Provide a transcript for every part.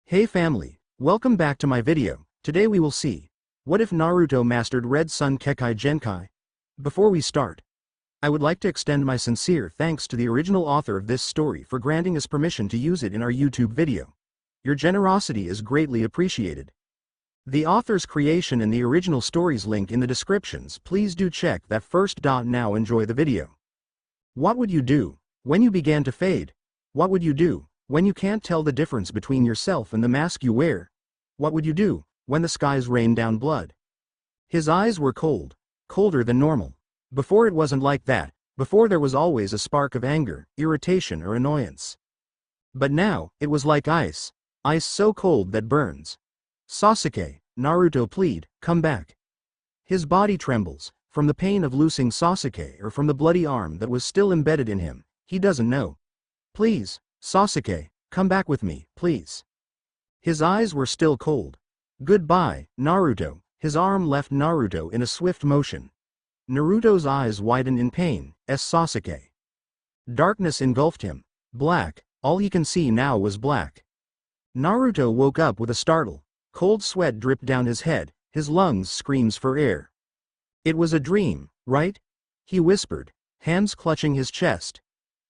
Hey family, welcome back to my video. Today we will see, what if Naruto mastered Red Sun Kekkai Genkai? Before we start, I would like to extend my sincere thanks to the original author of this story for granting us permission to use it in our YouTube video. Your generosity is greatly appreciated. The author's creation and the original story's link in the descriptions. Please do check that first. Now enjoy the video. What would you do when you began to fade? What would you do when you can't tell the difference between yourself and the mask you wear? What would you do when the skies rain down blood? His eyes were cold, colder than normal. Before it wasn't like that. Before there was always a spark of anger, irritation or annoyance. But now, it was like ice. Ice so cold that burns. Sasuke, Naruto plead, come back. His body trembles, from the pain of losing Sasuke or from the bloody arm that was still embedded in him. He doesn't know. Please, Sasuke, come back with me, please. His eyes were still cold. Goodbye, Naruto. His arm left Naruto in a swift motion. Naruto's eyes widened in pain, as Sasuke. Darkness engulfed him. Black, all he can see now was black. Naruto woke up with a startle. Cold sweat dripped down his head, his lungs screams for air. It was a dream, right? He whispered, hands clutching his chest.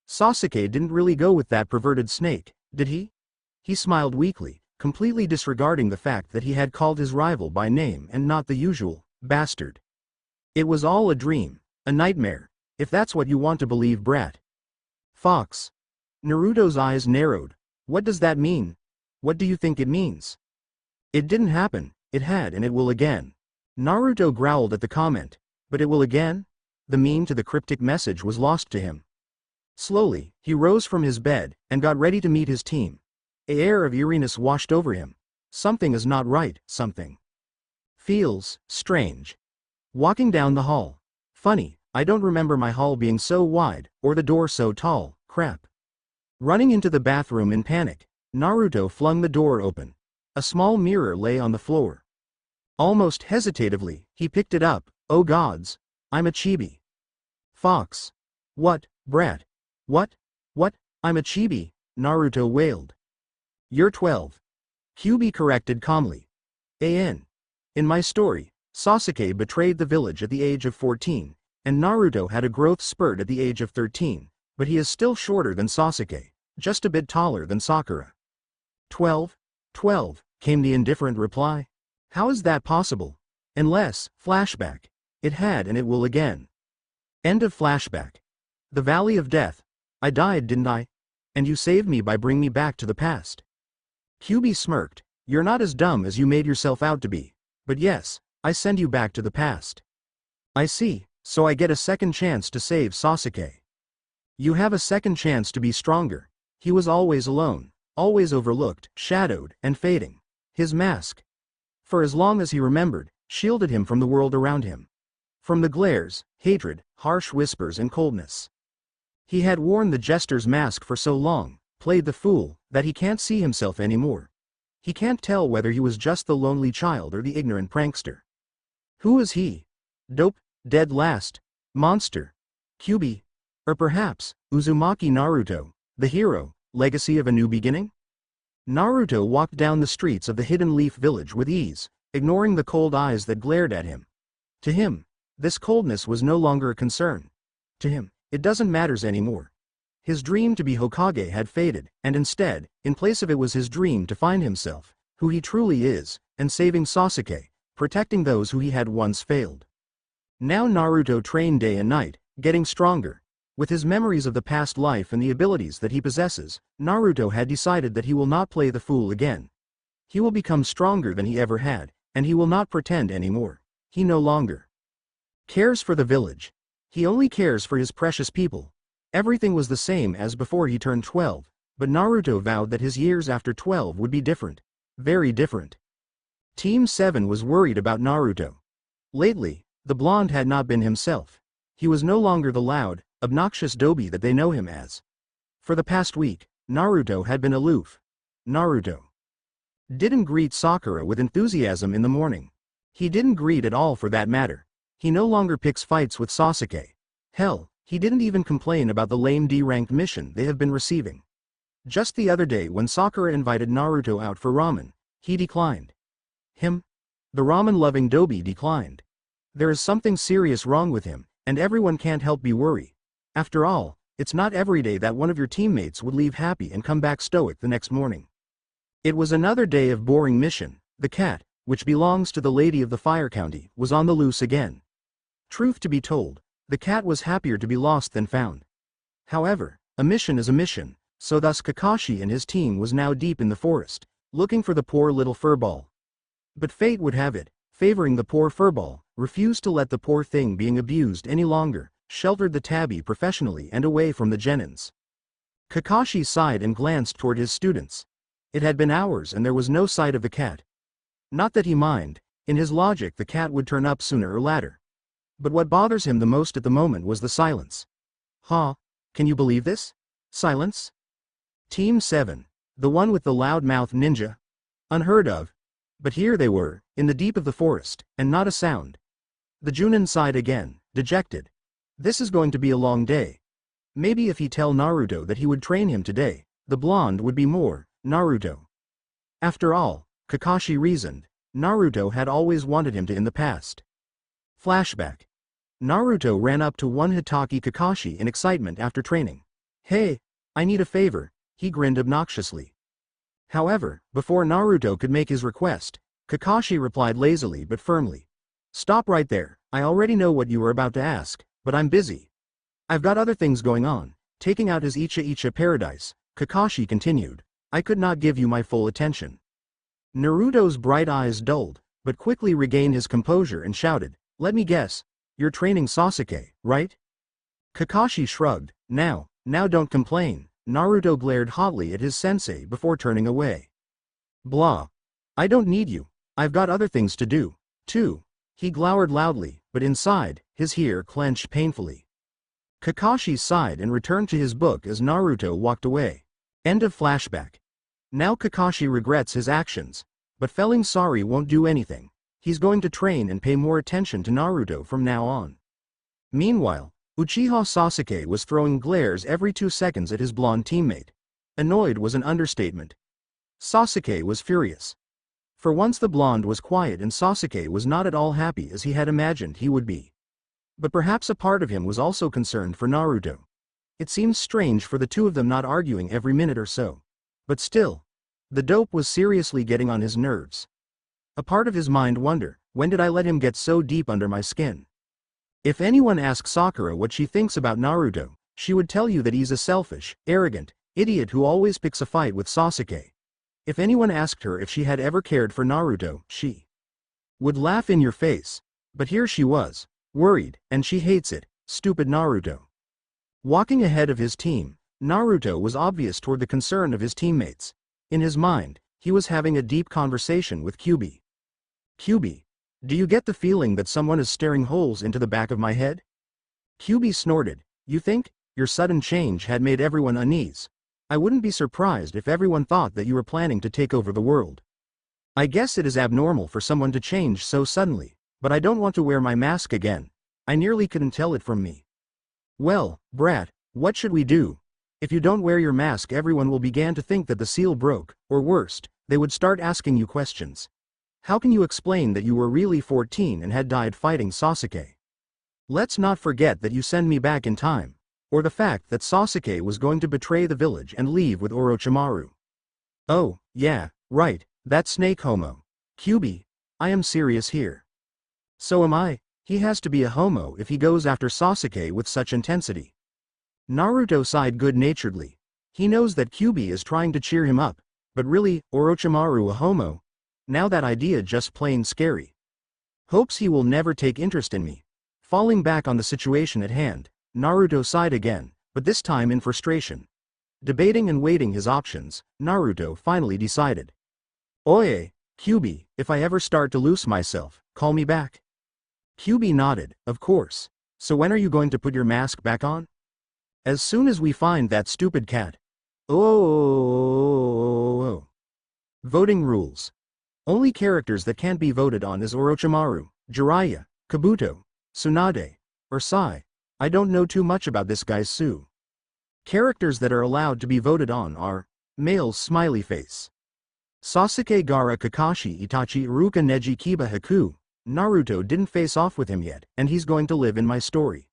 Sasuke didn't really go with that perverted snake, did he? He smiled weakly, completely disregarding the fact that he had called his rival by name and not the usual bastard. It was all a dream, a nightmare, if that's what you want to believe, brat. Fox. Naruto's eyes narrowed. What does that mean? What do you think it means? It didn't happen, it had and it will again. Naruto growled at the comment. But it will again? The meaning to the cryptic message was lost to him. Slowly, he rose from his bed and got ready to meet his team. An air of eeriness washed over him. Something is not right, something feels strange. Walking down the hall. Funny, I don't remember my hall being so wide, or the door so tall, crap. Running into the bathroom in panic, Naruto flung the door open. A small mirror lay on the floor. Almost hesitatively, he picked it up. Oh gods, I'm a chibi. Fox. What, brat? What? I'm a chibi, Naruto wailed. You're 12. Kyuubi corrected calmly. In my story, Sasuke betrayed the village at the age of 14, and Naruto had a growth spurt at the age of 13, but he is still shorter than Sasuke, just a bit taller than Sakura. 12, came the indifferent reply. How is that possible? Unless, flashback. It had and it will again. End of flashback. The Valley of Death. I died, didn't I? And you saved me by bringing me back to the past. Kyuubi smirked. You're not as dumb as you made yourself out to be. But yes, I send you back to the past. I see, so I get a second chance to save Sasuke. You have a second chance to be stronger. He was always alone, always overlooked, shadowed, and fading. His mask, for as long as he remembered, shielded him from the world around him. From the glares, hatred, harsh whispers and coldness. He had worn the jester's mask for so long, played the fool, that he can't see himself anymore. He can't tell whether he was just the lonely child or the ignorant prankster. Who is he? Dope, dead last, monster, Kyuubi, or perhaps, Uzumaki Naruto, the hero, legacy of a new beginning? Naruto walked down the streets of the Hidden Leaf Village with ease, ignoring the cold eyes that glared at him. To him, this coldness was no longer a concern. To him, it doesn't matter anymore. His dream to be Hokage had faded, and instead, in place of it was his dream to find himself, who he truly is, and saving Sasuke, protecting those who he had once failed. Now Naruto trained day and night, getting stronger. With his memories of the past life and the abilities that he possesses, Naruto had decided that he will not play the fool again. He will become stronger than he ever had, and he will not pretend anymore. He no longer cares for the village. He only cares for his precious people. Everything was the same as before he turned 12, but Naruto vowed that his years after 12 would be different. Very different. Team 7 was worried about Naruto. Lately, the blonde had not been himself. He was no longer the loud, obnoxious Dobi that they know him as. For the past week, Naruto had been aloof. Naruto didn't greet Sakura with enthusiasm in the morning. He didn't greet at all for that matter. He no longer picks fights with Sasuke. Hell, he didn't even complain about the lame D-ranked mission they have been receiving. Just the other day when Sakura invited Naruto out for ramen, he declined. Him? The ramen-loving Dobi declined. There is something serious wrong with him, and everyone can't help but worry. After all, it's not every day that one of your teammates would leave happy and come back stoic the next morning. It was another day of boring mission. The cat, which belongs to the Lady of the Fire County, was on the loose again. Truth to be told, the cat was happier to be lost than found. However, a mission is a mission, so thus Kakashi and his team was now deep in the forest, looking for the poor little furball. But fate would have it, favoring the poor furball, refused to let the poor thing being abused any longer, sheltered the tabby professionally and away from the genins. Kakashi sighed and glanced toward his students. It had been hours and there was no sight of the cat. Not that he minded, in his logic the cat would turn up sooner or later. But what bothers him the most at the moment was the silence. Huh? Can you believe this? Silence? Team 7. The one with the loud-mouthed ninja? Unheard of. But here they were, in the deep of the forest, and not a sound. The Junin sighed again, dejected. This is going to be a long day. Maybe if he tell Naruto that he would train him today, the blonde would be more Naruto. After all, Kakashi reasoned, Naruto had always wanted him to in the past. Flashback. Naruto ran up to one Hitaki Kakashi in excitement after training. Hey, I need a favor, he grinned obnoxiously. However, before Naruto could make his request, Kakashi replied lazily but firmly. Stop right there, I already know what you were about to ask, but I'm busy. I've got other things going on. Taking out his Icha paradise, Kakashi continued. I could not give you my full attention. Naruto's bright eyes dulled, but quickly regained his composure and shouted, let me guess, you're training Sasuke, right? Kakashi shrugged. Now don't complain. Naruto glared hotly at his sensei before turning away. Blah. I don't need you. I've got other things to do, too. He glowered loudly, but inside, his hair clenched painfully. Kakashi sighed and returned to his book as Naruto walked away. End of flashback. Now Kakashi regrets his actions, but feeling sorry won't do anything. He's going to train and pay more attention to Naruto from now on. Meanwhile, Uchiha Sasuke was throwing glares every 2 seconds at his blonde teammate. Annoyed was an understatement. Sasuke was furious. For once the blonde was quiet and Sasuke was not at all happy as he had imagined he would be. But perhaps a part of him was also concerned for Naruto. It seemed strange for the two of them not arguing every minute or so. But still, the dope was seriously getting on his nerves. A part of his mind wondered, when did I let him get so deep under my skin? If anyone asked Sakura what she thinks about Naruto, she would tell you that he's a selfish, arrogant idiot who always picks a fight with Sasuke. If anyone asked her if she had ever cared for Naruto, she would laugh in your face. But here she was, worried, and she hates it, stupid Naruto. Walking ahead of his team, Naruto was obvious toward the concern of his teammates. In his mind, he was having a deep conversation with Kyuubi. Kyuubi, do you get the feeling that someone is staring holes into the back of my head? Kyuubi snorted. You think? Your sudden change had made everyone uneasy. I wouldn't be surprised if everyone thought that you were planning to take over the world. I guess it is abnormal for someone to change so suddenly, but I don't want to wear my mask again. I nearly couldn't tell it from me. Well, brat, what should we do? If you don't wear your mask, everyone will begin to think that the seal broke, or worst, they would start asking you questions. How can you explain that you were really 14 and had died fighting Sasuke? Let's not forget that you send me back in time. Or the fact that Sasuke was going to betray the village and leave with Orochimaru. Oh, yeah, right, that snake homo. Kyuubi, I am serious here. So am I. He has to be a homo if he goes after Sasuke with such intensity. Naruto sighed good-naturedly. He knows that Kyuubi is trying to cheer him up, but really, Orochimaru a homo? Now that idea just plain scary. Hopes he will never take interest in me. Falling back on the situation at hand, Naruto sighed again, but this time in frustration. Debating and weighing his options, Naruto finally decided. Oye, Kyuubi, if I ever start to lose myself, call me back. Kyuubi nodded, of course. So when are you going to put your mask back on? As soon as we find that stupid cat. Oh. Voting rules. Only characters that can't be voted on is Orochimaru, Jiraiya, Kabuto, Tsunade, or Sai. I don't know too much about this guy's Sue. Characters that are allowed to be voted on are Male's smiley face. Sasuke Gara Kakashi Itachi Iruka Neji Kiba Haku. Naruto didn't face off with him yet, and he's going to live in my story.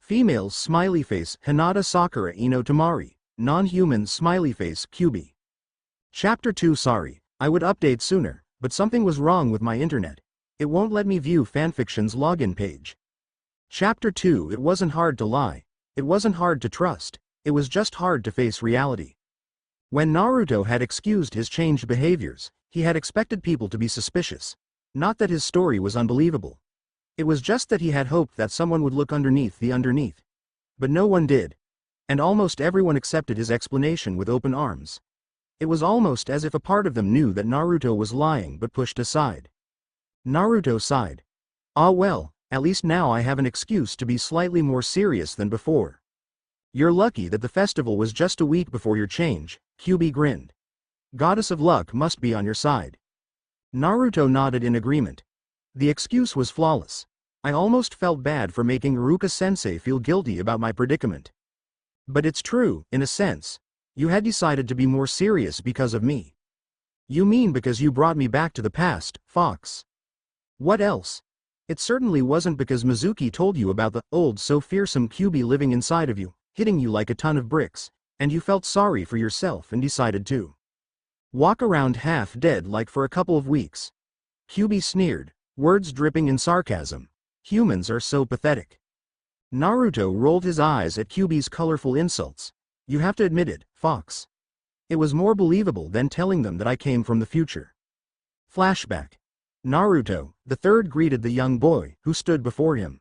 Female's smiley face Hinata Sakura Ino Tamari. Non-human smiley face Kyuubi. Chapter 2. Sorry, I would update sooner, but something was wrong with my internet. It won't let me view fanfiction's login page. Chapter 2. It wasn't hard to lie. It wasn't hard to trust. It was just hard to face reality. When Naruto had excused his changed behaviors, he had expected people to be suspicious. Not that his story was unbelievable. It was just that he had hoped that someone would look underneath the underneath. But no one did. And almost everyone accepted his explanation with open arms. It was almost as if a part of them knew that Naruto was lying but pushed aside. Naruto sighed. Ah well, at least now I have an excuse to be slightly more serious than before. You're lucky that the festival was just a week before your change, Kyuubi grinned. Goddess of luck must be on your side. Naruto nodded in agreement. The excuse was flawless. I almost felt bad for making Iruka-sensei feel guilty about my predicament. But it's true, in a sense. You had decided to be more serious because of me. You mean because you brought me back to the past, Fox? What else? It certainly wasn't because Mizuki told you about the old so fearsome Kyuubi living inside of you, hitting you like a ton of bricks, and you felt sorry for yourself and decided to walk around half dead like for a couple of weeks. Kyuubi sneered, words dripping in sarcasm. Humans are so pathetic. Naruto rolled his eyes at Kyuubi's colorful insults. You have to admit it, Fox. It was more believable than telling them that I came from the future. Flashback. Naruto, the third, greeted the young boy who stood before him.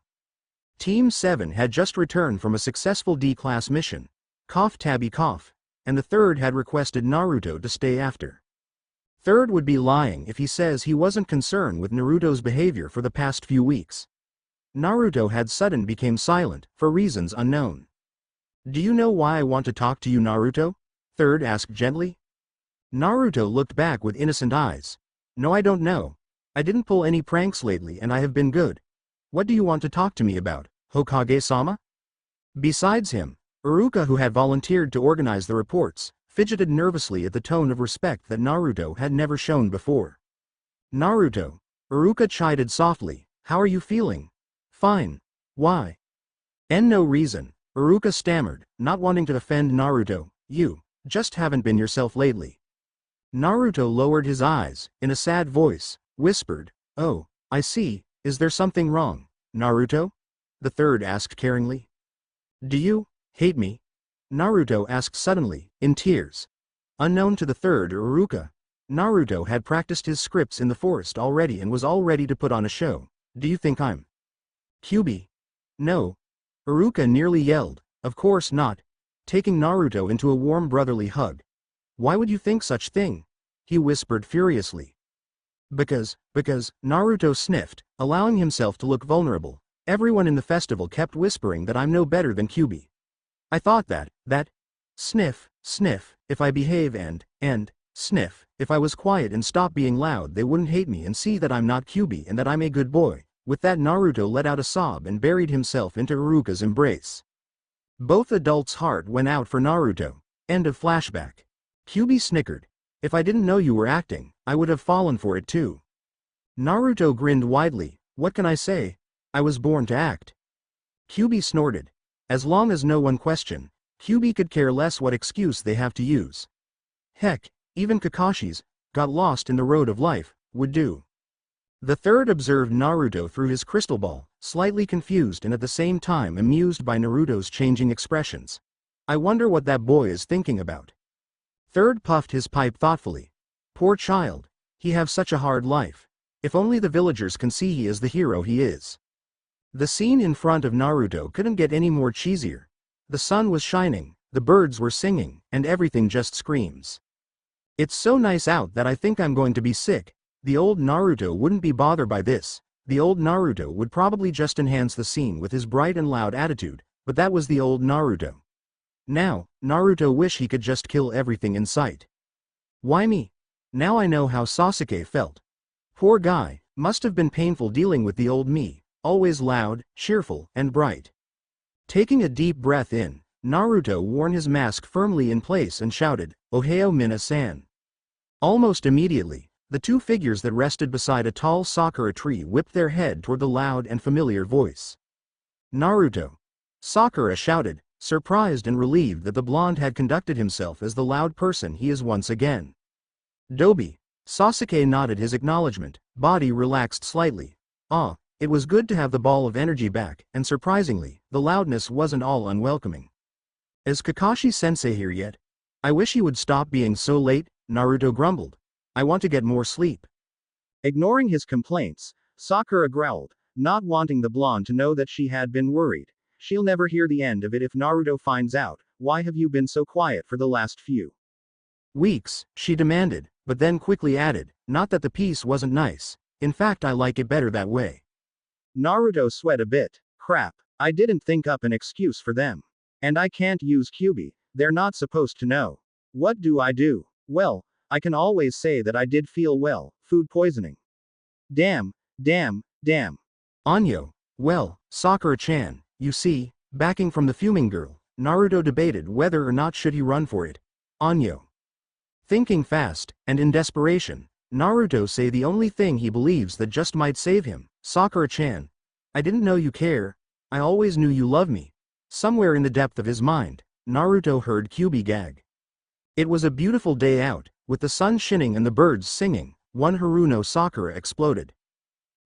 Team 7 had just returned from a successful D-class mission. Cough tabby cough. And the third had requested Naruto to stay after. Third would be lying if he says he wasn't concerned with Naruto's behavior for the past few weeks. Naruto had suddenly become silent, for reasons unknown. Do you know why I want to talk to you, Naruto? Third asked gently. Naruto looked back with innocent eyes. No, I don't know. I didn't pull any pranks lately and I have been good. What do you want to talk to me about, Hokage-sama? Besides him, Iruka, who had volunteered to organize the reports, fidgeted nervously at the tone of respect that Naruto had never shown before. Naruto, Iruka chided softly, how are you feeling? Fine. Why? No reason, Iruka stammered, not wanting to offend Naruto. You just haven't been yourself lately. Naruto lowered his eyes, in a sad voice, whispered, oh, I see, is there something wrong, Naruto? The third asked caringly. Do you hate me? Naruto asked suddenly, in tears. Unknown to the third or Iruka, Naruto had practiced his scripts in the forest already and was all ready to put on a show. Do you think I'm Kyuubi? No. Iruka nearly yelled, of course not, taking Naruto into a warm brotherly hug. Why would you think such thing? He whispered furiously. Because, Naruto sniffed, allowing himself to look vulnerable. Everyone in the festival kept whispering that I'm no better than Kyuubi. I thought that, sniff, if I behave and, sniff, if I was quiet and stop being loud they wouldn't hate me and see that I'm not Kyuubi and that I'm a good boy. With that Naruto let out a sob and buried himself into Iruka's embrace. Both adults' heart went out for Naruto. End of flashback. Kyuubi snickered. If I didn't know you were acting, I would have fallen for it too. Naruto grinned widely. What can I say? I was born to act. Kyuubi snorted. As long as no one questioned, Kyuubi could care less what excuse they have to use. Heck, even Kakashi's, got lost in the road of life, would do. The third observed Naruto through his crystal ball, slightly confused and at the same time amused by Naruto's changing expressions. I wonder what that boy is thinking about. Third puffed his pipe thoughtfully. Poor child, he have such a hard life. If only the villagers can see he is the hero he is. The scene in front of Naruto couldn't get any more cheesier. The sun was shining, the birds were singing, and everything just screams. It's so nice out that I think I'm going to be sick. The old Naruto wouldn't be bothered by this. The old Naruto would probably just enhance the scene with his bright and loud attitude, but that was the old Naruto. Now, Naruto wish he could just kill everything in sight. Why me? Now I know how Sasuke felt. Poor guy, must have been painful dealing with the old me, always loud, cheerful, and bright. Taking a deep breath in, Naruto wore his mask firmly in place and shouted, "Ohio Mina-san." Almost immediately, the two figures that rested beside a tall sakura tree whipped their head toward the loud and familiar voice. "Naruto!" Sakura shouted, surprised and relieved that the blonde had conducted himself as the loud person he is once again. "Dobi." Sasuke nodded his acknowledgement, body relaxed slightly. "Ah, it was good to have the ball of energy back, and surprisingly, the loudness wasn't all unwelcoming. Is Kakashi-sensei here yet? I wish he would stop being so late," Naruto grumbled. "I want to get more sleep." Ignoring his complaints, Sakura growled, not wanting the blonde to know that she had been worried. "She'll never hear the end of it if Naruto finds out. Why have you been so quiet for the last few weeks?" she demanded, but then quickly added, "Not that the peace wasn't nice. In fact, I like it better that way." Naruto sweat a bit. "Crap, I didn't think up an excuse for them. And I can't use Kyuubi, they're not supposed to know. What do I do? Well, I can always say that I did feel well, food poisoning. Damn, damn, damn. Anyo, well, Sakura-chan, you see, backing from the fuming girl, Naruto debated whether or not should he run for it. Anyo. Thinking fast, and in desperation, Naruto say the only thing he believes that just might save him. "Sakura-chan, I didn't know you care. I always knew you love me." Somewhere in the depth of his mind, Naruto heard Kyuubi gag. It was a beautiful day out, with the sun shining and the birds singing. One Haruno Sakura exploded.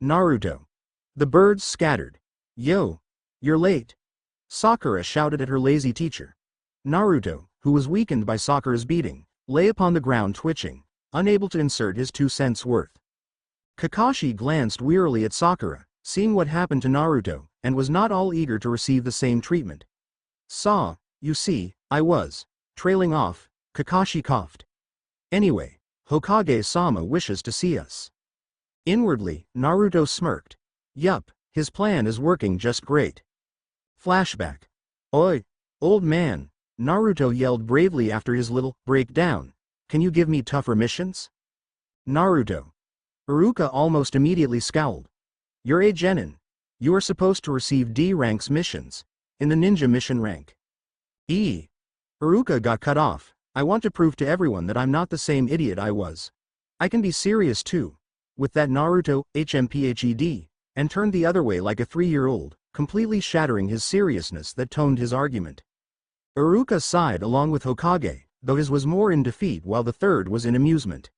"Naruto." The birds scattered. "Yo, you're late." Sakura shouted at her lazy teacher. Naruto, who was weakened by Sakura's beating, lay upon the ground twitching, unable to insert his 2 cents worth. Kakashi glanced wearily at Sakura, seeing what happened to Naruto, and was not all eager to receive the same treatment. You see, I was trailing off," Kakashi coughed. "Anyway, Hokage-sama wishes to see us." Inwardly, Naruto smirked. Yup, his plan is working just great. Flashback. "Oi, old man," Naruto yelled bravely after his little breakdown. "Can you give me tougher missions?" Naruto. Iruka almost immediately scowled. "You're a genin. You are supposed to receive D ranks missions. In the ninja mission rank. E. Iruka got cut off. "I want to prove to everyone that I'm not the same idiot I was. I can be serious too." With that Naruto, HMPHED, and turned the other way like a 3-year-old, completely shattering his seriousness that toned his argument. Iruka sighed along with Hokage, though his was more in defeat while the third was in amusement.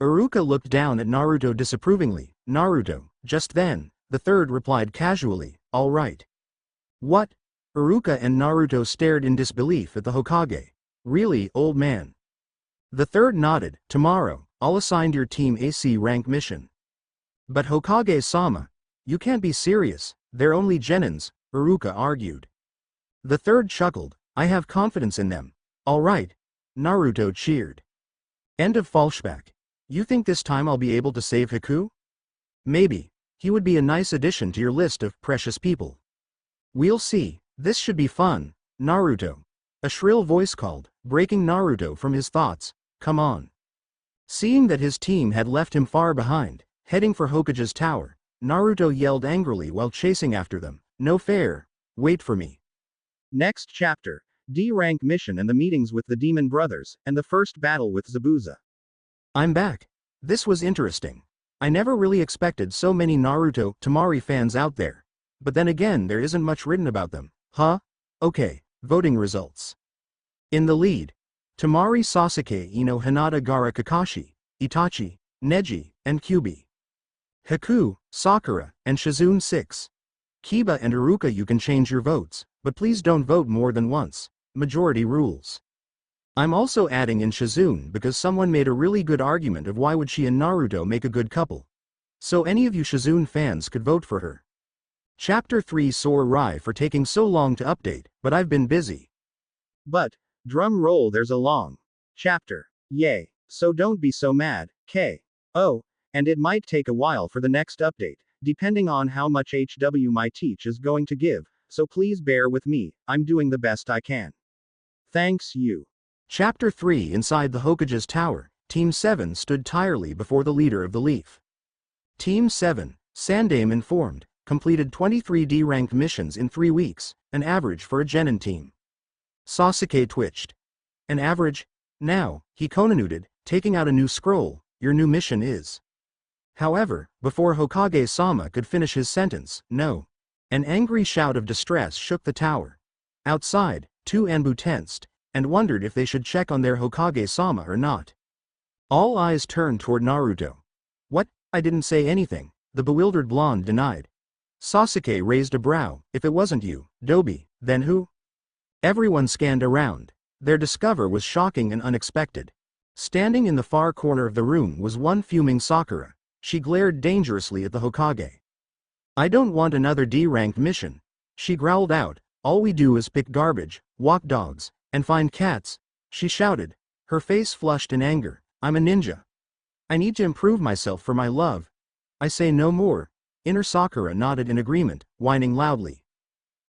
Iruka looked down at Naruto disapprovingly. "Naruto." Just then, the third replied casually, "All right." "What?" Iruka and Naruto stared in disbelief at the Hokage. "Really, old man?" The third nodded. "Tomorrow, I'll assign your team a C rank mission." "But Hokage-sama, you can't be serious, they're only genins," Iruka argued. The third chuckled. "I have confidence in them." "All right." Naruto cheered. End of flashback. You think this time I'll be able to save Haku? Maybe. He would be a nice addition to your list of precious people. We'll see. This should be fun. Naruto. A shrill voice called, breaking Naruto from his thoughts. "Come on." Seeing that his team had left him far behind, heading for Hokage's tower, Naruto yelled angrily while chasing after them. "No fair. Wait for me." Next chapter. D-rank mission and the meetings with the Demon Brothers, and the first battle with Zabuza. I'm back. This was interesting. I never really expected so many Naruto Tamari fans out there. But then again, there isn't much written about them. Huh? Okay, voting results. In the lead, Tamari, Sasuke, Ino, Hinata, Gaara, Kakashi, Itachi, Neji, and Kyuubi. Haku, Sakura, and Shizune 6. Kiba and Iruka. You can change your votes, but please don't vote more than once. Majority rules. I'm also adding in Shizune because someone made a really good argument of why would she and Naruto make a good couple. So any of you Shizune fans could vote for her. Chapter 3. Sorry for taking so long to update, but I've been busy. But, drum roll, there's a long chapter. Yay. So don't be so mad, K. Oh, and it might take a while for the next update, depending on how much HW my teach is going to give, so please bear with me, I'm doing the best I can. Thanks you. Chapter 3. Inside the Hokage's tower, Team 7 stood tirely before the leader of the Leaf. Team 7, Sandame informed, completed 23 D-ranked missions in 3 weeks, an average for a genin team. Sasuke twitched. An average? Now, he conanooted, taking out a new scroll. Your new mission is. However, before Hokage-sama could finish his sentence, no. An angry shout of distress shook the tower. Outside, two Anbu tensed, and wondered if they should check on their Hokage-sama or not. All eyes turned toward Naruto. What? I didn't say anything, the bewildered blonde denied. Sasuke raised a brow. If it wasn't you, Dobi, then who? Everyone scanned around. Their discovery was shocking and unexpected. Standing in the far corner of the room was one fuming Sakura. She glared dangerously at the Hokage. I don't want another D-ranked mission. She growled out. All we do is pick garbage, walk dogs, and find cats. She shouted. Her face flushed in anger. I'm a ninja. I need to improve myself for my love. I say no more. Inner Sakura nodded in agreement, whining loudly.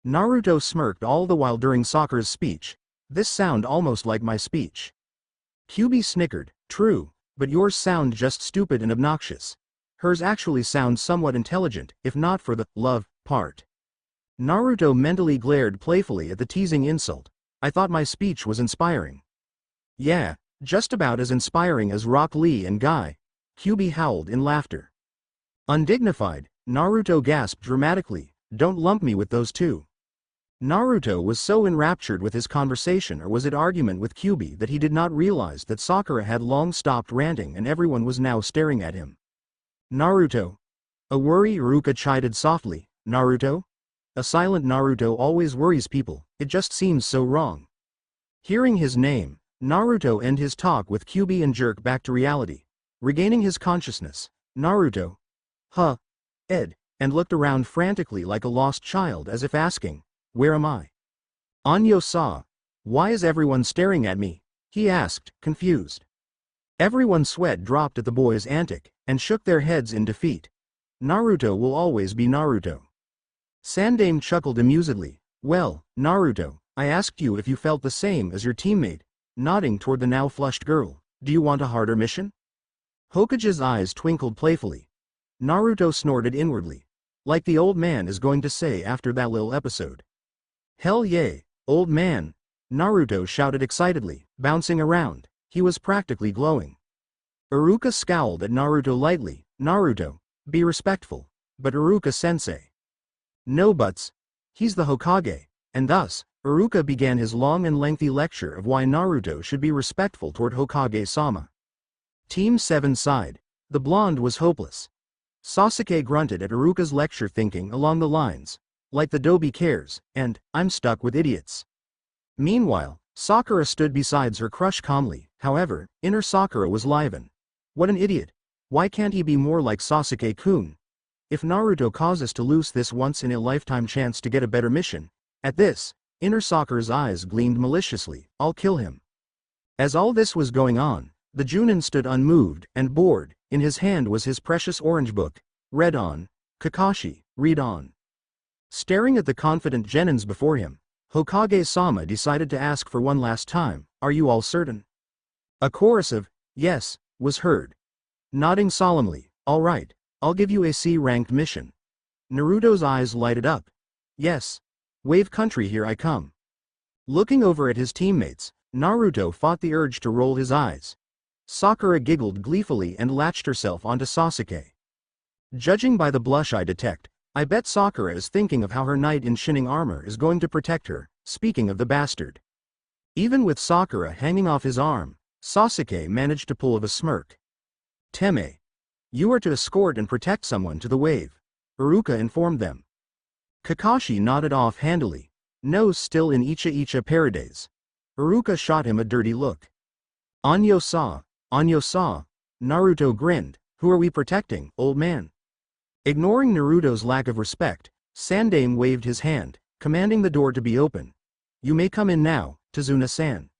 Naruto smirked all the while during Sakura's speech. This sound almost like my speech. Kyuubi snickered. True, but yours sound just stupid and obnoxious. Hers actually sounds somewhat intelligent, if not for the love part. Naruto mentally glared playfully at the teasing insult. I thought my speech was inspiring. Yeah, just about as inspiring as Rock Lee and Guy. Kyuubi howled in laughter. Undignified, Naruto gasped dramatically. Don't lump me with those two. Naruto was so enraptured with his conversation or was it argument with Kyuubi that he did not realize that Sakura had long stopped ranting and everyone was now staring at him. Naruto. A worry, Iruka chided softly. Naruto? A silent Naruto always worries people, it just seems so wrong. Hearing his name, Naruto ended his talk with Kyuubi and jerked back to reality. Regaining his consciousness, Naruto. Huh. Ed, and looked around frantically like a lost child as if asking, where am I? Anyo saw. Why is everyone staring at me? He asked, confused. Everyone's sweat dropped at the boy's antic, and shook their heads in defeat. Naruto will always be Naruto. Sandaime chuckled amusedly. Well, Naruto, I asked you if you felt the same as your teammate, nodding toward the now flushed girl. Do you want a harder mission? Hokage's eyes twinkled playfully. Naruto snorted inwardly. Like the old man is going to say after that little episode. Hell yeah, old man, Naruto shouted excitedly, bouncing around. He was practically glowing. Iruka scowled at Naruto lightly. Naruto, be respectful. But Iruka-sensei. No buts. He's the Hokage, and thus, Iruka began his long and lengthy lecture of why Naruto should be respectful toward Hokage-sama. Team 7 sighed. The blonde was hopeless. Sasuke grunted at Iruka's lecture thinking along the lines, like the Dobi cares, and, I'm stuck with idiots. Meanwhile, Sakura stood beside her crush calmly. However, inner Sakura was liven. What an idiot. Why can't he be more like Sasuke-kun? If Naruto causes to lose this once-in-a-lifetime chance to get a better mission, at this, inner Sakura's eyes gleamed maliciously, I'll kill him. As all this was going on, the Junin stood unmoved and bored. In his hand was his precious orange book. Read on. Kakashi, read on. Staring at the confident genins before him, Hokage-sama decided to ask for one last time, are you all certain? A chorus of, yes, was heard. Nodding solemnly, all right, I'll give you a C-ranked mission. Naruto's eyes lighted up. Yes. Wave country, here I come. Looking over at his teammates, Naruto fought the urge to roll his eyes. Sakura giggled gleefully and latched herself onto Sasuke. Judging by the blush I detect, I bet Sakura is thinking of how her knight in shining armor is going to protect her, speaking of the bastard. Even with Sakura hanging off his arm, Sasuke managed to pull of a smirk. Teme. You are to escort and protect someone to the wave, Iruka informed them. Kakashi nodded off-handedly, nose still in Icha Paradise. Iruka shot him a dirty look. Anyo saw, Naruto grinned, who are we protecting, old man? Ignoring Naruto's lack of respect, Sandaime waved his hand, commanding the door to be open. You may come in now, Tazuna-san.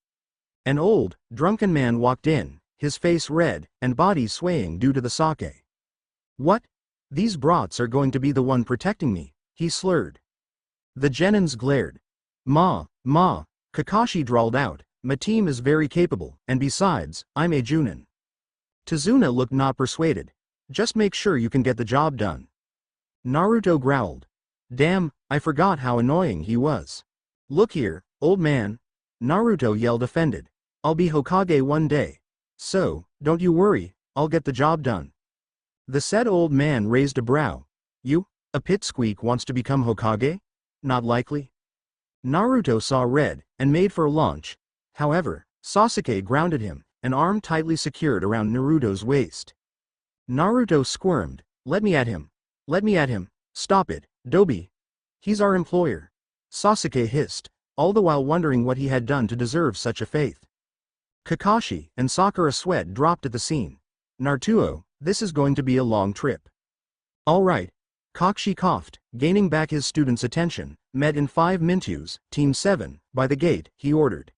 An old, drunken man walked in, his face red, and body swaying due to the sake. What? These brats are going to be the one protecting me, he slurred. The genins glared. Ma, Kakashi drawled out, my team is very capable, and besides, I'm a Junin. Tazuna looked not persuaded. Just make sure you can get the job done. Naruto growled. Damn, I forgot how annoying he was. Look here, old man. Naruto yelled offended. I'll be Hokage one day. So, don't you worry, I'll get the job done. The said old man raised a brow. You, a pipsqueak wants to become Hokage? Not likely. Naruto saw red, and made for a launch. However, Sasuke grounded him, an arm tightly secured around Naruto's waist. Naruto squirmed. Let me at him. Let me at him. Stop it, Dobi. He's our employer. Sasuke hissed, all the while wondering what he had done to deserve such a fate. Kakashi and Sakura sweat dropped at the scene. Naruto, this is going to be a long trip. All right. Kakashi coughed, gaining back his students' attention. Met in 5 minutes, Team 7, by the gate, he ordered.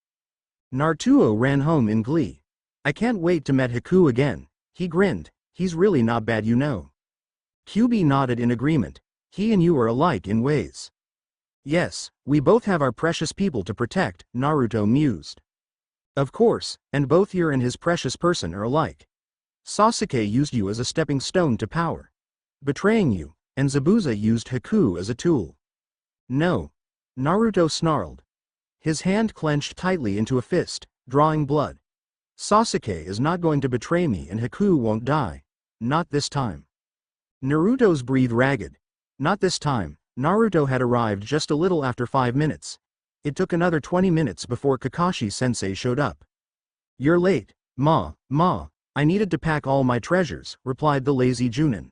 Naruto ran home in glee. I can't wait to meet Haku again. He grinned. He's really not bad, you know. Kyuubi nodded in agreement. He and you are alike in ways. Yes, we both have our precious people to protect, Naruto mused. Of course, and both you and his precious person are alike. Sasuke used you as a stepping stone to power, betraying you, and Zabuza used Haku as a tool. No. Naruto snarled. His hand clenched tightly into a fist, drawing blood. Sasuke is not going to betray me and Haku won't die. Not this time. Naruto's breath ragged. Not this time. Naruto had arrived just a little after 5 minutes. It took another 20 minutes before Kakashi-sensei showed up. You're late, Ma. I needed to pack all my treasures, replied the lazy Junin.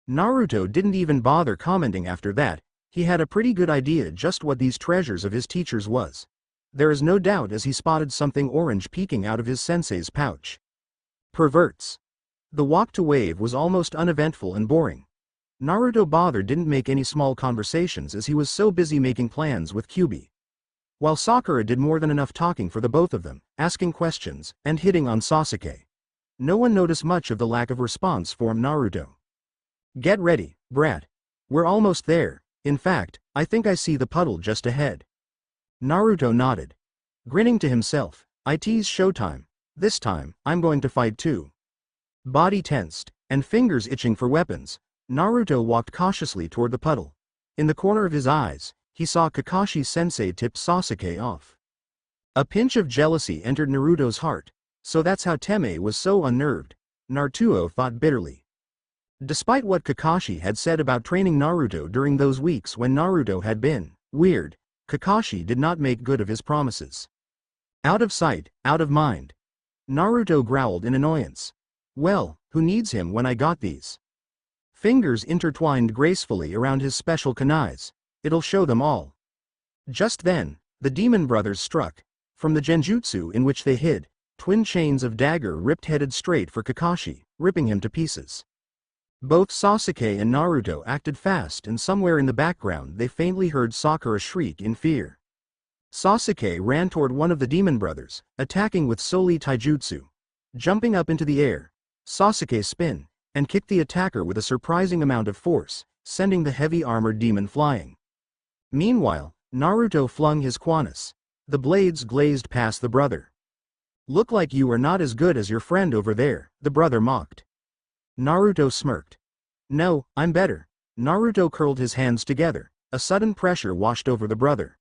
Naruto didn't even bother commenting after that. He had a pretty good idea just what these treasures of his teachers was. There is no doubt as he spotted something orange peeking out of his sensei's pouch. Perverts. The walk to Wave was almost uneventful and boring. Naruto didn't make any small conversations as he was so busy making plans with Kyuubi. While Sakura did more than enough talking for the both of them, asking questions, and hitting on Sasuke. No one noticed much of the lack of response from Naruto. Get ready, brat. We're almost there. In fact, I think I see the puddle just ahead. Naruto nodded. Grinning to himself, it's showtime. This time, I'm going to fight too. Body tensed, and fingers itching for weapons, Naruto walked cautiously toward the puddle. In the corner of his eyes, he saw Kakashi-sensei tip Sasuke off. A pinch of jealousy entered Naruto's heart. So that's how Teme was so unnerved, Naruto thought bitterly. Despite what Kakashi had said about training Naruto during those weeks when Naruto had been weird, Kakashi did not make good of his promises. Out of sight, out of mind. Naruto growled in annoyance. Well, who needs him when I got these? Fingers intertwined gracefully around his special kunais. It'll show them all. Just then, the demon brothers struck. From the genjutsu in which they hid, twin chains of dagger ripped headed straight for Kakashi, ripping him to pieces. Both Sasuke and Naruto acted fast and somewhere in the background they faintly heard Sakura shriek in fear. Sasuke ran toward one of the demon brothers, attacking with Soli Taijutsu. Jumping up into the air, Sasuke spin, and kicked the attacker with a surprising amount of force, sending the heavy armored demon flying. Meanwhile, Naruto flung his kwanas. The blades glazed past the brother. Look like you are not as good as your friend over there, the brother mocked. Naruto smirked. No, I'm better. Naruto curled his hands together. A sudden pressure washed over the brother.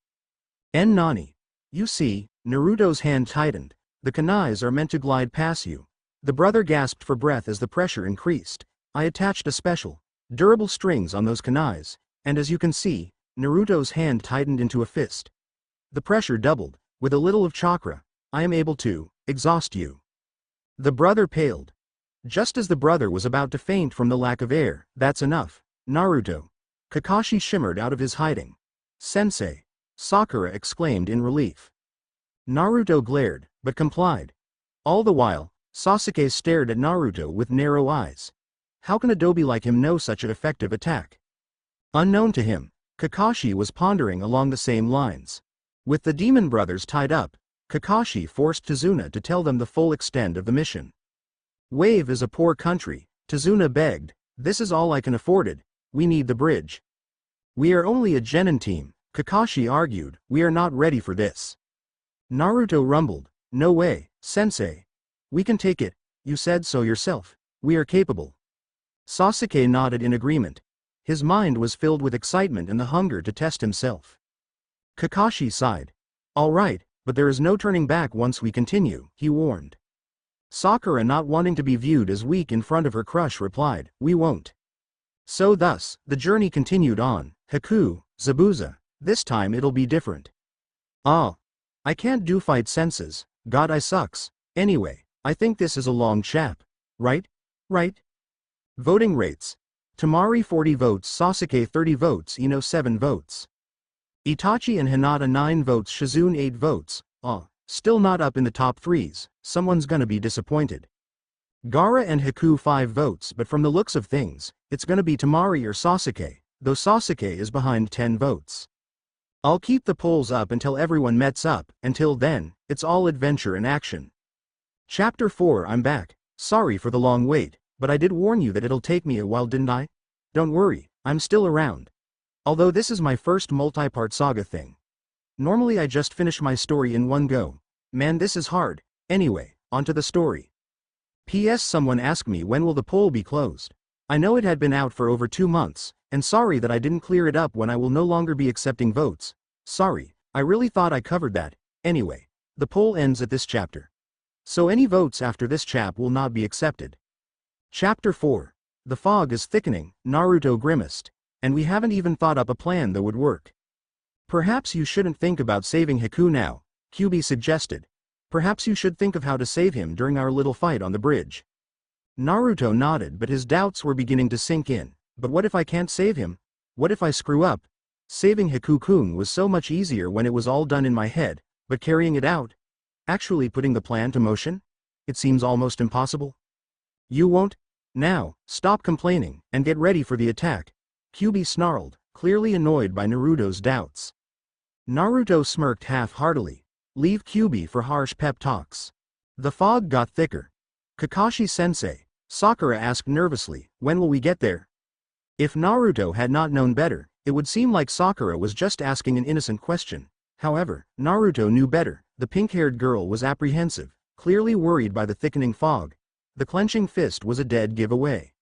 Nani. You see, Naruto's hand tightened. The kunais are meant to glide past you. The brother gasped for breath as the pressure increased. I attached a special, durable strings on those kunais, and as you can see, Naruto's hand tightened into a fist. The pressure doubled. With a little of chakra, I am able to exhaust you. The brother paled. Just as the brother was about to faint from the lack of air, that's enough, Naruto. Kakashi shimmered out of his hiding. Sensei. Sakura exclaimed in relief. Naruto glared, but complied. All the while, Sasuke stared at Naruto with narrow eyes. How can a dobi like him know such an effective attack? Unknown to him, Kakashi was pondering along the same lines. With the demon brothers tied up, Kakashi forced Tazuna to tell them the full extent of the mission. Wave is a poor country, Tazuna begged. This is all I can afford it. We need the bridge. We are only a genin team, Kakashi argued. We are not ready for this. Naruto rumbled. No way, sensei. We can take it. You said so yourself. We are capable. Sasuke nodded in agreement. His mind was filled with excitement and the hunger to test himself. Kakashi sighed. All right, but there is no turning back once we continue, he warned. Sakura, not wanting to be viewed as weak in front of her crush, replied, we won't. So thus, the journey continued on. Haku, Zabuza, this time it'll be different. Ah. I can't do fight senses, god I sucks. Anyway, I think this is a long chap. Right? Right? Voting rates. Tamari 40 votes, Sasuke 30 votes, Ino 7 votes. Itachi and Hinata 9 votes, Shizune 8 votes. Still not up in the top 3s, someone's gonna be disappointed. Gaara and Haku 5 votes, but from the looks of things, it's gonna be Tamari or Sasuke, though Sasuke is behind 10 votes. I'll keep the polls up until everyone mets up, until then, it's all adventure and action. Chapter 4. I'm back. Sorry for the long wait, but I did warn you that it'll take me a while, didn't I? Don't worry, I'm still around. Although this is my first multi-part saga thing. Normally I just finish my story in one go. Man, this is hard. Anyway, onto the story. P.S. Someone asked me when will the poll be closed. I know it had been out for over 2 months, and sorry that I didn't clear it up when I will no longer be accepting votes. Sorry, I really thought I covered that. Anyway, the poll ends at this chapter. So any votes after this chap will not be accepted. Chapter 4. The fog is thickening, Naruto grimaced. And we haven't even thought up a plan that would work. Perhaps you shouldn't think about saving Haku now, Kyuubi suggested. Perhaps you should think of how to save him during our little fight on the bridge. Naruto nodded, but his doubts were beginning to sink in. But what if I can't save him? What if I screw up? Saving Haku-kun was so much easier when it was all done in my head, but carrying it out? Actually putting the plan to motion? It seems almost impossible. You won't? Now, stop complaining, and get ready for the attack. Kyuubi snarled, clearly annoyed by Naruto's doubts. Naruto smirked half-heartedly. Leave Kyuubi for harsh pep talks. The fog got thicker. Kakashi-sensei, Sakura asked nervously, when will we get there? If Naruto had not known better, it would seem like Sakura was just asking an innocent question. However, Naruto knew better. The pink-haired girl was apprehensive, clearly worried by the thickening fog. The clenching fist was a dead giveaway.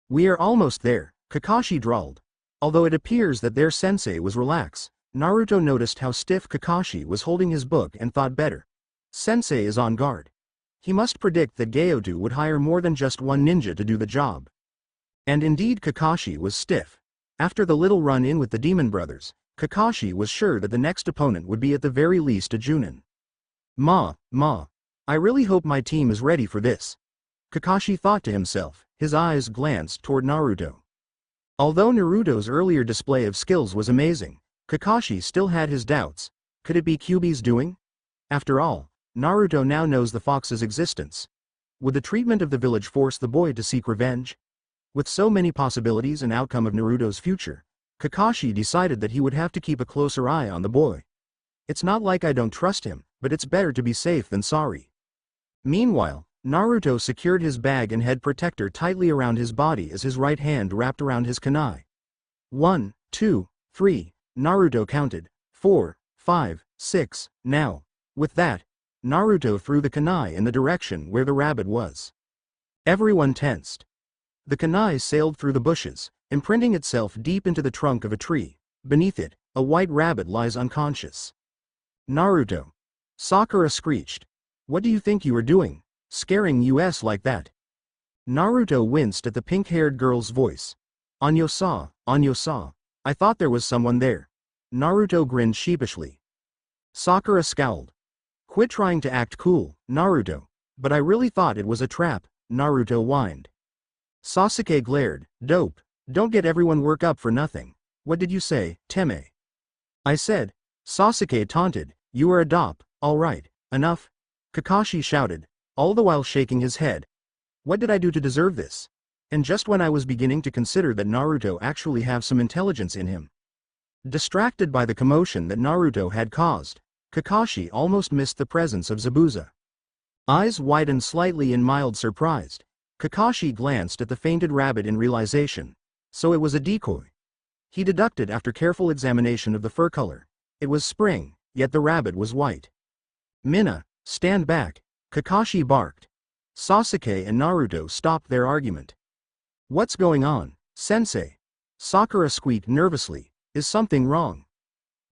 We are almost there, Kakashi drawled. Although it appears that their sensei was relaxed, Naruto noticed how stiff Kakashi was holding his book and thought better. Sensei is on guard. He must predict that Gaotu would hire more than just one ninja to do the job. And indeed Kakashi was stiff. After the little run-in with the Demon Brothers, Kakashi was sure that the next opponent would be at the very least a Junin. Ma, I really hope my team is ready for this. Kakashi thought to himself, his eyes glanced toward Naruto. Although Naruto's earlier display of skills was amazing, Kakashi still had his doubts. Could it be Kyuubi's doing? After all, Naruto now knows the fox's existence. Would the treatment of the village force the boy to seek revenge? With so many possibilities and outcome of Naruto's future, Kakashi decided that he would have to keep a closer eye on the boy. It's not like I don't trust him, but it's better to be safe than sorry. Meanwhile, Naruto secured his bag and head protector tightly around his body as his right hand wrapped around his kunai. 1, 2, 3, Naruto counted. 4, 5, 6, now. With that, Naruto threw the kunai in the direction where the rabbit was. Everyone tensed. The kunai sailed through the bushes, imprinting itself deep into the trunk of a tree. Beneath it, a white rabbit lies unconscious. Naruto. Sakura screeched. What do you think you are doing, scaring us like that? Naruto winced at the pink-haired girl's voice. Anyo-sa, I thought there was someone there. Naruto grinned sheepishly. Sakura scowled. Quit trying to act cool, Naruto. But I really thought it was a trap, Naruto whined. Sasuke glared. Dope. Don't get everyone worked up for nothing. What did you say, Teme? I said. Sasuke taunted. You are a dope. All right, enough. Kakashi shouted, all the while shaking his head. What did I do to deserve this? And just when I was beginning to consider that Naruto actually have some intelligence in him. Distracted by the commotion that Naruto had caused, Kakashi almost missed the presence of Zabuza. Eyes widened slightly in mild surprise. Kakashi glanced at the fainted rabbit in realization. So it was a decoy. He deducted after careful examination of the fur color. It was spring, yet the rabbit was white. Mina, stand back, Kakashi barked. Sasuke and Naruto stopped their argument. What's going on, sensei? Sakura squeaked nervously. Is something wrong?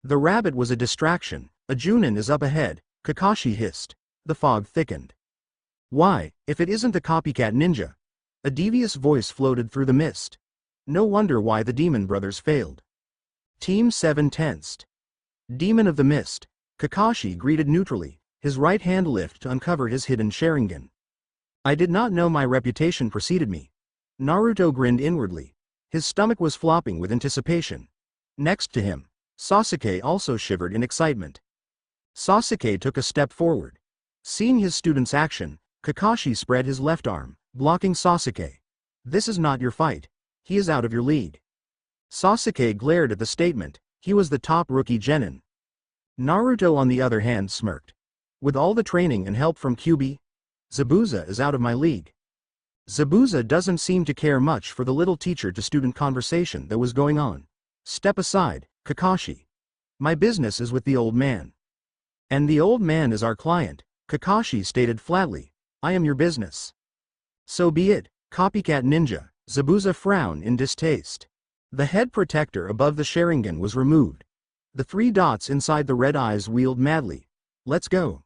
The rabbit was a distraction. A Junin is up ahead, Kakashi hissed. The fog thickened. Why, if it isn't the copycat ninja? A devious voice floated through the mist. No wonder why the Demon Brothers failed. Team 7 tensed. Demon of the Mist. Kakashi greeted neutrally, his right hand lift to uncover his hidden Sharingan. I did not know my reputation preceded me. Naruto grinned inwardly. His stomach was flopping with anticipation. Next to him, Sasuke also shivered in excitement. Sasuke took a step forward. Seeing his student's action, Kakashi spread his left arm, blocking Sasuke. This is not your fight. He is out of your league. Sasuke glared at the statement. He was the top rookie genin. Naruto on the other hand smirked. With all the training and help from Kyuubi, Zabuza is out of my league. Zabuza doesn't seem to care much for the little teacher-to-student conversation that was going on. Step aside, Kakashi. My business is with the old man. And the old man is our client, Kakashi stated flatly. I am your business. So be it, copycat ninja. Zabuza frowned in distaste. The head protector above the Sharingan was removed. The 3 dots inside the red eyes wheeled madly. Let's go.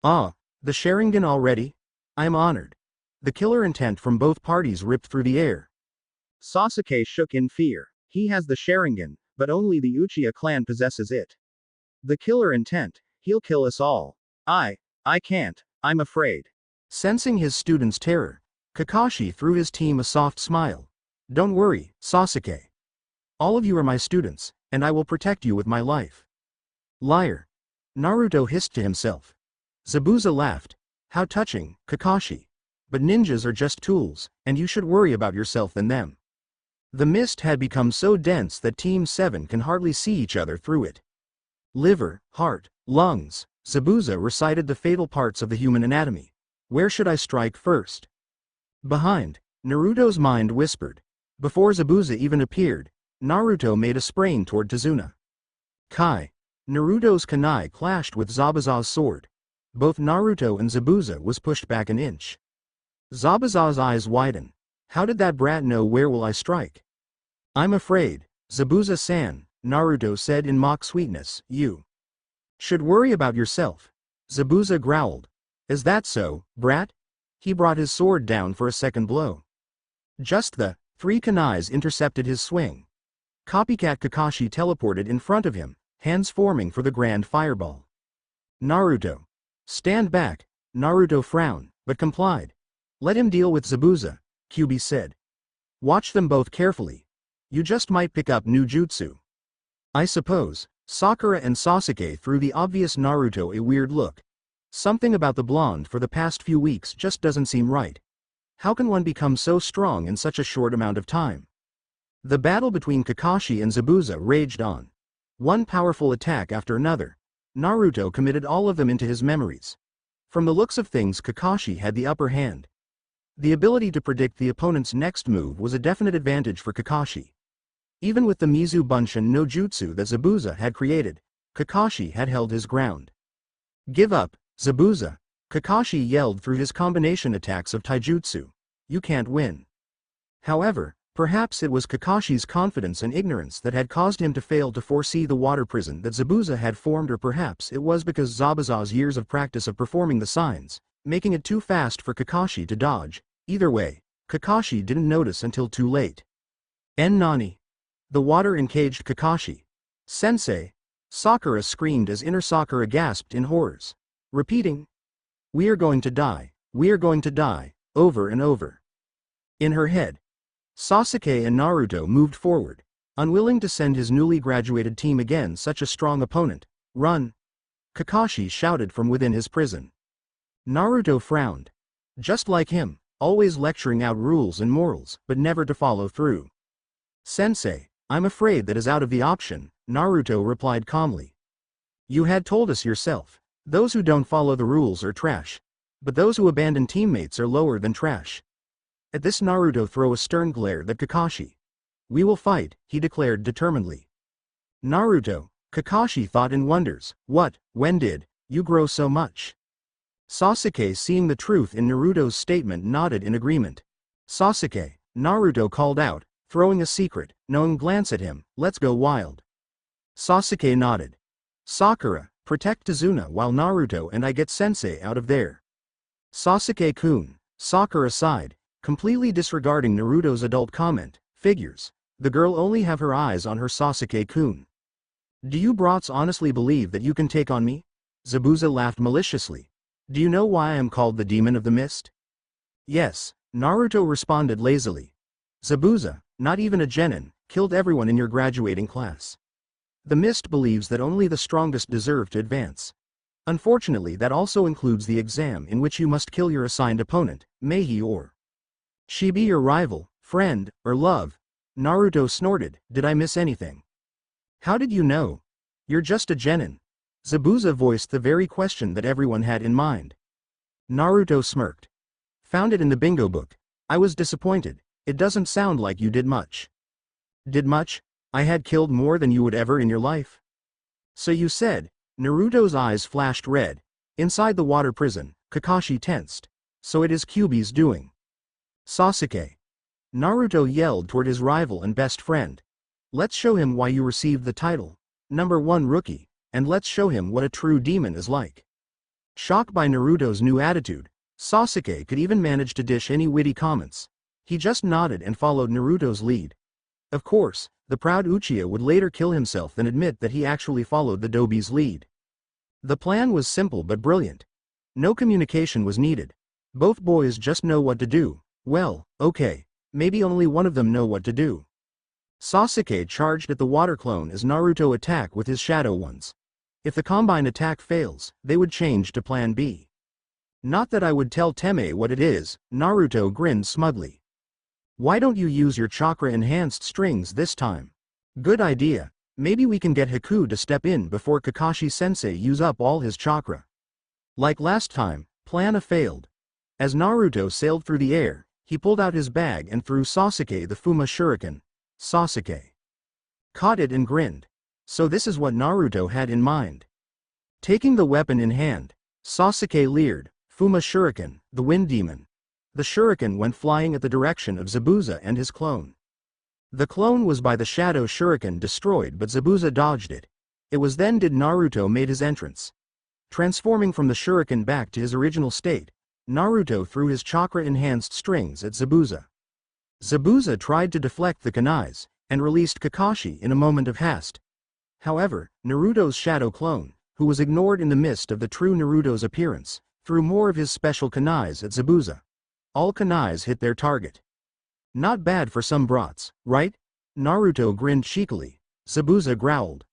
Ah, the Sharingan already? I am honored. The killer intent from both parties ripped through the air. Sasuke shook in fear. He has the Sharingan, but only the Uchiha clan possesses it. The killer intent, he'll kill us all. I can't, I'm afraid. Sensing his student's terror, Kakashi threw his team a soft smile. Don't worry, Sasuke. All of you are my students, and I will protect you with my life. Liar. Naruto hissed to himself. Zabuza laughed. How touching, Kakashi. But ninjas are just tools, and you should worry about yourself than them. The mist had become so dense that Team 7 can hardly see each other through it. Liver, heart, lungs. Zabuza recited the fatal parts of the human anatomy. Where should I strike first? Behind, Naruto's mind whispered. Before Zabuza even appeared, Naruto made a sprain toward Tazuna. Kai. Naruto's kunai clashed with Zabuza's sword. Both Naruto and Zabuza was pushed back an inch. Zabuza's eyes widened. How did that brat know where will I strike? I'm afraid, Zabuza-san, Naruto said in mock sweetness, you should worry about yourself. Zabuza growled. Is that so, brat? He brought his sword down for a second blow. Just the 3 kunais intercepted his swing. Copycat Kakashi teleported in front of him, hands forming for the grand fireball. Naruto. Stand back. Naruto frowned, but complied. Let him deal with Zabuza, Kyuubi said. Watch them both carefully. You just might pick up new jutsu. I suppose. Sakura and Sasuke threw the obvious Naruto a weird look. Something about the blonde for the past few weeks just doesn't seem right. How can one become so strong in such a short amount of time? The battle between Kakashi and Zabuza raged on. One powerful attack after another. Naruto committed all of them into his memories. From the looks of things, Kakashi had the upper hand. The ability to predict the opponent's next move was a definite advantage for Kakashi. Even with the Mizu Bunshin no Jutsu that Zabuza had created, Kakashi had held his ground. Give up, Zabuza, Kakashi yelled through his combination attacks of taijutsu. You can't win. However, perhaps it was Kakashi's confidence and ignorance that had caused him to fail to foresee the water prison that Zabuza had formed, or perhaps it was because Zabuza's years of practice of performing the signs, making it too fast for Kakashi to dodge. Either way, Kakashi didn't notice until too late. Nani? The water encaged Kakashi. Sensei! Sakura screamed as inner Sakura gasped in horrors. Repeating. We are going to die, over and over. In her head. Sasuke and Naruto moved forward, unwilling to send his newly graduated team against such a strong opponent. Run! Kakashi shouted from within his prison. Naruto frowned. Just like him, always lecturing out rules and morals, but never to follow through. Sensei, I'm afraid that is out of the option, Naruto replied calmly. You had told us yourself. Those who don't follow the rules are trash. But those who abandon teammates are lower than trash. At this, Naruto threw a stern glare at Kakashi. We will fight, he declared determinedly. Naruto, Kakashi thought in wonders. When did you grow so much? Sasuke, seeing the truth in Naruto's statement, nodded in agreement. Sasuke, Naruto called out, throwing a secret, knowing glance at him, let's go wild. Sasuke nodded. Sakura, Protect Tazuna while Naruto and I get Sensei out of there. Sasuke-kun, soccer aside, completely disregarding Naruto's adult comment, figures. The girl only have her eyes on her Sasuke-kun. Do you brats honestly believe that you can take on me? Zabuza laughed maliciously. Do you know why I am called the Demon of the Mist? Yes, Naruto responded lazily. Zabuza, not even a genin, killed everyone in your graduating class. The Mist believes that only the strongest deserve to advance. Unfortunately, that also includes the exam in which you must kill your assigned opponent, may he or she be your rival, friend, or love. Naruto snorted, did I miss anything? How did you know? You're just a genin. Zabuza voiced the very question that everyone had in mind. Naruto smirked. Found it in the bingo book. I was disappointed. It doesn't sound like you did much. Did much? I had killed more than you would ever in your life. So you said. Naruto's eyes flashed red. Inside the water prison, Kakashi tensed. So it is Kyuubi's doing. Sasuke. Naruto yelled toward his rival and best friend. Let's show him why you received the title. #1 rookie, and let's show him what a true demon is like. Shocked by Naruto's new attitude, Sasuke could even manage to dish any witty comments. He just nodded and followed Naruto's lead. Of course, the proud Uchiha would later kill himself than admit that he actually followed the Dobi's lead. The plan was simple but brilliant. No communication was needed. Both boys just know what to do. Well, okay, maybe only one of them know what to do. Sasuke charged at the water clone as Naruto attacked with his shadow ones. If the combine attack fails, they would change to plan B. Not that I would tell Teme what it is, Naruto grinned smugly. Why don't you use your chakra-enhanced strings this time? Good idea. Maybe we can get Haku to step in before Kakashi-sensei use up all his chakra. Like last time, plan A failed. As Naruto sailed through the air, he pulled out his bag and threw Sasuke the Fuma Shuriken. Sasuke caught it and grinned. So this is what Naruto had in mind. Taking the weapon in hand, Sasuke leered, Fuma Shuriken, the wind demon. The shuriken went flying at the direction of Zabuza and his clone. The clone was by the shadow shuriken destroyed, but Zabuza dodged it. It was then did Naruto made his entrance. Transforming from the shuriken back to his original state, Naruto threw his chakra-enhanced strings at Zabuza. Zabuza tried to deflect the kunais, and released Kakashi in a moment of haste. However, Naruto's shadow clone, who was ignored in the midst of the true Naruto's appearance, threw more of his special kunais at Zabuza. All kunais hit their target. Not bad for some brats, right? Naruto grinned cheekily. Zabuza growled.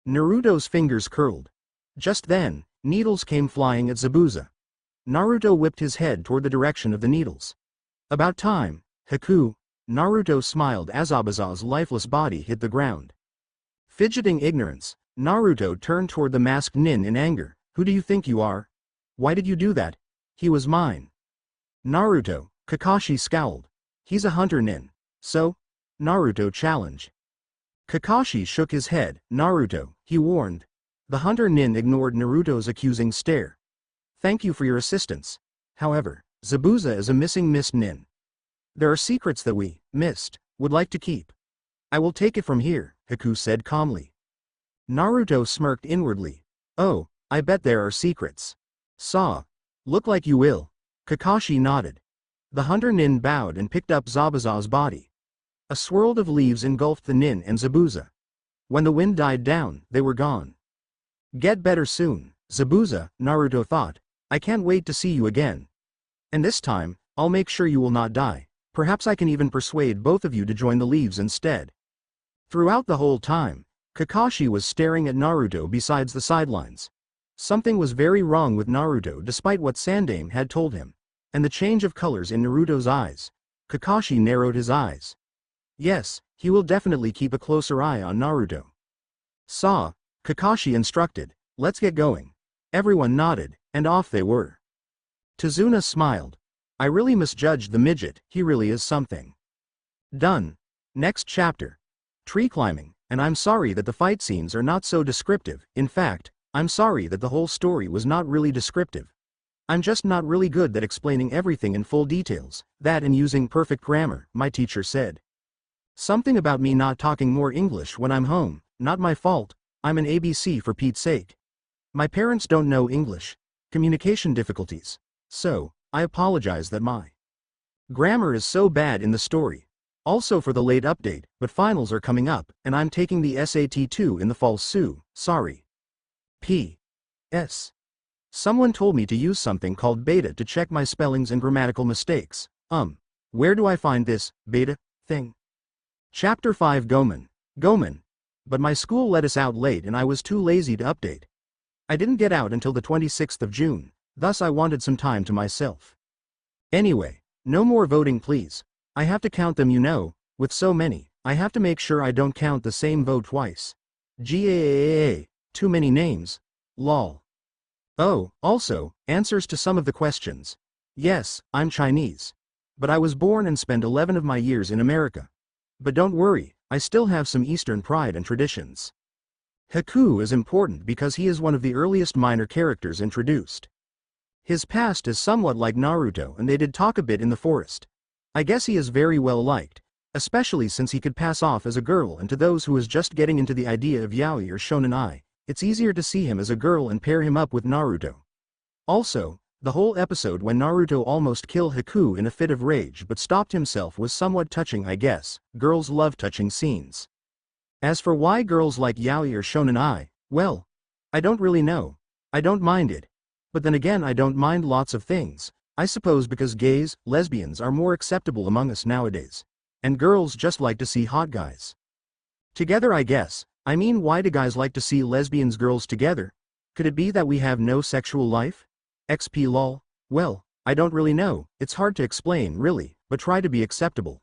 Naruto's fingers curled. Just then, needles came flying at Zabuza. Naruto whipped his head toward the direction of the needles. About time, Haku. Naruto smiled as Zabuza's lifeless body hit the ground. Fidgeting ignorance, Naruto turned toward the masked nin in anger. Who do you think you are? Why did you do that? He was mine. Naruto, Kakashi scowled. He's a hunter nin. So? Naruto challenged. Kakashi shook his head. Naruto, he warned. The hunter nin ignored Naruto's accusing stare. Thank you for your assistance. However, Zabuza is a missing mist nin. There are secrets that we, mist, would like to keep. I will take it from here, Haku said calmly. Naruto smirked inwardly. Oh, I bet there are secrets. Look like you will. Kakashi nodded. The hunter nin bowed and picked up Zabuza's body. A swirl of leaves engulfed the nin and Zabuza. When the wind died down, they were gone. Get better soon, Zabuza, Naruto thought. I can't wait to see you again. And this time, I'll make sure you will not die. Perhaps I can even persuade both of you to join the leaves instead. Throughout the whole time, Kakashi was staring at Naruto besides the sidelines. Something was very wrong with Naruto despite what Sandaime had told him. And the change of colors in Naruto's eyes. Kakashi narrowed his eyes. Yes, he will definitely keep a closer eye on Naruto. Kakashi instructed, let's get going. Everyone nodded, and off they were. Tazuna smiled. I really misjudged the midget, he really is something. Done. Next chapter. Tree climbing, and I'm sorry that the fight scenes are not so descriptive. In fact, I'm sorry that the whole story was not really descriptive. I'm just not really good at explaining everything in full details, that and using perfect grammar, my teacher said. Something about me not talking more English when I'm home, not my fault, I'm an ABC for Pete's sake. My parents don't know English. Communication difficulties. So, I apologize that my grammar is so bad in the story. Also for the late update, but finals are coming up, and I'm taking the SAT 2 in the fall soon. Sorry. P.S. Someone told me to use something called beta to check my spellings and grammatical mistakes. Where do I find this beta thing? Chapter 5 Gomen. But my school let us out late and I was too lazy to update. I didn't get out until the 26th of June, thus I wanted some time to myself. Anyway, no more voting please. I have to count them, you know, with so many, I have to make sure I don't count the same vote twice. GAAA, too many names. Lol. Oh, also, answers to some of the questions. Yes, I'm Chinese. But I was born and spent 11 of my years in America. But don't worry, I still have some Eastern pride and traditions. Haku is important because he is one of the earliest minor characters introduced. His past is somewhat like Naruto and they did talk a bit in the forest. I guess he is very well liked, especially since he could pass off as a girl, and to those who is just getting into the idea of yaoi or shonen ai, it's easier to see him as a girl and pair him up with Naruto. Also, the whole episode when Naruto almost killed Haku in a fit of rage but stopped himself was somewhat touching, I guess. Girls love touching scenes. As for why girls like yaoi or shonen ai, well, I don't really know. I don't mind it. But then again, I don't mind lots of things. I suppose because gays, lesbians are more acceptable among us nowadays. And girls just like to see hot guys together, I guess. I mean, why do guys like to see lesbians girls together? Could it be that we have no sexual life? XP lol. Well, I don't really know, it's hard to explain really, but try to be acceptable.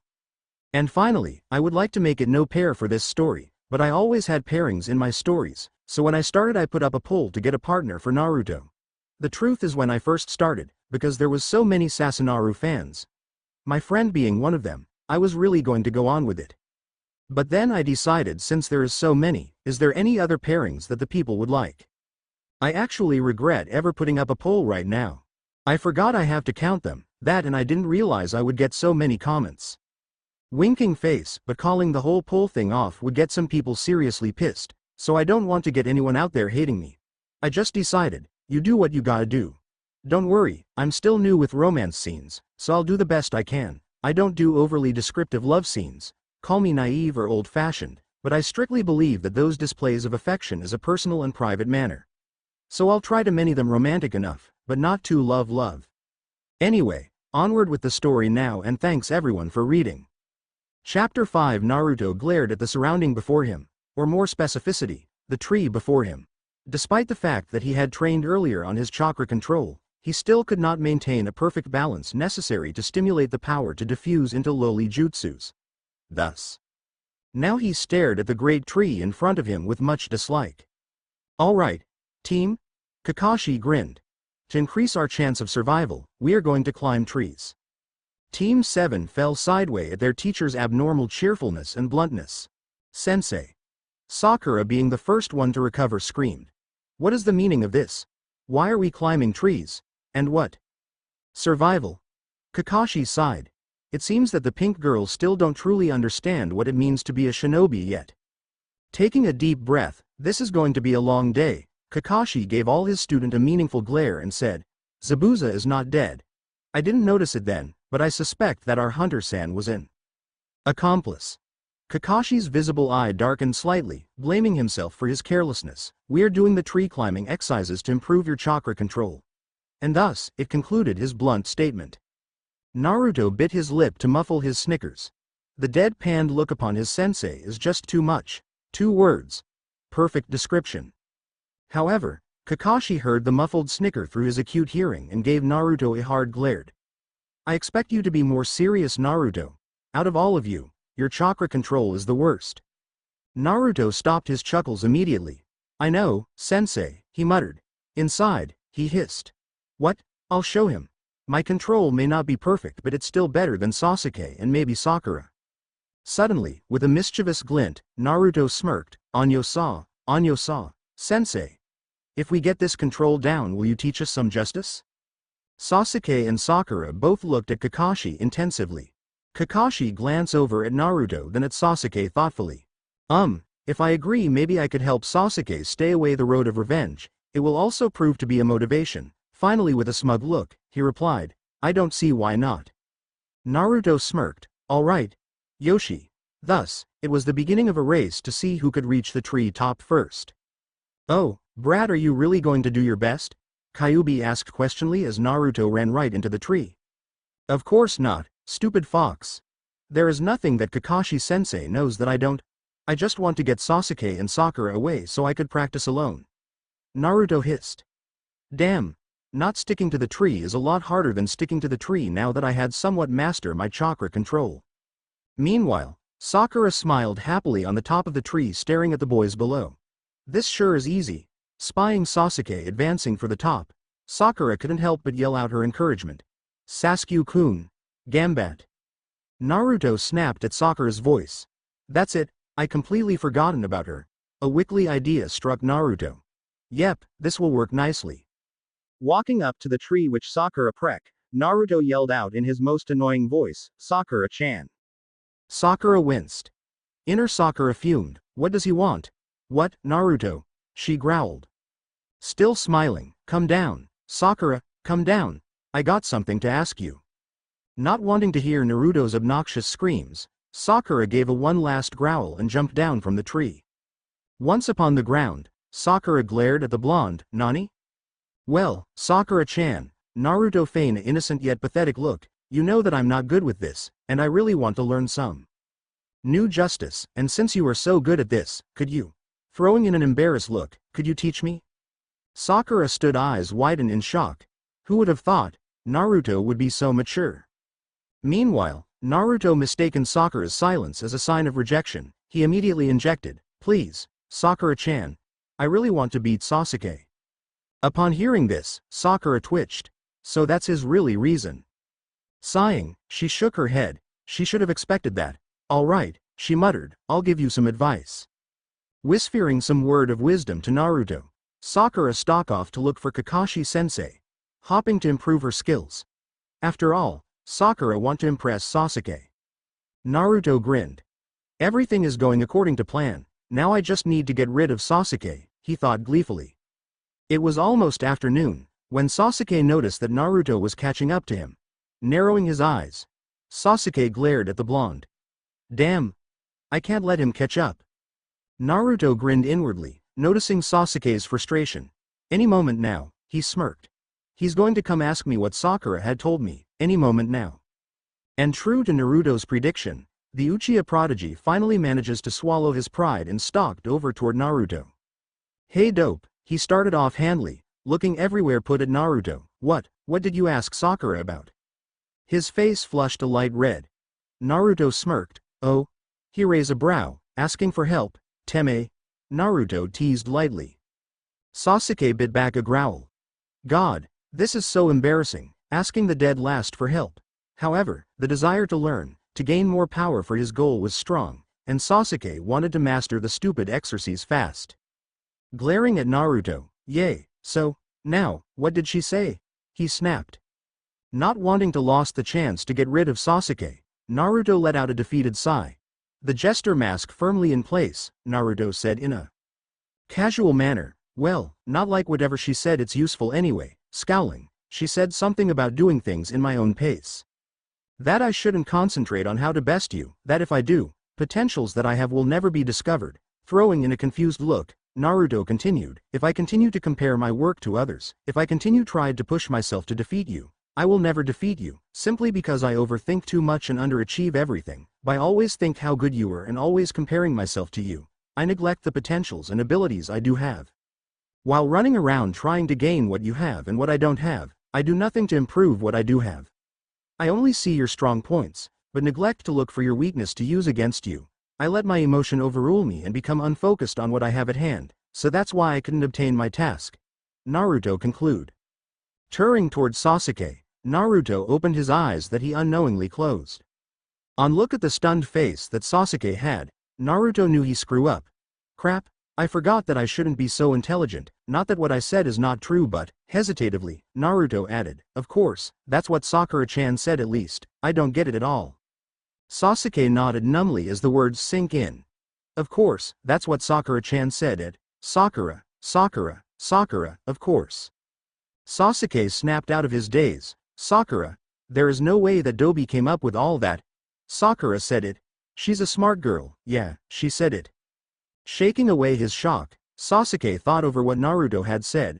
And finally, I would like to make it no pair for this story, but I always had pairings in my stories, so when I started I put up a poll to get a partner for Naruto. The truth is when I first started, because there was so many Sasunaru fans, my friend being one of them, I was really going to go on with it. But then I decided, since there is so many, is there any other pairings that the people would like? I actually regret ever putting up a poll right now. I forgot I have to count them, that, and I didn't realize I would get so many comments. Winking face, but calling the whole poll thing off would get some people seriously pissed, so I don't want to get anyone out there hating me. I just decided, you do what you gotta do. Don't worry, I'm still new with romance scenes, so I'll do the best I can. I don't do overly descriptive love scenes. Call me naive or old-fashioned, but I strictly believe that those displays of affection is a personal and private manner. So I'll try to many them romantic enough, but not too love. Anyway, onward with the story now, and thanks everyone for reading. Chapter 5 Naruto glared at the surrounding before him, or more specificity, the tree before him. Despite the fact that he had trained earlier on his chakra control, he still could not maintain a perfect balance necessary to stimulate the power to diffuse into lowly jutsus. Thus, now he stared at the great tree in front of him with much dislike. Alright, team? Kakashi grinned. To increase our chance of survival, we are going to climb trees. Team 7 fell sideways at their teacher's abnormal cheerfulness and bluntness. Sensei. Sakura, being the first one to recover, screamed. What is the meaning of this? Why are we climbing trees? And what? Survival. Kakashi sighed. It seems that the pink girls still don't truly understand what it means to be a shinobi yet. Taking a deep breath, this is going to be a long day. Kakashi gave all his student a meaningful glare and said, Zabuza is not dead. I didn't notice it then, but I suspect that our Hunter-san was an accomplice. Kakashi's visible eye darkened slightly, blaming himself for his carelessness. We're doing the tree climbing exercises to improve your chakra control. And thus, it concluded his blunt statement. Naruto bit his lip to muffle his snickers. The deadpanned look upon his sensei is just too much. 2 words. Perfect description. However, Kakashi heard the muffled snicker through his acute hearing and gave Naruto a hard glare. I expect you to be more serious, Naruto. Out of all of you, your chakra control is the worst. Naruto stopped his chuckles immediately. I know, sensei, he muttered. Inside, he hissed. What? I'll show him. My control may not be perfect, but it's still better than Sasuke and maybe Sakura. Suddenly, with a mischievous glint, Naruto smirked. Anyo-sa, sensei. If we get this control down, will you teach us some justice? Sasuke and Sakura both looked at Kakashi intensively. Kakashi glanced over at Naruto, then at Sasuke thoughtfully. If I agree, maybe I could help Sasuke stay away the road of revenge. It will also prove to be a motivation. Finally, with a smug look, he replied, I don't see why not. Naruto smirked. All right, Yoshi. Thus, it was the beginning of a race to see who could reach the tree top first. Oh, Brad, are you really going to do your best? Kyuubi asked questioningly as Naruto ran right into the tree. Of course not, stupid fox. There is nothing that Kakashi-sensei knows that I don't. I just want to get Sasuke and Sakura away so I could practice alone. Naruto hissed. Damn. Not sticking to the tree is a lot harder than sticking to the tree now that I had somewhat master my chakra control. Meanwhile, Sakura smiled happily on the top of the tree staring at the boys below. This sure is easy. Spying Sasuke advancing for the top, Sakura couldn't help but yell out her encouragement. Sasuke-kun. Gambat. Naruto snapped at Sakura's voice. That's it, I completely forgotten about her. A wickly idea struck Naruto. Yep, this will work nicely. Walking up to the tree which Sakura pricked, Naruto yelled out in his most annoying voice, Sakura-chan. Sakura winced. Inner Sakura fumed. What does he want? What, Naruto? She growled. Still smiling, come down, Sakura, come down. I got something to ask you. Not wanting to hear Naruto's obnoxious screams, Sakura gave a one last growl and jumped down from the tree. Once upon the ground, Sakura glared at the blonde, Nani? Well, Sakura-chan, Naruto feigned an innocent yet pathetic look, you know that I'm not good with this, and I really want to learn some new justice, and since you are so good at this, could you? Throwing in an embarrassed look, could you teach me? Sakura stood eyes widened in shock. Who would have thought Naruto would be so mature? Meanwhile, Naruto mistaken Sakura's silence as a sign of rejection. He immediately injected, please, Sakura-chan. I really want to beat Sasuke. Upon hearing this, Sakura twitched. So that's his really reason. Sighing, she shook her head. She should have expected that. All right, she muttered, I'll give you some advice. Whispering some word of wisdom to Naruto, Sakura stalked off to look for Kakashi-sensei, hoping to improve her skills. After all, Sakura want to impress Sasuke. Naruto grinned. Everything is going according to plan, now I just need to get rid of Sasuke, he thought gleefully. It was almost afternoon, when Sasuke noticed that Naruto was catching up to him. Narrowing his eyes, Sasuke glared at the blonde. Damn! I can't let him catch up. Naruto grinned inwardly, noticing Sasuke's frustration. Any moment now, he smirked. He's going to come ask me what Sakura had told me, any moment now. And true to Naruto's prediction, the Uchiha prodigy finally manages to swallow his pride and stalked over toward Naruto. Hey dope, he started off handily, looking everywhere put at Naruto. What did you ask Sakura about? His face flushed a light red. Naruto smirked. Oh? He raised a brow, asking for help. Teme? Naruto teased lightly. Sasuke bit back a growl. God, this is so embarrassing, asking the dead last for help. However, the desire to learn, to gain more power for his goal was strong, and Sasuke wanted to master the stupid exercise fast. Glaring at Naruto, yay, so, now, what did she say? He snapped. Not wanting to lose the chance to get rid of Sasuke, Naruto let out a defeated sigh. The jester mask firmly in place, Naruto said in a casual manner. Well, not like whatever she said, it's useful anyway. Scowling, she said something about doing things in my own pace. That I shouldn't concentrate on how to best you, that if I do, potentials that I have will never be discovered. Throwing in a confused look, Naruto continued, if I continue to compare my work to others, if I continue tried to push myself to defeat you, I will never defeat you, simply because I overthink too much and underachieve everything. By always think how good you are and always comparing myself to you, I neglect the potentials and abilities I do have. While running around trying to gain what you have and what I don't have, I do nothing to improve what I do have. I only see your strong points, but neglect to look for your weakness to use against you. I let my emotion overrule me and become unfocused on what I have at hand, so that's why I couldn't obtain my task. Naruto conclude. Turning towards Sasuke, Naruto opened his eyes that he unknowingly closed. On look at the stunned face that Sasuke had, Naruto knew he screw up. Crap, I forgot that I shouldn't be so intelligent, not that what I said is not true but, hesitatively, Naruto added, of course, that's what Sakura-chan said at least, I don't get it at all. Sasuke nodded numbly as the words sink in. Of course, that's what Sakura-chan said at, Sakura, Sakura, of course. Sasuke snapped out of his daze. Sakura? There is no way that Dobi came up with all that. Sakura said it. She's a smart girl, yeah, she said it. Shaking away his shock, Sasuke thought over what Naruto had said.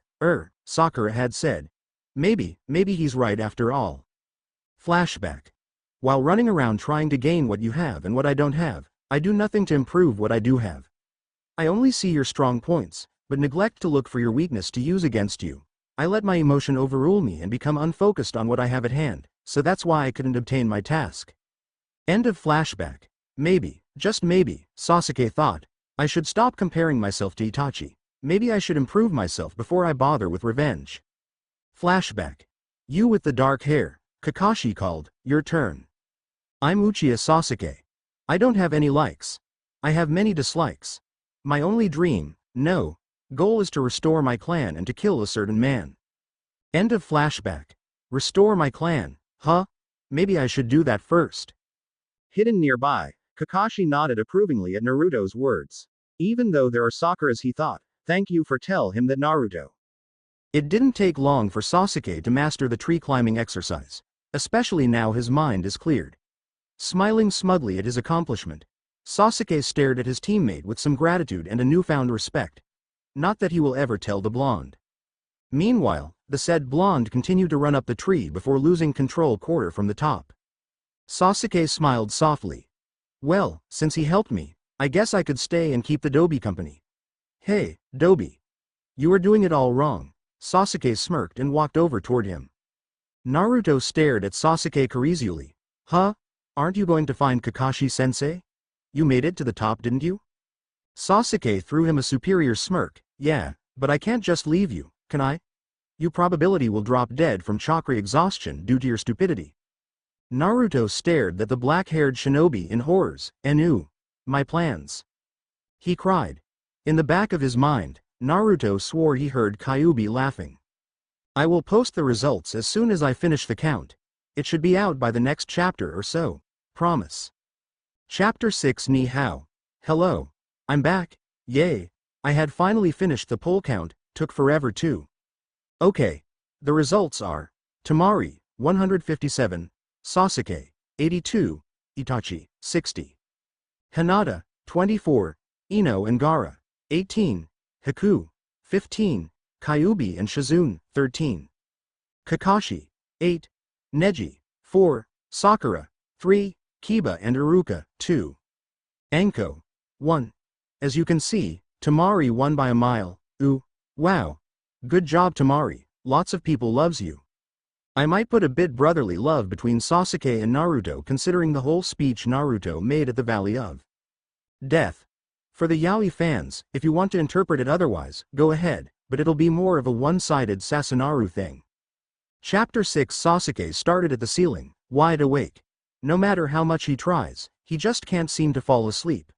Sakura had said. Maybe he's right after all. Flashback. While running around trying to gain what you have and what I don't have, I do nothing to improve what I do have. I only see your strong points, but neglect to look for your weakness to use against you. I let my emotion overrule me and become unfocused on what I have at hand, so that's why I couldn't obtain my task. End of flashback. Maybe, just maybe, Sasuke thought, I should stop comparing myself to Itachi. Maybe I should improve myself before I bother with revenge. Flashback. You with the dark hair, Kakashi called, your turn. I'm Uchiha Sasuke. I don't have any likes. I have many dislikes. My only dream, goal is to restore my clan and to kill a certain man. End of flashback. Restore my clan, huh? Maybe I should do that first. Hidden nearby, Kakashi nodded approvingly at Naruto's words. Even though there are Sakuras, he thought, thank you for tell him that Naruto. It didn't take long for Sasuke to master the tree climbing exercise. Especially now his mind is cleared. Smiling smugly at his accomplishment, Sasuke stared at his teammate with some gratitude and a newfound respect. Not that he will ever tell the blonde. Meanwhile, the said blonde continued to run up the tree before losing control quarter from the top. Sasuke smiled softly. Well, since he helped me, I guess I could stay and keep the Dobi company. Hey, Dobi. You are doing it all wrong. Sasuke smirked and walked over toward him. Naruto stared at Sasuke curiously. Huh? Aren't you going to find Kakashi-sensei? You made it to the top, didn't you? Sasuke threw him a superior smirk. Yeah, but I can't just leave you, can I? You probability will drop dead from chakra exhaustion due to your stupidity. Naruto stared at the black-haired shinobi in horrors. Enu. My plans. He cried. In the back of his mind, Naruto swore he heard Kyuubi laughing. I will post the results as soon as I finish the count. It should be out by the next chapter or so. Promise. Chapter 6 Ni Hao. Hello. I'm back. Yay. I had finally finished the poll count, took forever too. Okay. The results are Temari, 157, Sasuke, 82, Itachi, 60. Hinata, 24, Ino and Gaara, 18, Haku, 15, Kyuubi and Shizune, 13. Kakashi, 8, Neji, 4, Sakura, 3, Kiba and Iruka, 2. Anko, 1. As you can see, Temari won by a mile. Ooh, wow. Good job Temari, lots of people loves you. I might put a bit brotherly love between Sasuke and Naruto considering the whole speech Naruto made at the Valley of Death. For the yaoi fans, if you want to interpret it otherwise, go ahead, but it'll be more of a one-sided Sasunaru thing. Chapter 6 Sasuke started at the ceiling, wide awake. No matter how much he tries, he just can't seem to fall asleep.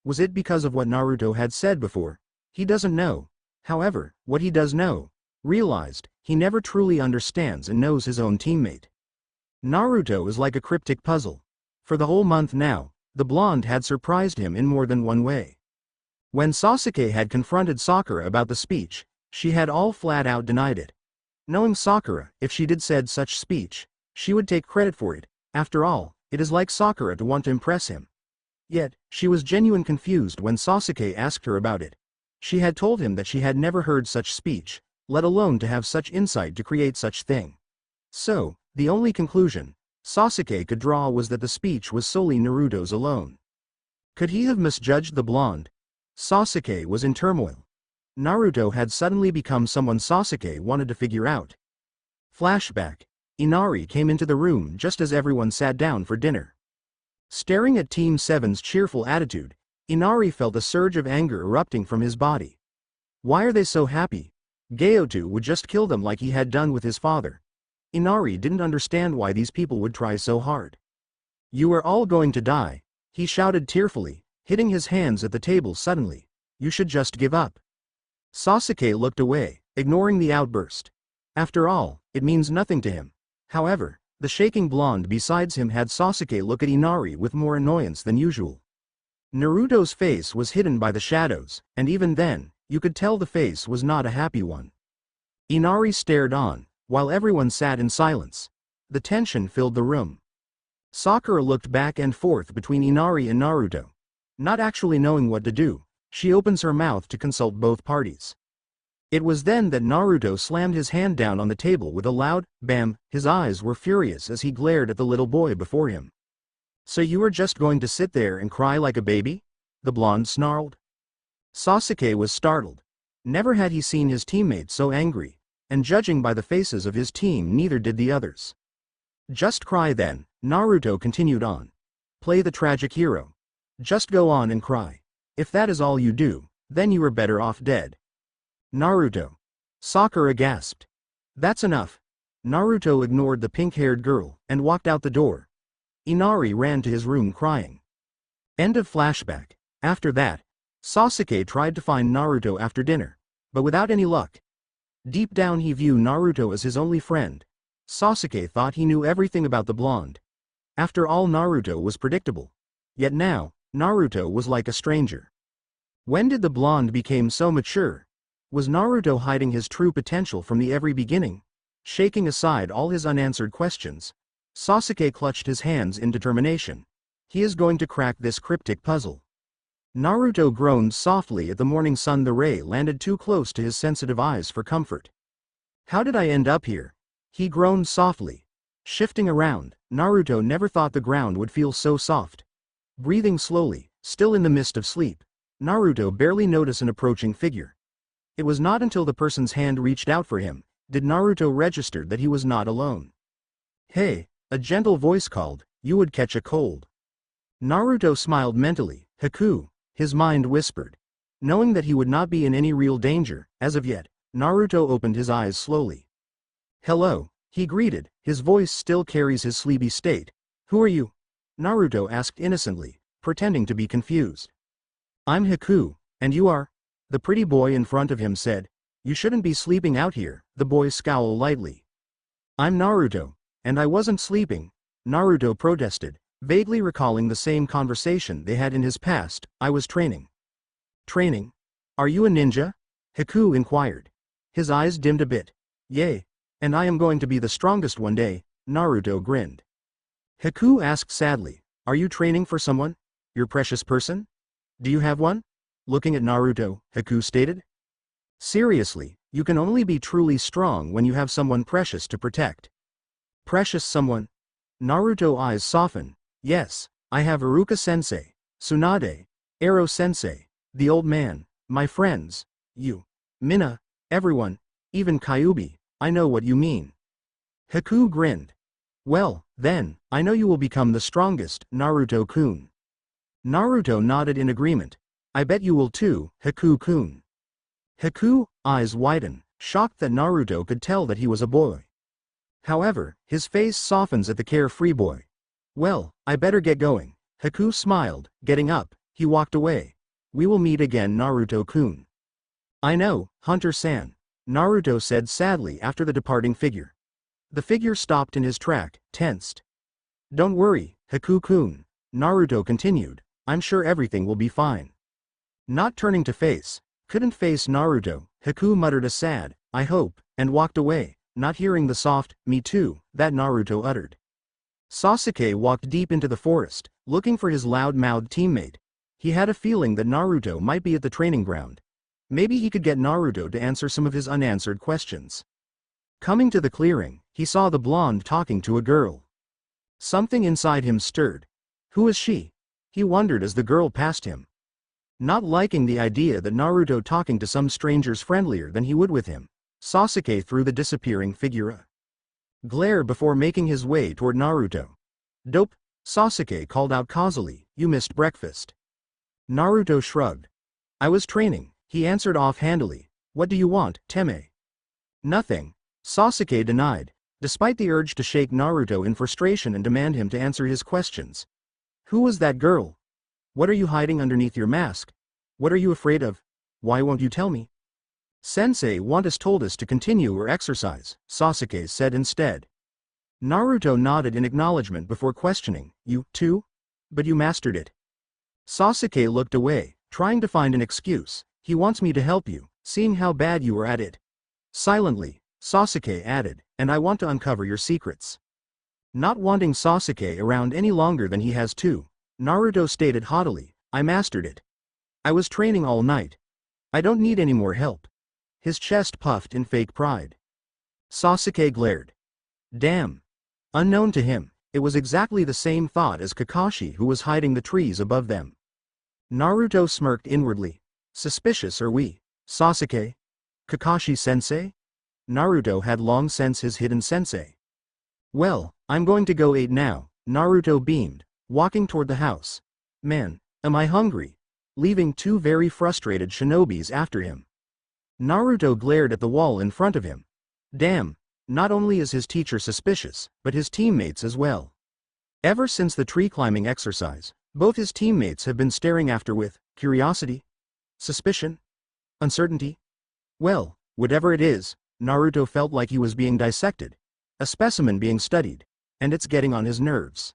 Was it because of what Naruto had said before? He doesn't know. However, what he does know, realized, he never truly understands and knows his own teammate. Naruto is like a cryptic puzzle. For the whole month now, the blonde had surprised him in more than one way. When Sasuke had confronted Sakura about the speech, she had all flat out denied it. Knowing Sakura, if she did said such speech, she would take credit for it. After all, it is like Sakura to want to impress him. Yet, she was genuinely confused when Sasuke asked her about it. She had told him that she had never heard such speech, let alone to have such insight to create such thing. So, the only conclusion Sasuke could draw was that the speech was solely Naruto's alone. Could he have misjudged the blonde? Sasuke was in turmoil. Naruto had suddenly become someone Sasuke wanted to figure out. Flashback. Inari came into the room just as everyone sat down for dinner. Staring at Team 7's cheerful attitude, Inari felt a surge of anger erupting from his body. Why are they so happy? Gaotu would just kill them like he had done with his father. Inari didn't understand why these people would try so hard. You are all going to die, he shouted tearfully, hitting his hands at the table suddenly. You should just give up. Sasuke looked away, ignoring the outburst. After all, it means nothing to him. However, the shaking blonde besides him had Sasuke look at Inari with more annoyance than usual. Naruto's face was hidden by the shadows, and even then, You could tell the face was not a happy one. Inari stared on, while everyone sat in silence. The tension filled the room. Sakura looked back and forth between Inari and Naruto. Not actually knowing what to do, she opens her mouth to consult both parties. It was then that Naruto slammed his hand down on the table with a loud bam. His eyes were furious as he glared at the little boy before him. "So you are just going to sit there and cry like a baby?" the blonde snarled. Sasuke was startled. Never had he seen his teammates so angry, and judging by the faces of his team, neither did the others. "Just cry then," Naruto continued on. "Play the tragic hero. Just go on and cry. If that is all you do, then you are better off dead." "Naruto." Sakura gasped. "That's enough." Naruto ignored the pink-haired girl and walked out the door. Inari ran to his room crying. End of flashback. After that, Sasuke tried to find Naruto after dinner, but without any luck. Deep down he viewed Naruto as his only friend. Sasuke thought he knew everything about the blonde. After all, Naruto was predictable. Yet now, Naruto was like a stranger. When did the blonde become so mature? Was Naruto hiding his true potential from the very beginning? Shaking aside all his unanswered questions, Sasuke clutched his hands in determination. He is going to crack this cryptic puzzle. Naruto groaned softly at the morning sun. The ray landed too close to his sensitive eyes for comfort. "How did I end up here?" he groaned softly. Shifting around, Naruto never thought the ground would feel so soft. Breathing slowly, still in the mist of sleep, Naruto barely noticed an approaching figure. It was not until the person's hand reached out for him did Naruto register that he was not alone. "Hey," a gentle voice called, "you would catch a cold." Naruto smiled mentally. "Haku," his mind whispered. Knowing that he would not be in any real danger, as of yet, Naruto opened his eyes slowly. "Hello," he greeted, his voice still carries his sleepy state. "Who are you?" Naruto asked innocently, pretending to be confused. "I'm Haku, and you are?" The pretty boy in front of him said. "You shouldn't be sleeping out here," the boy scowled lightly. "I'm Naruto, and I wasn't sleeping," Naruto protested, vaguely recalling the same conversation they had in his past. "I was training." "Training? Are you a ninja?" Haku inquired. His eyes dimmed a bit. "Yay, and I am going to be the strongest one day," Naruto grinned. Haku asked sadly, "Are you training for someone? Your precious person? Do you have one?" Looking at Naruto, Haku stated. "Seriously, you can only be truly strong when you have someone precious to protect." "Precious someone?" Naruto's eyes softened. "Yes, I have Iruka-sensei, Tsunade, Ero-sensei, the old man, my friends, you, Mina, everyone, even Kyuubi. I know what you mean." Haku grinned. "Well, then, I know you will become the strongest, Naruto-kun." Naruto nodded in agreement. "I bet you will too, Haku-kun." Haku's eyes widened, shocked that Naruto could tell that he was a boy. However, his face softens at the carefree boy. "Well, I better get going." Haku smiled, getting up, he walked away. "We will meet again, Naruto-kun." "I know, Hunter-san," Naruto said sadly after the departing figure. The figure stopped in his track, tensed. "Don't worry, Haku-kun," Naruto continued, "I'm sure everything will be fine." Not turning to couldn't face Naruto, Haku muttered a sad, "I hope," and walked away, not hearing the soft, "me too," that Naruto uttered. Sasuke walked deep into the forest, looking for his loud-mouthed teammate. He had a feeling that Naruto might be at the training ground. Maybe he could get Naruto to answer some of his unanswered questions. Coming to the clearing, he saw the blonde talking to a girl. Something inside him stirred. Who is she? He wondered as the girl passed him. Not liking the idea that Naruto talking to some strangers friendlier than he would with him, Sasuke threw the disappearing figure a glare before making his way toward Naruto. "Dope," Sasuke called out causally, "you missed breakfast." Naruto shrugged. "I was training," he answered offhandedly. "What do you want, Teme?" "Nothing," Sasuke denied, despite the urge to shake Naruto in frustration and demand him to answer his questions. "Who was that girl? What are you hiding underneath your mask? What are you afraid of? Why won't you tell me?" "Sensei told us to continue our exercise," Sasuke said instead. Naruto nodded in acknowledgement before questioning, "You, too? But you mastered it." Sasuke looked away, trying to find an excuse. He wants me to help you, seeing how bad you are at it. Silently, Sasuke added, and I want to uncover your secrets. Not wanting Sasuke around any longer than he has to, Naruto stated haughtily, I mastered it. I was training all night. I don't need any more help. His chest puffed in fake pride. Sasuke glared. Damn. Unknown to him, it was exactly the same thought as Kakashi, who was hiding the trees above them. Naruto smirked inwardly. Suspicious are we, Sasuke? Kakashi-sensei? Naruto had long since his hidden sensei. Well, I'm going to go eat now, Naruto beamed, walking toward the house. Man, am I hungry? Leaving two very frustrated shinobis after him. Naruto glared at the wall in front of him. Damn, not only is his teacher suspicious, but his teammates as well. Ever since the tree climbing exercise, both his teammates have been staring after with curiosity, suspicion, uncertainty. Well, whatever it is, Naruto felt like he was being dissected, a specimen being studied, and it's getting on his nerves.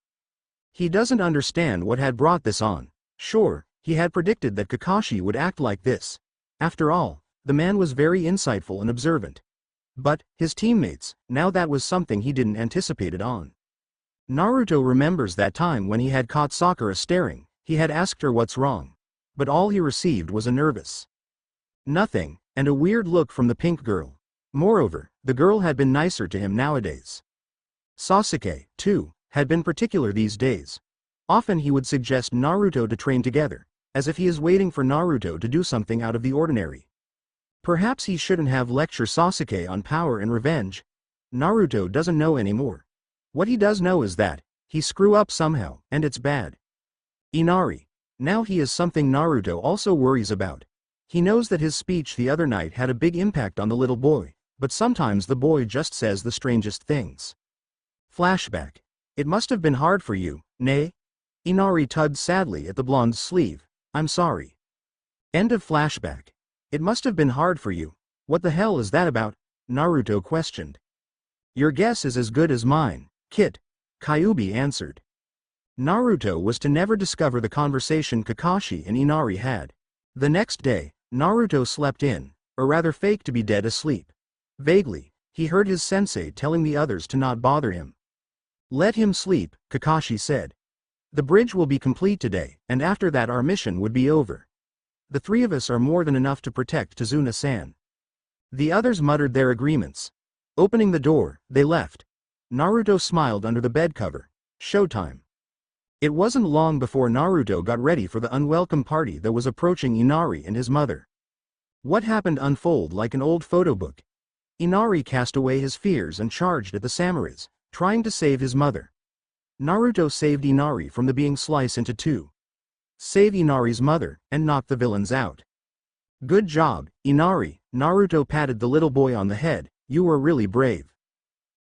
He doesn't understand what had brought this on. Sure, he had predicted that Kakashi would act like this. After all, the man was very insightful and observant. But, his teammates, now that was something he didn't anticipate it on. Naruto remembers that time when he had caught Sakura staring, he had asked her what's wrong. But all he received was a nervous nothing, and a weird look from the pink girl. Moreover, the girl had been nicer to him nowadays. Sasuke, too, had been particular these days. Often he would suggest Naruto to train together, as if he is waiting for Naruto to do something out of the ordinary. Perhaps he shouldn't have lectured Sasuke on power and revenge. Naruto doesn't know anymore. What he does know is that he screw up somehow, and it's bad. Inari. Now he is something Naruto also worries about. He knows that his speech the other night had a big impact on the little boy, but sometimes the boy just says the strangest things. Flashback. It must have been hard for you, nay? Inari tugged sadly at the blonde's sleeve. I'm sorry. End of flashback. It must have been hard for you. What the hell is that about? Naruto questioned. Your guess is as good as mine, Kit. Kyuubi answered. Naruto was to never discover the conversation Kakashi and Inari had. The next day, Naruto slept in, or rather faked to be dead asleep. Vaguely, he heard his sensei telling the others to not bother him. Let him sleep, Kakashi said. The bridge will be complete today, and after that our mission would be over. The three of us are more than enough to protect Tazuna-san. The others muttered their agreements. Opening the door, they left. Naruto smiled under the bed cover. Showtime. It wasn't long before Naruto got ready for the unwelcome party that was approaching Inari and his mother. What happened unfolded like an old photo book. Inari cast away his fears and charged at the samurais, trying to save his mother. Naruto saved Inari from the being sliced into two. Save Inari's mother, and knock the villains out. Good job, Inari. Naruto patted the little boy on the head. You were really brave.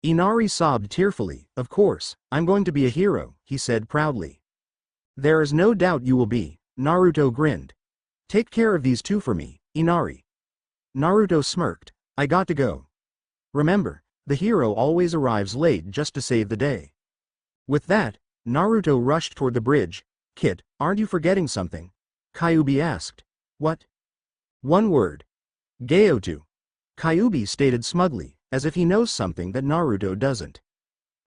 Inari sobbed tearfully. Of course, I'm going to be a hero, he said proudly. There is no doubt you will be, Naruto grinned. Take care of these two for me, Inari. Naruto smirked. I got to go. Remember, the hero always arrives late just to save the day. With that, Naruto rushed toward the bridge. Kit, aren't you forgetting something? Kyuubi asked. What? One word. Gaotu. Kyuubi stated smugly, as if he knows something that Naruto doesn't.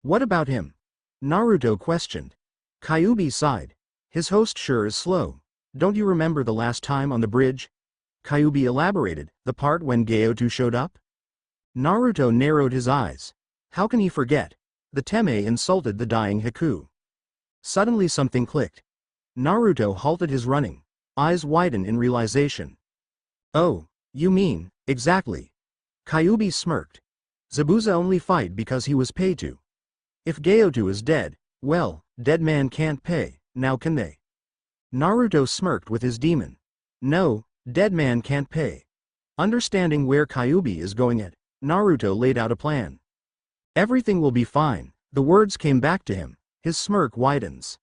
What about him? Naruto questioned. Kyuubi sighed. His host sure is slow. Don't you remember the last time on the bridge? Kyuubi elaborated, the part when Gaotu showed up? Naruto narrowed his eyes. How can he forget? The Teme insulted the dying Haku. Suddenly something clicked. Naruto halted his running. Eyes widened in realization. Oh, you mean, exactly. Kyuubi smirked. Zabuza only fight because he was paid to. If Gaotu is dead, well, dead man can't pay, now can they? Naruto smirked with his demon. No, dead man can't pay. Understanding where Kyuubi is going at, Naruto laid out a plan. Everything will be fine, the words came back to him, his smirk widens.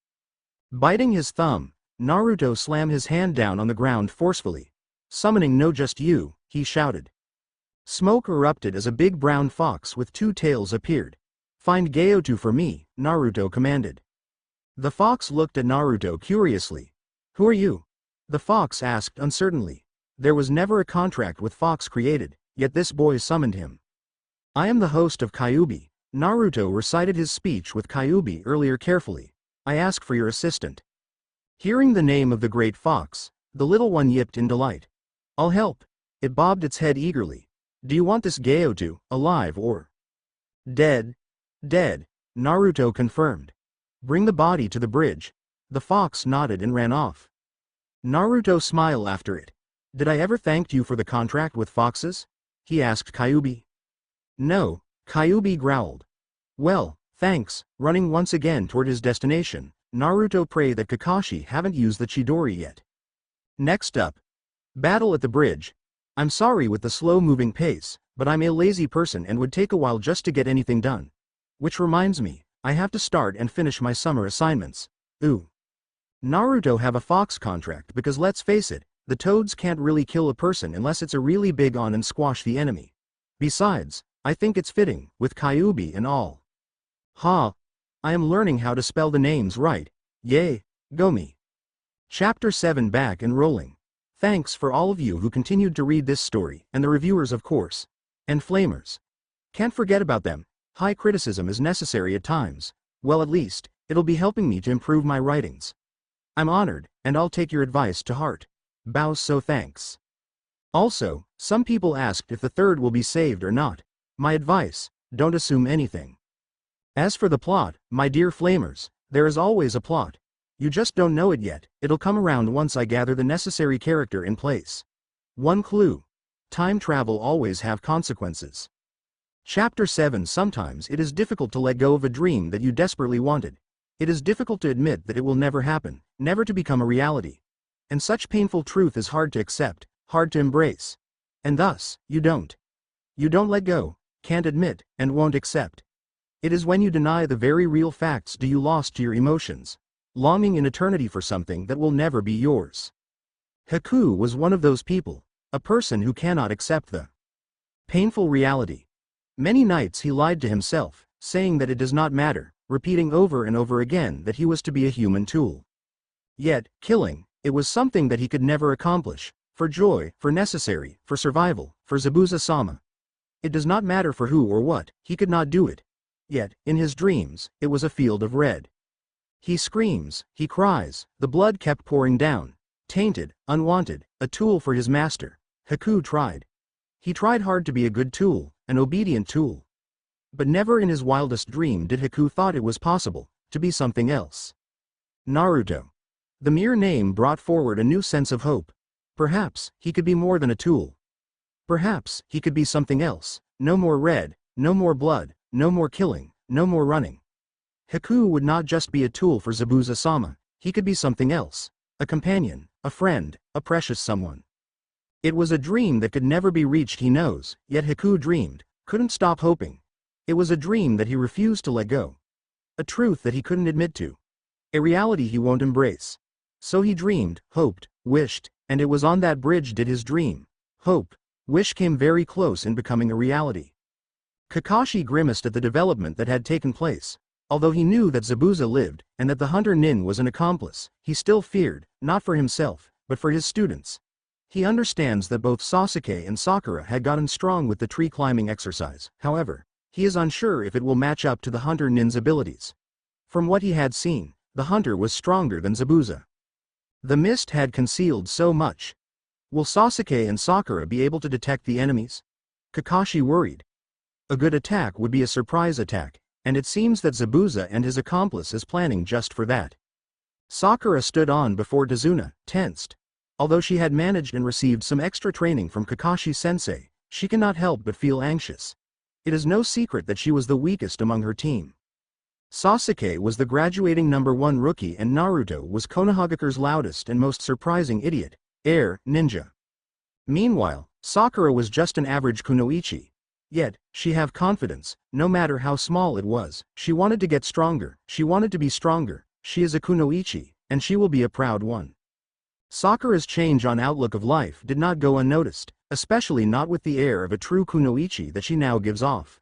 Biting his thumb, Naruto slammed his hand down on the ground forcefully. Summoning no just you, he shouted. Smoke erupted as a big brown fox with two tails appeared. Find Gaotu for me, Naruto commanded. The fox looked at Naruto curiously. Who are you? The fox asked uncertainly. There was never a contract with Fox created, yet this boy summoned him. I am the host of Kyuubi. Naruto recited his speech with Kyuubi earlier carefully. I ask for your assistant. Hearing the name of the great Fox, the little one yipped in delight. I'll help. It bobbed its head eagerly. Do you want this Gaotu, alive or dead? Dead, Naruto confirmed. Bring the body to the bridge. The fox nodded and ran off. Naruto smiled after it. Did I ever thank you for the contract with foxes? He asked Kyuubi. No, Kyuubi growled. Well, thanks. Running once again toward his destination, Naruto prayed that Kakashi haven't used the Chidori yet. Next up. Battle at the bridge. I'm sorry with the slow-moving pace, but I'm a lazy person and would take a while just to get anything done. Which reminds me, I have to start and finish my summer assignments. Ooh. Naruto have a fox contract because let's face it, the toads can't really kill a person unless it's a really big on and squash the enemy. Besides, I think it's fitting, with Kyuubi and all. Ha! I am learning how to spell the names right. Yay, go me. Chapter 7 back and rolling. Thanks for all of you who continued to read this story, and the reviewers of course. And flamers. Can't forget about them. High criticism is necessary at times. Well, at least, it'll be helping me to improve my writings. I'm honored, and I'll take your advice to heart. Bows so thanks. Also, some people asked if the third will be saved or not. My advice, don't assume anything. As for the plot, my dear flamers, there is always a plot. You just don't know it yet, it'll come around once I gather the necessary character in place. One clue. Time travel always have consequences. Chapter 7. Sometimes it is difficult to let go of a dream that you desperately wanted. It is difficult to admit that it will never happen, never to become a reality. And such painful truth is hard to accept, hard to embrace. And thus, you don't. You don't let go, can't admit, and won't accept. It is when you deny the very real facts do you lost to your emotions, longing in eternity for something that will never be yours. Haku was one of those people, a person who cannot accept the painful reality. Many nights he lied to himself, saying that it does not matter, repeating over and over again that he was to be a human tool. Yet, killing, it was something that he could never accomplish, for joy, for necessary, for survival, for Zabuza-sama. It does not matter for who or what, he could not do it. Yet, in his dreams, it was a field of red. He screams, he cries, the blood kept pouring down, tainted, unwanted, a tool for his master. Haku tried. He tried hard to be a good tool, an obedient tool. But never in his wildest dream did Haku thought it was possible, to be something else. Naruto. The mere name brought forward a new sense of hope. Perhaps, he could be more than a tool. Perhaps, he could be something else. No more red, no more blood, no more killing, no more running. Haku would not just be a tool for Zabuza-sama, he could be something else. A companion, a friend, a precious someone. It was a dream that could never be reached, he knows, yet Haku dreamed, couldn't stop hoping. It was a dream that he refused to let go. A truth that he couldn't admit to. A reality he won't embrace. So he dreamed, hoped, wished, and it was on that bridge did his dream, hope, wish came very close in becoming a reality. Kakashi grimaced at the development that had taken place. Although he knew that Zabuza lived, and that the hunter Nin was an accomplice, he still feared, not for himself, but for his students. He understands that both Sasuke and Sakura had gotten strong with the tree climbing exercise, however, he is unsure if it will match up to the hunter Nin's abilities. From what he had seen, the hunter was stronger than Zabuza. The mist had concealed so much. Will Sasuke and Sakura be able to detect the enemies? Kakashi worried. A good attack would be a surprise attack, and it seems that Zabuza and his accomplice is planning just for that. Sakura stood on before Dazuna, tensed. Although she had managed and received some extra training from Kakashi-sensei, she cannot help but feel anxious. It is no secret that she was the weakest among her team. Sasuke was the graduating #1 rookie and Naruto was Konohagakure's loudest and most surprising idiot, ninja. Meanwhile, Sakura was just an average kunoichi. Yet, she have confidence, no matter how small it was, she wanted to get stronger, she wanted to be stronger, she is a kunoichi, and she will be a proud one. Sakura's change on outlook of life did not go unnoticed, especially not with the air of a true kunoichi that she now gives off.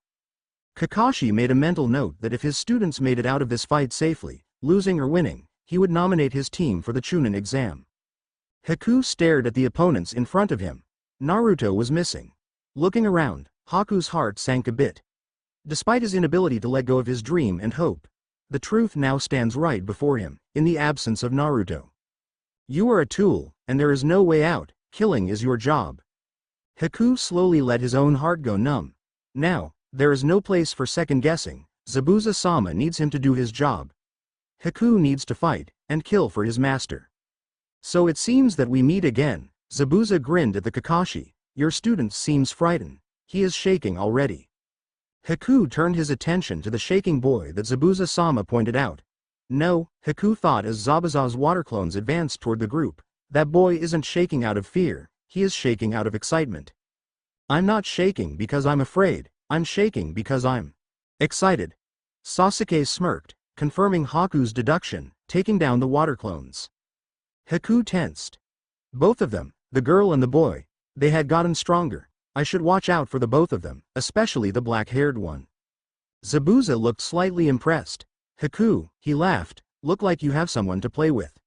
Kakashi made a mental note that if his students made it out of this fight safely, losing or winning, he would nominate his team for the Chunin exam. Haku stared at the opponents in front of him. Naruto was missing. Looking around, Haku's heart sank a bit. Despite his inability to let go of his dream and hope, the truth now stands right before him, in the absence of Naruto. You are a tool, and there is no way out. Killing is your job. Haku slowly let his own heart go numb. Now, there is no place for second-guessing. Zabuza-sama needs him to do his job. Haku needs to fight, and kill for his master. So it seems that we meet again. Zabuza grinned at the Kakashi. Your student seems frightened. He is shaking already. Haku turned his attention to the shaking boy that Zabuza-sama pointed out. No, Haku thought as Zabuza's water clones advanced toward the group. That boy isn't shaking out of fear, he is shaking out of excitement. I'm not shaking because I'm afraid, I'm shaking because I'm excited. Sasuke smirked, confirming Haku's deduction, taking down the water clones. Haku tensed. Both of them, the girl and the boy, they had gotten stronger. I should watch out for the both of them, especially the black-haired one. Zabuza looked slightly impressed. Haku, he laughed, look like you have someone to play with.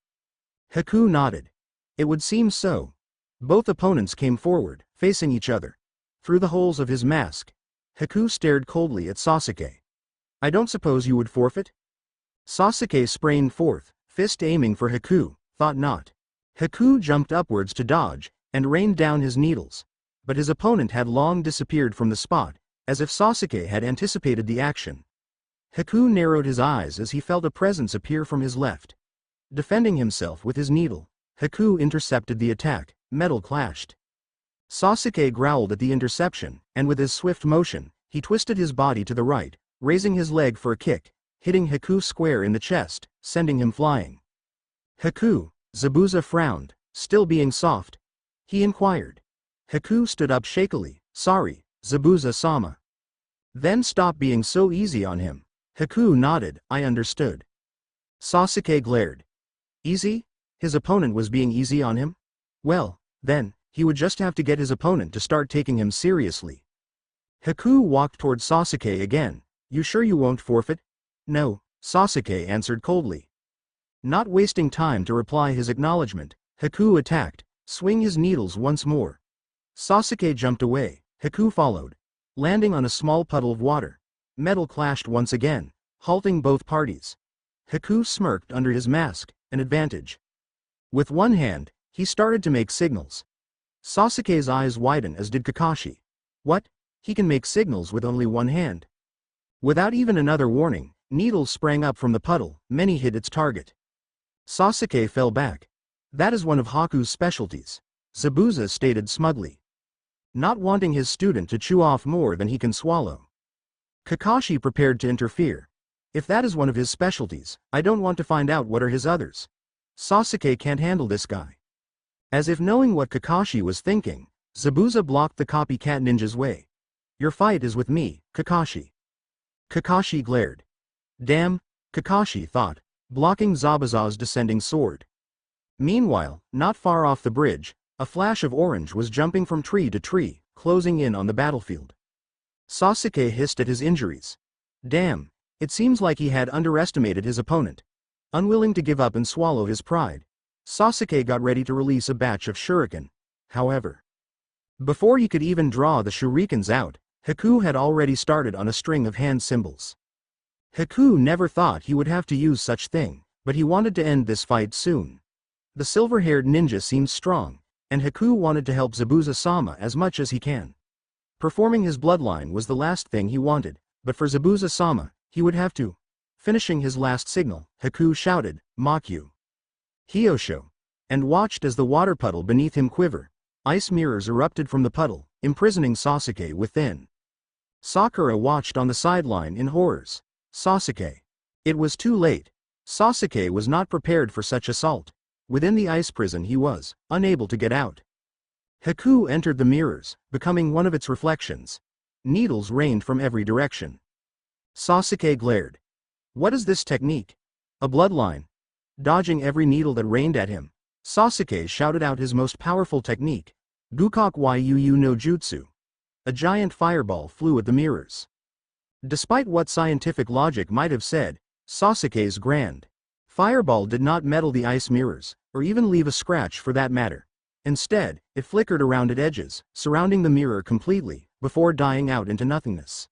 Haku nodded. It would seem so. Both opponents came forward, facing each other. Through the holes of his mask, Haku stared coldly at Sasuke. I don't suppose you would forfeit? Sasuke sprained forth, fist aiming for Haku, thought not. Haku jumped upwards to dodge, and rained down his needles. But his opponent had long disappeared from the spot, as if Sasuke had anticipated the action. Haku narrowed his eyes as he felt a presence appear from his left. Defending himself with his needle, Haku intercepted the attack. Metal clashed. Sasuke growled at the interception, and with his swift motion, he twisted his body to the right, raising his leg for a kick, hitting Haku square in the chest, sending him flying. Haku, Zabuza frowned, still being soft. He inquired. Haku stood up shakily, sorry, Zabuza-sama. Then stop being so easy on him. Haku nodded, I understood. Sasuke glared. Easy? His opponent was being easy on him? Well, then, he would just have to get his opponent to start taking him seriously. Haku walked toward Sasuke again. You sure you won't forfeit? No, Sasuke answered coldly. Not wasting time to reply his acknowledgement, Haku attacked, swing his needles once more. Sasuke jumped away, Haku followed. Landing on a small puddle of water. Metal clashed once again, halting both parties. Haku smirked under his mask, an advantage. With one hand, he started to make signals. Sasuke's eyes widened as did Kakashi. What? He can make signals with only one hand. Without even another warning, needles sprang up from the puddle, many hit its target. Sasuke fell back. That is one of Haku's specialties, Zabuza stated smugly. Not wanting his student to chew off more than he can swallow. Kakashi prepared to interfere. If that is one of his specialties, I don't want to find out what are his others. Sasuke can't handle this guy. As if knowing what Kakashi was thinking, Zabuza blocked the copycat ninja's way. Your fight is with me, Kakashi. Kakashi glared. Damn, Kakashi thought, blocking Zabuza's descending sword. Meanwhile, not far off the bridge, a flash of orange was jumping from tree to tree, closing in on the battlefield. Sasuke hissed at his injuries. Damn, it seems like he had underestimated his opponent. Unwilling to give up and swallow his pride, Sasuke got ready to release a batch of shuriken. However, before he could even draw the shurikens out, Haku had already started on a string of hand symbols. Haku never thought he would have to use such thing, but he wanted to end this fight soon. The silver-haired ninja seemed strong, and Haku wanted to help Zabuza-sama as much as he can. Performing his bloodline was the last thing he wanted, but for Zabuza-sama, he would have to. Finishing his last signal, Haku shouted, Makyu. Hyosho. And watched as the water puddle beneath him quiver. Ice mirrors erupted from the puddle, imprisoning Sasuke within. Sakura watched on the sideline in horrors. Sasuke. It was too late. Sasuke was not prepared for such assault. Within the ice prison he was, unable to get out. Haku entered the mirrors, becoming one of its reflections. Needles rained from every direction. Sasuke glared. What is this technique? A bloodline. Dodging every needle that rained at him, Sasuke shouted out his most powerful technique. Gukok Yu no Jutsu. A giant fireball flew at the mirrors. Despite what scientific logic might have said, Sasuke's grand fireball did not meddle the ice mirrors, or even leave a scratch for that matter. Instead, it flickered around at edges, surrounding the mirror completely, before dying out into nothingness.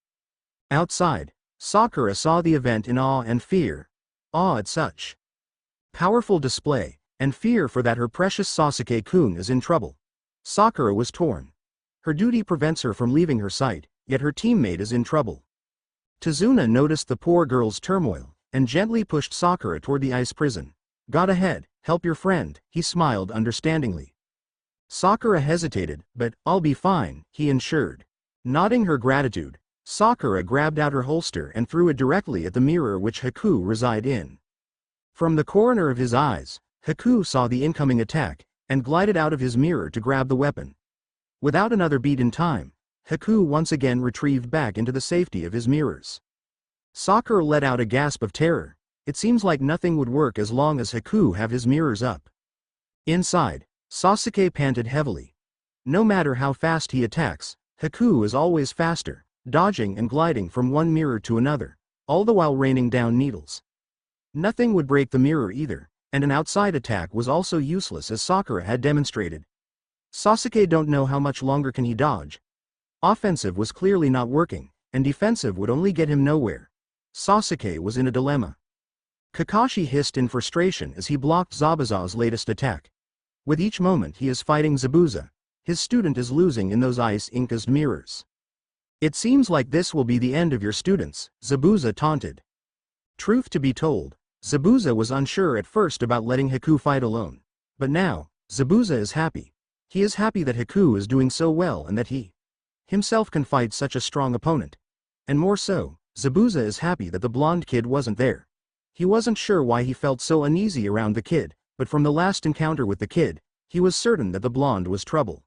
Outside, Sakura saw the event in awe and fear. Awe at such powerful display, and fear for that her precious Sasuke-kun is in trouble. Sakura was torn. Her duty prevents her from leaving her sight, yet her teammate is in trouble. Tazuna noticed the poor girl's turmoil, and gently pushed Sakura toward the ice prison. "Got ahead, help your friend," he smiled understandingly. Sakura hesitated, but, "I'll be fine," he ensured. Nodding her gratitude, Sakura grabbed out her holster and threw it directly at the mirror which Haku resided in. From the corner of his eyes, Haku saw the incoming attack, and glided out of his mirror to grab the weapon. Without another beat in time, Haku once again retrieved back into the safety of his mirrors. Sakura let out a gasp of terror. It seems like nothing would work as long as Haku have his mirrors up. Inside, Sasuke panted heavily. No matter how fast he attacks, Haku is always faster, dodging and gliding from one mirror to another, all the while raining down needles. Nothing would break the mirror either, and an outside attack was also useless as Sakura had demonstrated. Sasuke don't know how much longer can he dodge. Offensive was clearly not working, and defensive would only get him nowhere. Sasuke was in a dilemma. Kakashi hissed in frustration as he blocked Zabuza's latest attack. With each moment he is fighting Zabuza, his student is losing in those ice-encased mirrors. "It seems like this will be the end of your students," Zabuza taunted. Truth to be told, Zabuza was unsure at first about letting Haku fight alone. But now, Zabuza is happy. He is happy that Haku is doing so well and that he himself can fight such a strong opponent. And more so, Zabuza is happy that the blonde kid wasn't there. He wasn't sure why he felt so uneasy around the kid, but from the last encounter with the kid, he was certain that the blonde was trouble.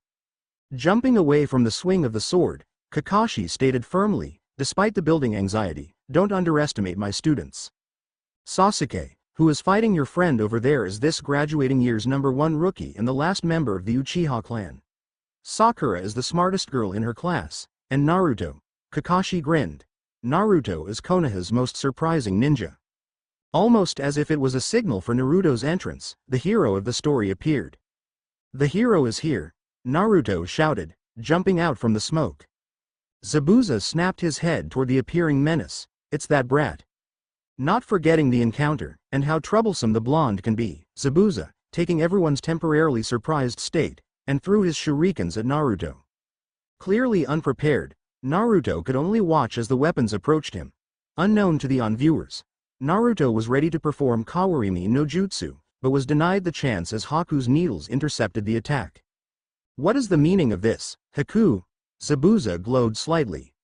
Jumping away from the swing of the sword, Kakashi stated firmly, "Despite the building anxiety, don't underestimate my students. Sasuke, who is fighting your friend over there, is this graduating year's #1 rookie and the last member of the Uchiha clan. Sakura is the smartest girl in her class, and Naruto," Kakashi grinned. "Naruto is Konoha's most surprising ninja." Almost as if it was a signal for Naruto's entrance, the hero of the story appeared. "The hero is here," Naruto shouted, jumping out from the smoke. Zabuza snapped his head toward the appearing menace. "It's that brat." Not forgetting the encounter, and how troublesome the blonde can be, Zabuza, taking everyone's temporarily surprised state, and threw his shurikens at Naruto. Clearly unprepared, Naruto could only watch as the weapons approached him. Unknown to the onviewers, Naruto was ready to perform Kawarimi no Jutsu, but was denied the chance as Haku's needles intercepted the attack. "What is the meaning of this, Haku?" Zabuza glowed slightly.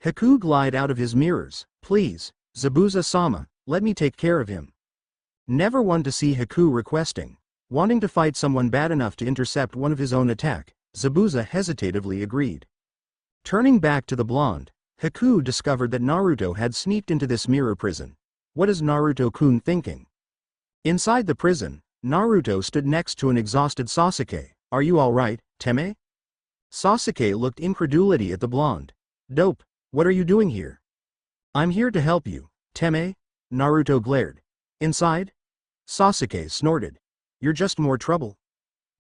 Haku glide out of his mirrors. "Please, Zabuza-sama, let me take care of him." Never one to see Haku requesting, wanting to fight someone bad enough to intercept one of his own attack, Zabuza hesitatively agreed. Turning back to the blonde, Haku discovered that Naruto had sneaked into this mirror prison. What is Naruto-kun thinking? Inside the prison, Naruto stood next to an exhausted Sasuke. "Are you alright, Teme?" Sasuke looked incredulity at the blonde. "Dope, what are you doing here?" "I'm here to help you, Teme," Naruto glared. "Inside?" Sasuke snorted. "You're just more trouble."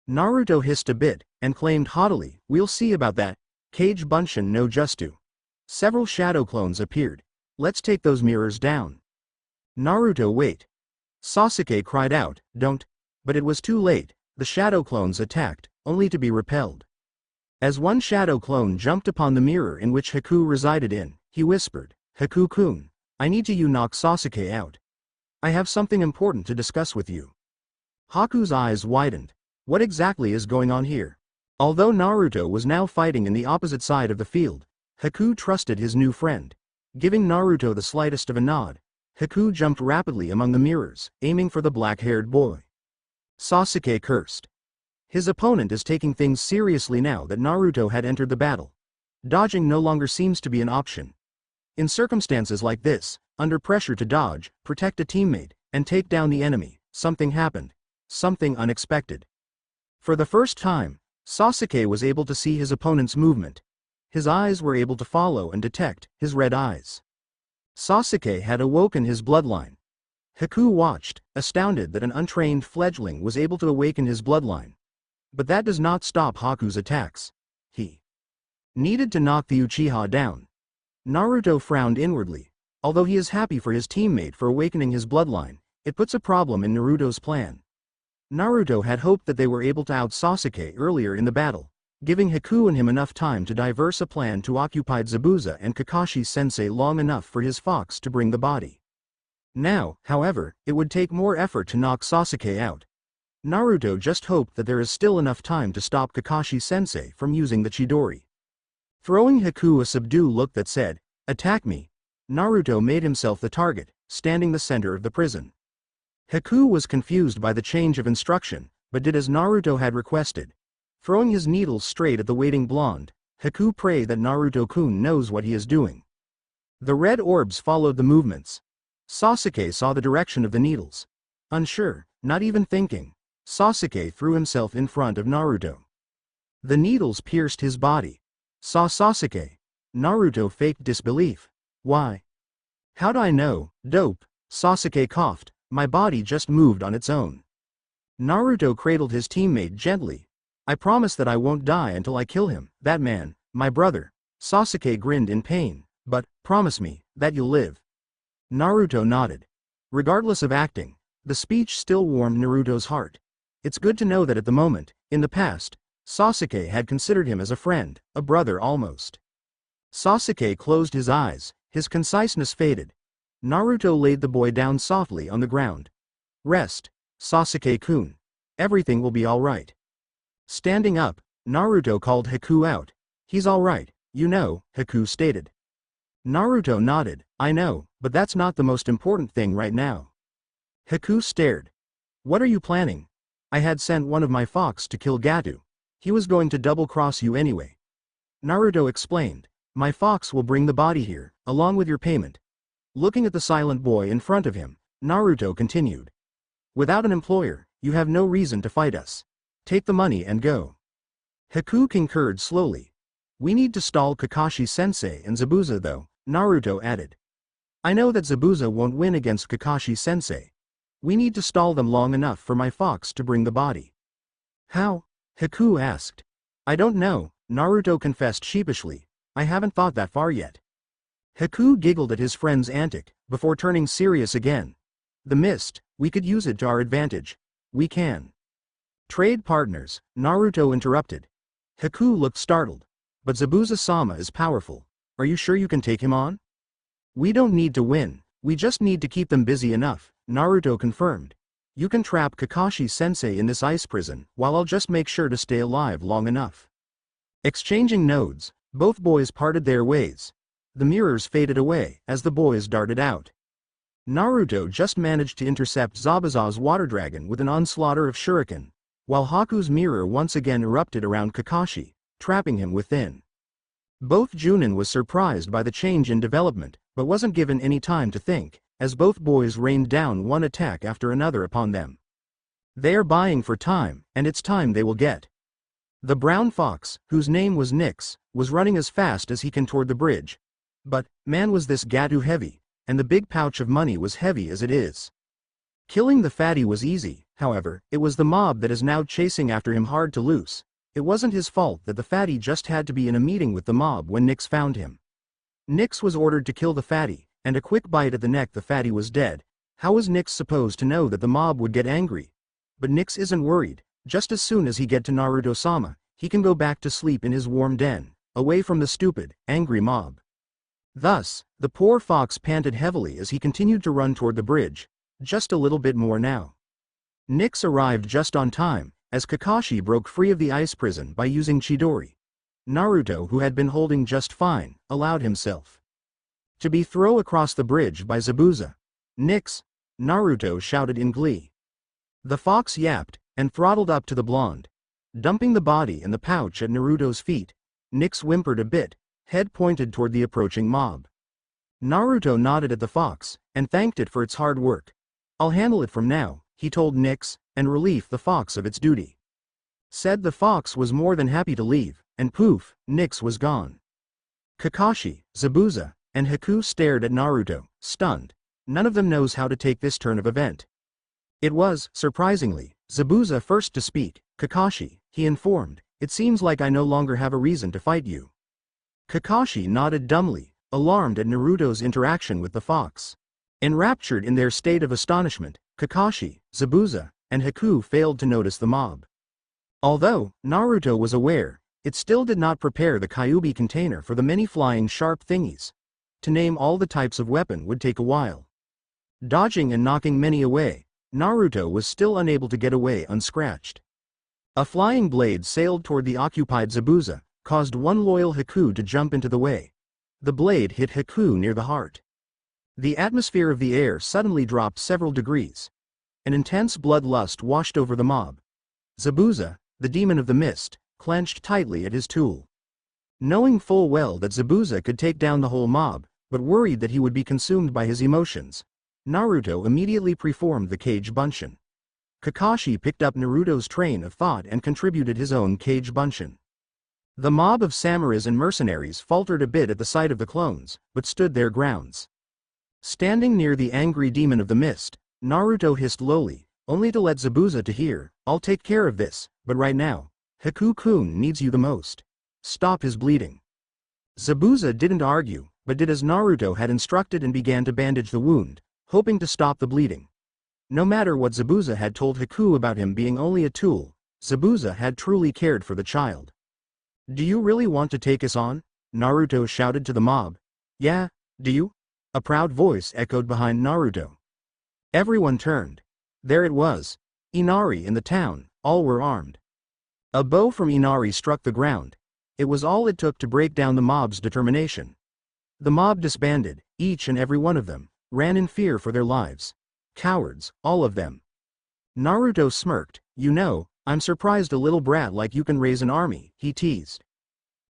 Naruto hissed a bit, and claimed haughtily, "We'll see about that. Kage Bunshin no Justu." Several shadow clones appeared. "Let's take those mirrors down." Naruto, wait. Sasuke cried out, "Don't." But it was too late. The shadow clones attacked, only to be repelled. As one shadow clone jumped upon the mirror in which Haku resided in, he whispered, "Haku-kun, I need you to knock Sasuke out. I have something important to discuss with you." Haku's eyes widened. What exactly is going on here? Although Naruto was now fighting in the opposite side of the field, Haku trusted his new friend. Giving Naruto the slightest of a nod, Haku jumped rapidly among the mirrors, aiming for the black-haired boy. Sasuke cursed. His opponent is taking things seriously now that Naruto had entered the battle. Dodging no longer seems to be an option. In circumstances like this, under pressure to dodge, protect a teammate, and take down the enemy, something happened. Something unexpected. For the first time, Sasuke was able to see his opponent's movement. His eyes were able to follow and detect his red eyes. Sasuke had awoken his bloodline. Haku watched, astounded that an untrained fledgling was able to awaken his bloodline. But that does not stop Haku's attacks. He needed to knock the Uchiha down. Naruto frowned inwardly. Although he is happy for his teammate for awakening his bloodline, it puts a problem in Naruto's plan. Naruto had hoped that they were able to out Sasuke earlier in the battle, giving Haku and him enough time to diverse a plan to occupy Zabuza and Kakashi-sensei long enough for his fox to bring the body. Now, however, it would take more effort to knock Sasuke out. Naruto just hoped that there is still enough time to stop Kakashi-sensei from using the Chidori. Throwing Haku a subdued look that said, "Attack me," Naruto made himself the target, standing the center of the prison. Haku was confused by the change of instruction, but did as Naruto had requested. Throwing his needles straight at the waiting blonde, Haku prayed that Naruto-kun knows what he is doing. The red orbs followed the movements. Sasuke saw the direction of the needles. Unsure, not even thinking, Sasuke threw himself in front of Naruto. The needles pierced his body. Saw Sasuke. Naruto faked disbelief. Why? How'd I know, dope? Sasuke coughed. My body just moved on its own. Naruto cradled his teammate gently. I promise that I won't die until I kill him, that man, my brother. Sasuke grinned in pain, but, promise me, that you'll live. Naruto nodded. Regardless of acting, the speech still warmed Naruto's heart. It's good to know that at the moment, in the past, Sasuke had considered him as a friend, a brother almost. Sasuke closed his eyes, his conciseness faded. Naruto laid the boy down softly on the ground. Rest, Sasuke-kun. Everything will be alright. Standing up, Naruto called Haku out. He's alright, you know, Haku stated. Naruto nodded. I know, but that's not the most important thing right now. Haku stared. What are you planning? I had sent one of my fox to kill Gato. He was going to double-cross you anyway. Naruto explained. My fox will bring the body here, along with your payment. Looking at the silent boy in front of him, Naruto continued. Without an employer, you have no reason to fight us. Take the money and go. Haku concurred slowly. We need to stall Kakashi-sensei and Zabuza though, Naruto added. I know that Zabuza won't win against Kakashi-sensei. We need to stall them long enough for my fox to bring the body. How? Haku asked. I don't know, Naruto confessed sheepishly. I haven't thought that far yet. Haku giggled at his friend's antic, before turning serious again. The mist, we could use it to our advantage. We can. Trade partners, Naruto interrupted. Haku looked startled. But Zabuza-sama is powerful. Are you sure you can take him on? We don't need to win, we just need to keep them busy enough, Naruto confirmed. You can trap Kakashi-sensei in this ice prison, while I'll just make sure to stay alive long enough. Exchanging nods, both boys parted their ways. The mirrors faded away as the boys darted out. Naruto just managed to intercept Zabuza's water dragon with an onslaught of shuriken, while Haku's mirror once again erupted around Kakashi, trapping him within. Both Junin was surprised by the change in development, but wasn't given any time to think, as both boys rained down one attack after another upon them. They are buying for time, and it's time they will get. The brown fox, whose name was Nyx, was running as fast as he can toward the bridge. But, man was this Gato heavy, and the big pouch of money was heavy as it is. Killing the fatty was easy, however, it was the mob that is now chasing after him hard to loose. It wasn't his fault that the fatty just had to be in a meeting with the mob when Nyx found him. Nyx was ordered to kill the fatty, and a quick bite at the neck the fatty was dead. How was Nyx supposed to know that the mob would get angry? But Nyx isn't worried. Just as soon as he get to Naruto-sama, he can go back to sleep in his warm den, away from the stupid, angry mob. Thus, the poor fox panted heavily as he continued to run toward the bridge, just a little bit more now. Nyx arrived just on time, as Kakashi broke free of the ice prison by using Chidori. Naruto, who had been holding just fine, allowed himself to be thrown across the bridge by Zabuza. Nyx! Naruto shouted in glee. The fox yapped, and throttled up to the blonde. Dumping the body and the pouch at Naruto's feet, Nyx whimpered a bit, head pointed toward the approaching mob. Naruto nodded at the fox, and thanked it for its hard work. I'll handle it from now, he told Nyx, and relieved the fox of its duty. Said the fox was more than happy to leave, and poof, Nyx was gone. Kakashi, Zabuza, and Haku stared at Naruto, stunned. none of them knows how to take this turn of event. It was, surprisingly, Zabuza first to speak. Kakashi, he informed, it seems like I no longer have a reason to fight you. Kakashi nodded dumbly, alarmed at Naruto's interaction with the fox. Enraptured in their state of astonishment, Kakashi, Zabuza, and Haku failed to notice the mob. Although Naruto was aware, it still did not prepare the Kyuubi container for the many flying sharp thingies. To name all the types of weapon would take a while. Dodging and knocking many away, Naruto was still unable to get away unscratched. A flying blade sailed toward the occupied Zabuza, caused one loyal Haku to jump into the way. The blade hit Haku near the heart. The atmosphere of the air suddenly dropped several degrees. An intense bloodlust washed over the mob. Zabuza, the demon of the mist, clenched tightly at his tool. Knowing full well that Zabuza could take down the whole mob, but worried that he would be consumed by his emotions, Naruto immediately performed the Kage Bunshin. Kakashi picked up Naruto's train of thought and contributed his own Kage Bunshin. The mob of samurais and mercenaries faltered a bit at the sight of the clones, but stood their grounds. Standing near the angry demon of the mist, Naruto hissed lowly, only to let Zabuza to hear, I'll take care of this, but right now, Haku-kun needs you the most. Stop his bleeding. Zabuza didn't argue, but did as Naruto had instructed and began to bandage the wound, hoping to stop the bleeding. No matter what Zabuza had told Haku about him being only a tool, Zabuza had truly cared for the child. Do you really want to take us on? Naruto shouted to the mob. Yeah, do you? A proud voice echoed behind Naruto. Everyone turned. There it was. Inari in the town, all were armed. A bow from Inari struck the ground. It was all it took to break down the mob's determination. The mob disbanded, each and every one of them, ran in fear for their lives. Cowards, all of them. Naruto smirked, you know, I'm surprised a little brat like you can raise an army, he teased.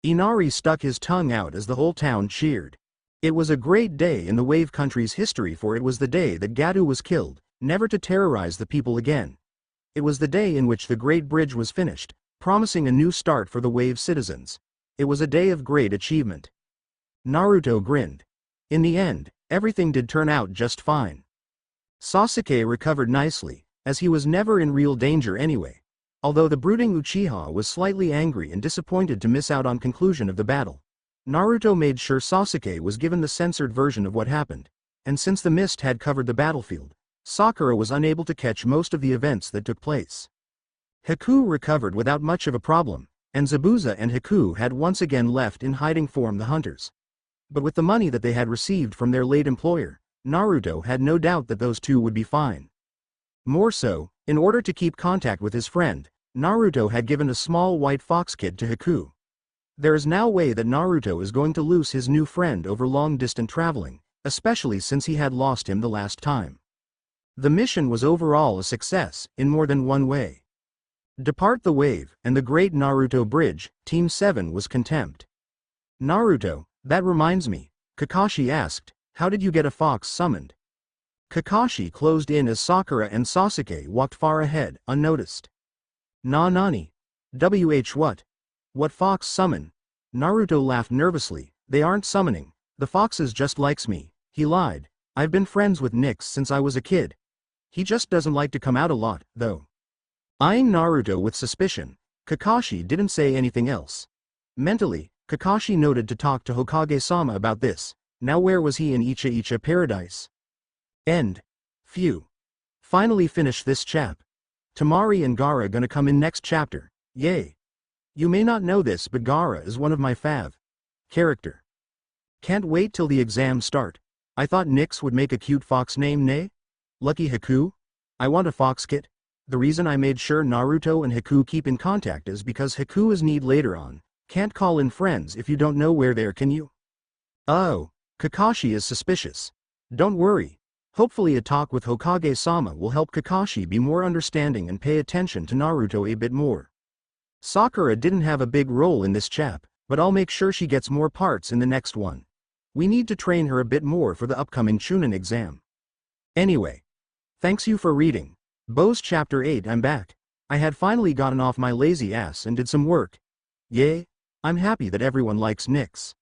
Inari stuck his tongue out as the whole town cheered. It was a great day in the Wave Country's history, for it was the day that Gato was killed, never to terrorize the people again. It was the day in which the Great Bridge was finished, promising a new start for the Wave citizens. It was a day of great achievement. Naruto grinned. In the end, everything did turn out just fine. Sasuke recovered nicely, as he was never in real danger anyway, although the brooding Uchiha was slightly angry and disappointed to miss out on conclusion of the battle. Naruto made sure Sasuke was given the censored version of what happened, and since the mist had covered the battlefield, Sakura was unable to catch most of the events that took place. Haku recovered without much of a problem, and Zabuza and Haku had once again left in hiding form the hunters. But with the money that they had received from their late employer, Naruto had no doubt that those two would be fine. More so, in order to keep contact with his friend, Naruto had given a small white fox kid to Haku. There is now a way that Naruto is going to lose his new friend over long-distance traveling, especially since he had lost him the last time. The mission was overall a success, in more than one way. Depart the wave, and the great Naruto bridge, Team 7 was contempt. Naruto, that reminds me, Kakashi asked, how did you get a fox summoned? Kakashi closed in as Sakura and Sasuke walked far ahead, unnoticed. Nani? What? What fox summon? Naruto laughed nervously, they aren't summoning, the foxes just likes me, he lied, I've been friends with Nyx since I was a kid. He just doesn't like to come out a lot, though. Eyeing Naruto with suspicion, Kakashi didn't say anything else. Mentally, Kakashi noted to talk to Hokage-sama about this. Now where was he in Icha Paradise? End. Phew. Finally finished this chap. Tamari and Gaara gonna come in next chapter, yay. You may not know this, but Gaara is one of my fav character. Can't wait till the exams start. I thought Nyx would make a cute fox name, nay? Lucky Haku? I want a fox kit. The reason I made sure Naruto and Haku keep in contact is because Haku is need later on. Can't call in friends if you don't know where they are, can you? Oh, Kakashi is suspicious. Don't worry. Hopefully a talk with Hokage-sama will help Kakashi be more understanding and pay attention to Naruto a bit more. Sakura didn't have a big role in this chap, but I'll make sure she gets more parts in the next one. We need to train her a bit more for the upcoming Chunin exam. Anyway. Thanks you for reading. Bo's Chapter 8. I'm back. I had finally gotten off my lazy ass and did some work. Yay. I'm happy that everyone likes Nyx.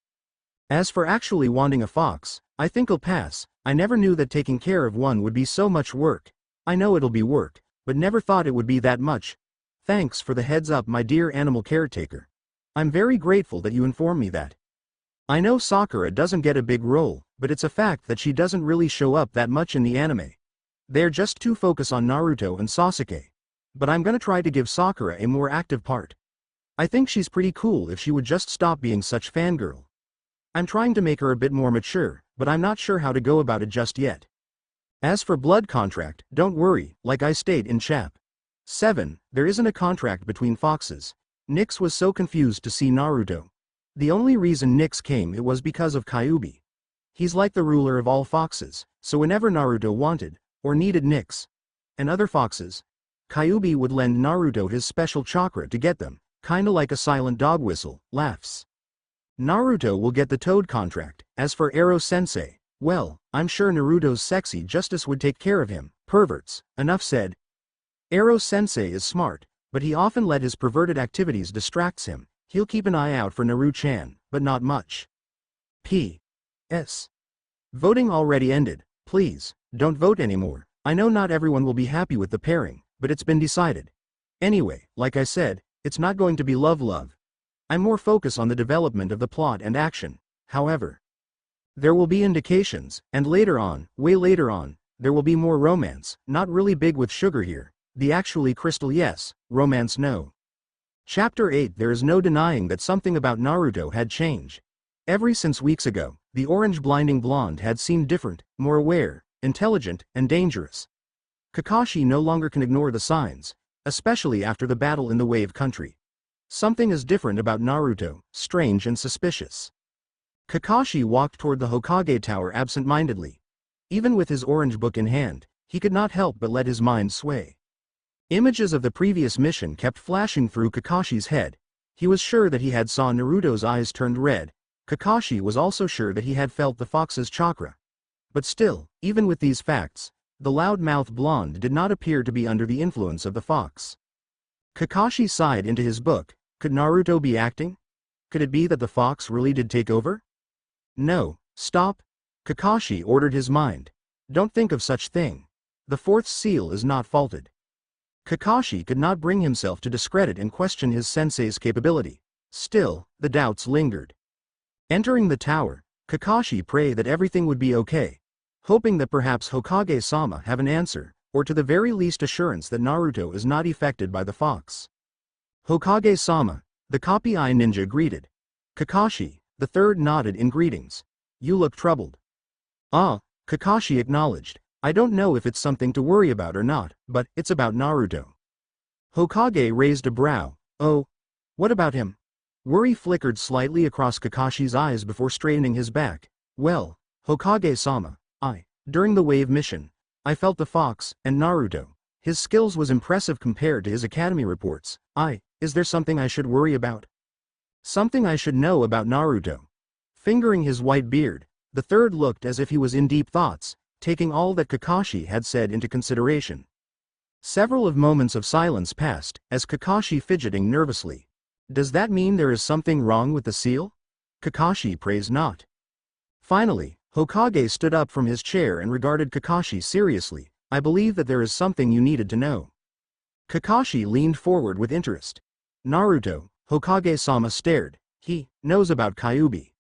As for actually wanting a fox, I think I'll pass. I never knew that taking care of one would be so much work. I know it'll be work, but never thought it would be that much. Thanks for the heads up, my dear animal caretaker. I'm very grateful that you informed me that. I know Sakura doesn't get a big role, but it's a fact that she doesn't really show up that much in the anime. They're just too focused on Naruto and Sasuke. But I'm gonna try to give Sakura a more active part. I think she's pretty cool if she would just stop being such fangirl. I'm trying to make her a bit more mature, but I'm not sure how to go about it just yet. As for blood contract, don't worry, like I state in Chap 7, there isn't a contract between foxes. Nyx was so confused to see Naruto. The only reason Nyx came it was because of Kyuubi. He's like the ruler of all foxes, so whenever Naruto wanted, or needed Nyx, and other foxes, Kyuubi would lend Naruto his special chakra to get them, kinda like a silent dog whistle, laughs. Naruto will get the Toad contract. As for Ero-sensei, well, I'm sure Naruto's sexy justice would take care of him, perverts, enough said. Ero-sensei is smart, but he often let his perverted activities distracts him. He'll keep an eye out for Naru-chan, but not much. P.S. Voting already ended. Please, don't vote anymore. I know not everyone will be happy with the pairing, but it's been decided. Anyway, like I said, it's not going to be love. I'm more focused on the development of the plot and action. However, there will be indications, and later on, way later on, there will be more romance, not really big with sugar here. The actually crystal yes, romance no. Chapter 8. There is no denying that something about Naruto had changed. Ever since weeks ago, the orange blinding blonde had seemed different, more aware, intelligent, and dangerous. Kakashi no longer can ignore the signs, especially after the battle in the Wave Country. Something is different about Naruto, strange and suspicious. Kakashi walked toward the Hokage Tower absent-mindedly. Even with his orange book in hand, he could not help but let his mind sway. Images of the previous mission kept flashing through Kakashi's head. He was sure that he had saw Naruto's eyes turned red. Kakashi was also sure that he had felt the fox's chakra. But still, even with these facts, the loud-mouthed blonde did not appear to be under the influence of the fox. Kakashi sighed into his book. Could Naruto be acting? Could it be that the fox really did take over? No, stop. Kakashi ordered his mind. Don't think of such thing. The fourth seal is not faulted. Kakashi could not bring himself to discredit and question his sensei's capability. Still, the doubts lingered. Entering the tower, Kakashi prayed that everything would be okay, hoping that perhaps Hokage-sama have an answer, or to the very least assurance that Naruto is not affected by the fox. Hokage-sama, the copy eye ninja greeted. Kakashi, the third nodded in greetings. You look troubled. Ah, Kakashi acknowledged. I don't know if it's something to worry about or not, but it's about Naruto. Hokage raised a brow. Oh, what about him? Worry flickered slightly across Kakashi's eyes before straightening his back. Well, Hokage-sama, during the Wave mission, I felt the fox, and Naruto. His skills was impressive compared to his academy reports. Is there something I should worry about? Something I should know about Naruto? Fingering his white beard, the third looked as if he was in deep thoughts, taking all that Kakashi had said into consideration. Several of moments of silence passed, as Kakashi fidgeting nervously. Does that mean there is something wrong with the seal? Kakashi prays not. Finally, Hokage stood up from his chair and regarded Kakashi seriously. I believe that there is something you needed to know. Kakashi leaned forward with interest. Naruto, Hokage-sama stared. He knows about Kyuubi.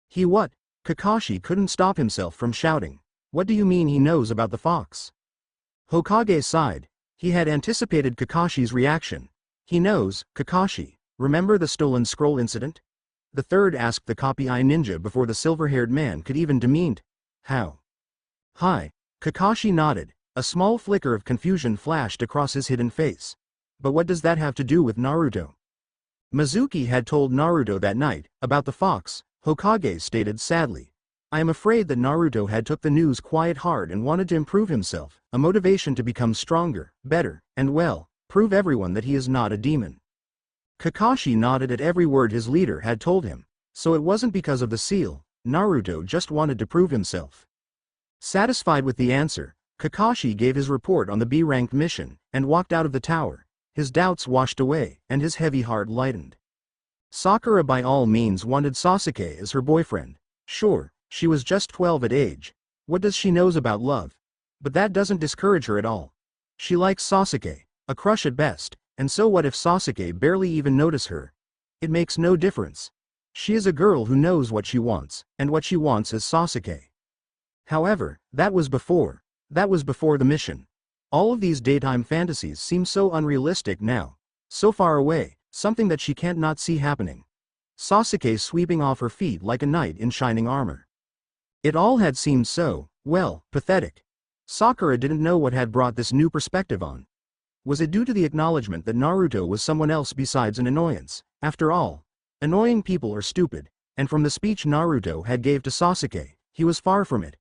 He what? Kakashi couldn't stop himself from shouting. What do you mean he knows about the fox? Hokage sighed. He had anticipated Kakashi's reaction. He knows, Kakashi. Remember the stolen scroll incident? The third asked the copy-eye ninja before the silver-haired man could even demean. How? Hi. Kakashi nodded. A small flicker of confusion flashed across his hidden face. But what does that have to do with Naruto? Mizuki had told Naruto that night, about the fox, Hokage stated sadly. I am afraid that Naruto had took the news quite hard and wanted to improve himself, a motivation to become stronger, better, and well, prove everyone that he is not a demon. Kakashi nodded at every word his leader had told him, so it wasn't because of the seal, Naruto just wanted to prove himself. Satisfied with the answer, Kakashi gave his report on the B-ranked mission, and walked out of the tower. His doubts washed away, and his heavy heart lightened. Sakura by all means wanted Sasuke as her boyfriend. Sure, she was just 12 at age, What does she knows about love? But that doesn't discourage her at all. She likes Sasuke, a crush at best, and so what if Sasuke barely even notice her? It makes no difference. She is a girl who knows what she wants, and what she wants is Sasuke. However, that was before the mission. All of these daytime fantasies seem so unrealistic now. So far away, something that she can't not see happening. Sasuke sweeping off her feet like a knight in shining armor. It all had seemed so, well, pathetic. Sakura didn't know what had brought this new perspective on. Was it due to the acknowledgement that Naruto was someone else besides an annoyance? After all, annoying people are stupid, and from the speech Naruto had gave to Sasuke, he was far from it.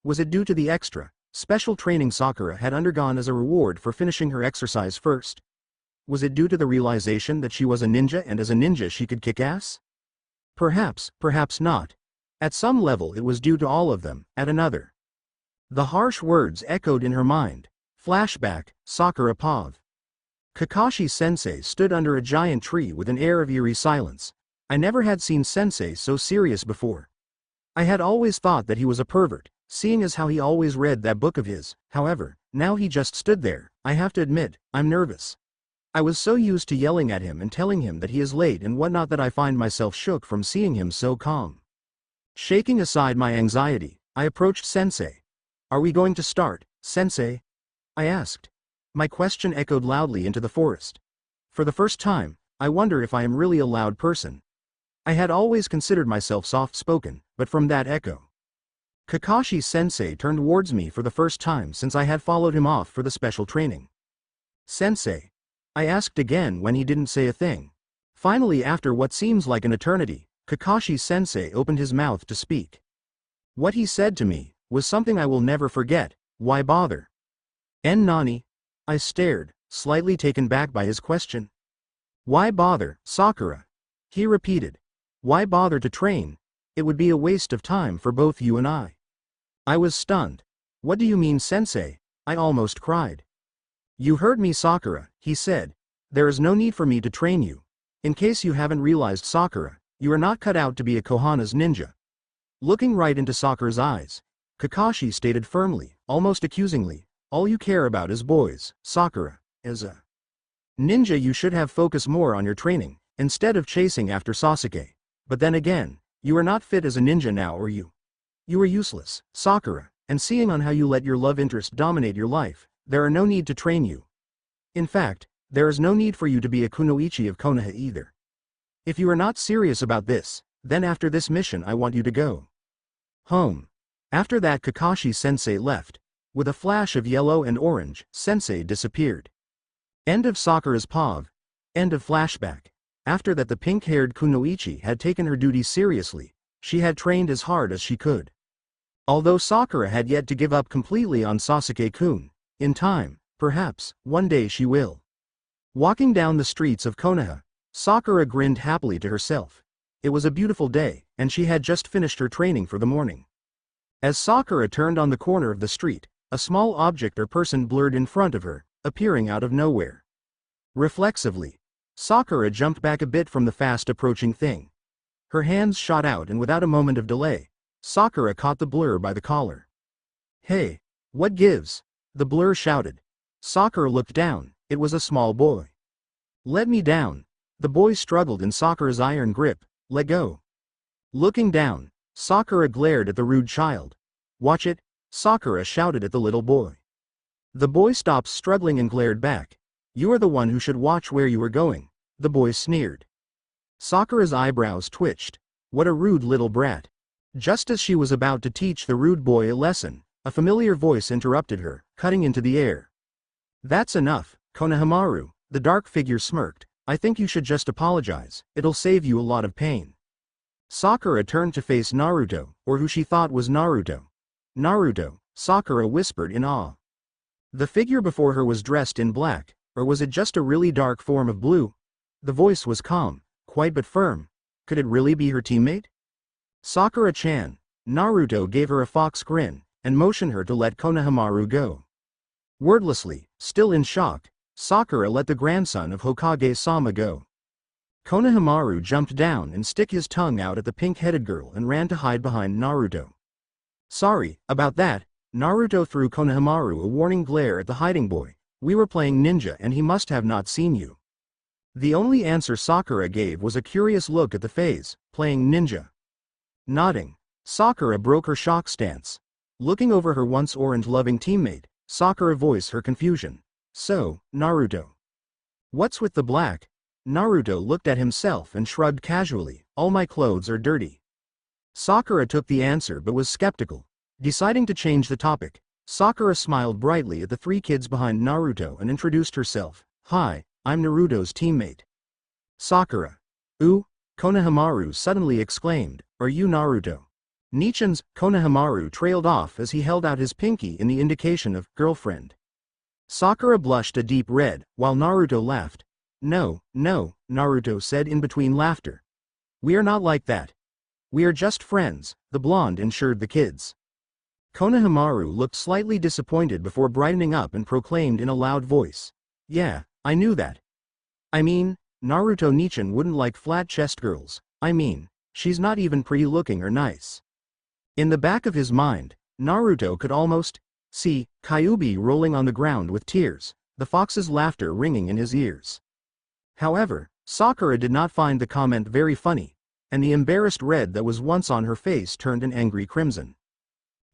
Was it due to the extra, special training Sakura had undergone as a reward for finishing her exercise first? Was it due to the realization that she was a ninja and as a ninja she could kick ass? Perhaps, perhaps not. At some level it was due to all of them, at another. The harsh words echoed in her mind. Flashback, Sakura Pav. Kakashi Sensei stood under a giant tree with an air of eerie silence. I never had seen Sensei so serious before. I had always thought that he was a pervert, seeing as how he always read that book of his. However, now he just stood there. I have to admit, I'm nervous. I was so used to yelling at him and telling him that he is late and whatnot that I find myself shook from seeing him so calm. Shaking aside my anxiety, I approached Sensei. Are we going to start, Sensei? I asked. My question echoed loudly into the forest. For the first time, I wonder if I am really a loud person. I had always considered myself soft-spoken, but from that echo. Kakashi Sensei turned towards me for the first time since I had followed him off for the special training. Sensei? I asked again when he didn't say a thing. Finally, after what seems like an eternity, Kakashi Sensei opened his mouth to speak. What he said to me was something I will never forget. Why bother? Nani? I stared, slightly taken back by his question. Why bother, Sakura? He repeated. Why bother to train? It would be a waste of time for both you and I. I was stunned. What do you mean, Sensei? I almost cried. You heard me, Sakura, he said. There is no need for me to train you. In case you haven't realized, Sakura, you are not cut out to be a Konohana's ninja. Looking right into Sakura's eyes, Kakashi stated firmly, almost accusingly, all you care about is boys, Sakura. As a ninja you should have focused more on your training, instead of chasing after Sasuke. But then again, you are not fit as a ninja now, are you? You are useless, Sakura, and seeing on how you let your love interest dominate your life, there are no need to train you. In fact, there is no need for you to be a kunoichi of Konoha either. If you are not serious about this, then after this mission I want you to go home. After that Kakashi Sensei left. With a flash of yellow and orange, Sensei disappeared. End of Sakura's Pav. End of flashback. After that the pink-haired kunoichi had taken her duty seriously. She had trained as hard as she could. Although Sakura had yet to give up completely on Sasuke-kun, in time, perhaps, one day she will. Walking down the streets of Konoha, Sakura grinned happily to herself. It was a beautiful day, and she had just finished her training for the morning. As Sakura turned on the corner of the street, a small object or person blurred in front of her, appearing out of nowhere. Reflexively, Sakura jumped back a bit from the fast-approaching thing. Her hands shot out and without a moment of delay, Sakura caught the blur by the collar. Hey, what gives? The blur shouted. Sakura looked down. It was a small boy. Let me down. The boy struggled in Sakura's iron grip. Let go. Looking down, Sakura glared at the rude child. Watch it, Sakura shouted at the little boy. The boy stopped struggling and glared back. You are the one who should watch where you are going, the boy sneered. Sakura's eyebrows twitched. What a rude little brat. Just as she was about to teach the rude boy a lesson, a familiar voice interrupted her, cutting into the air. That's enough, Konohamaru, the dark figure smirked. I think you should just apologize, it'll save you a lot of pain. Sakura turned to face Naruto, or who she thought was Naruto. Naruto, Sakura whispered in awe. The figure before her was dressed in black, or was it just a really dark form of blue? The voice was calm, quiet but firm. Could it really be her teammate? Sakura-chan. Naruto gave her a fox grin, and motioned her to let Konohamaru go. Wordlessly, still in shock, Sakura let the grandson of Hokage-sama go. Konohamaru jumped down and stick his tongue out at the pink-headed girl and ran to hide behind Naruto. Sorry about that. Naruto threw Konohamaru a warning glare at the hiding boy. We were playing ninja and he must have not seen you. The only answer Sakura gave was a curious look at the phase, playing ninja. Nodding, Sakura broke her shock stance. Looking over her once orange-loving teammate, Sakura voiced her confusion. So, Naruto. What's with the black? Naruto looked at himself and shrugged casually. All my clothes are dirty. Sakura took the answer but was skeptical. Deciding to change the topic, Sakura smiled brightly at the three kids behind Naruto and introduced herself. Hi, I'm Naruto's teammate. Sakura. Ooh, Konohamaru suddenly exclaimed. Are you Naruto? Nichan's Konohamaru trailed off as he held out his pinky in the indication of girlfriend. Sakura blushed a deep red, while Naruto laughed. No, Naruto said in between laughter. We are not like that. We are just friends, the blonde assured the kids. Konohamaru looked slightly disappointed before brightening up and proclaimed in a loud voice. Yeah, I knew that. I mean, Naruto Nichan wouldn't like flat-chest girls. I mean, she's not even pretty-looking or nice. In the back of his mind, Naruto could almost see Kyuubi rolling on the ground with tears, the fox's laughter ringing in his ears. However, Sakura did not find the comment very funny, and the embarrassed red that was once on her face turned an angry crimson.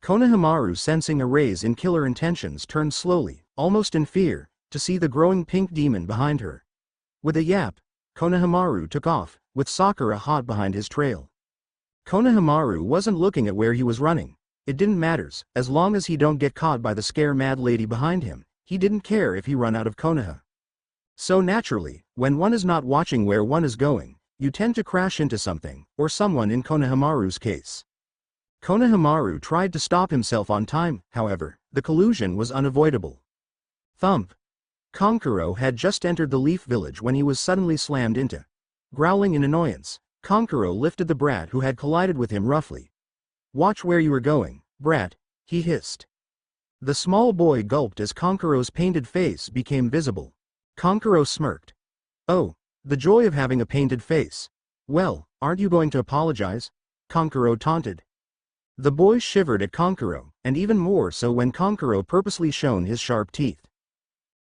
Konohamaru, sensing a raise in killer intentions, turned slowly, almost in fear, to see the growing pink demon behind her. With a yap, Konohamaru took off, with Sakura hot behind his trail. Konohamaru wasn't looking at where he was running. It didn't matter, as long as he don't get caught by the scare-mad lady behind him. He didn't care if he run out of Konoha. So naturally, when one is not watching where one is going, you tend to crash into something, or someone in Konohamaru's case. Konohamaru tried to stop himself on time, however, the collision was unavoidable. Thump. Kankuro had just entered the Leaf Village when he was suddenly slammed into. Growling in annoyance, Kankuro lifted the brat who had collided with him roughly. Watch where you are going, brat, he hissed. The small boy gulped as Kankuro's painted face became visible. Kankuro smirked. Oh, the joy of having a painted face. Well, aren't you going to apologize? Kankuro taunted. The boy shivered at Kankuro, and even more so when Kankuro purposely shone his sharp teeth.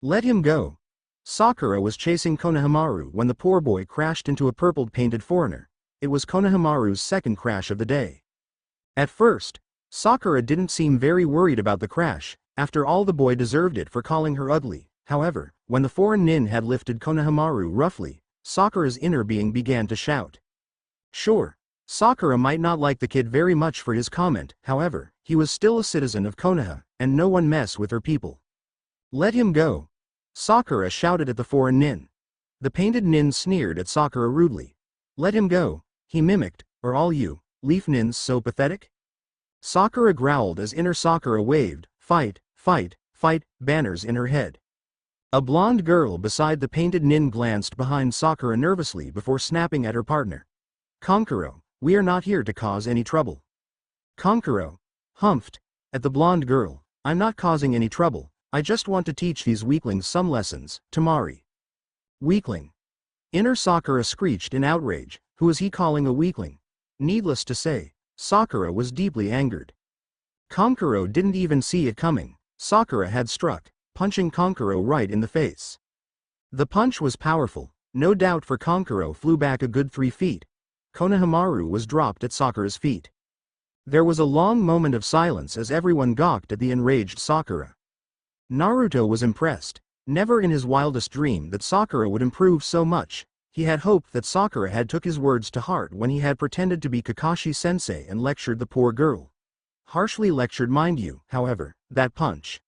Let him go. Sakura was chasing Konohamaru when the poor boy crashed into a purple-painted foreigner. It was Konohamaru's second crash of the day. At first, Sakura didn't seem very worried about the crash. After all, the boy deserved it for calling her ugly. However, when the foreign nin had lifted Konohamaru roughly, Sakura's inner being began to shout. Sure, Sakura might not like the kid very much for his comment, however, he was still a citizen of Konoha, and no one mess with her people. Let him go. Sakura shouted at the foreign nin. The painted nin sneered at Sakura rudely. Let him go, he mimicked. Are all you leaf nins so pathetic? Sakura growled as inner Sakura waved, fight, fight, fight, banners in her head. A blonde girl beside the painted nin glanced behind Sakura nervously before snapping at her partner. Kankuro, we are not here to cause any trouble. Kankuro humphed at the blonde girl. I'm not causing any trouble. I just want to teach these weaklings some lessons, Tamari. Weakling. Inner Sakura screeched in outrage. Who is he calling a weakling? Needless to say, Sakura was deeply angered. Kankuro didn't even see it coming. Sakura had struck, punching Kankuro right in the face. The punch was powerful, no doubt, for Kankuro flew back a good 3 feet. Konohamaru was dropped at Sakura's feet. There was a long moment of silence as everyone gawked at the enraged Sakura. Naruto was impressed. Never in his wildest dream that Sakura would improve so much. He had hoped that Sakura had took his words to heart when he had pretended to be Kakashi-sensei and lectured the poor girl. Harshly lectured, mind you, however, that punch.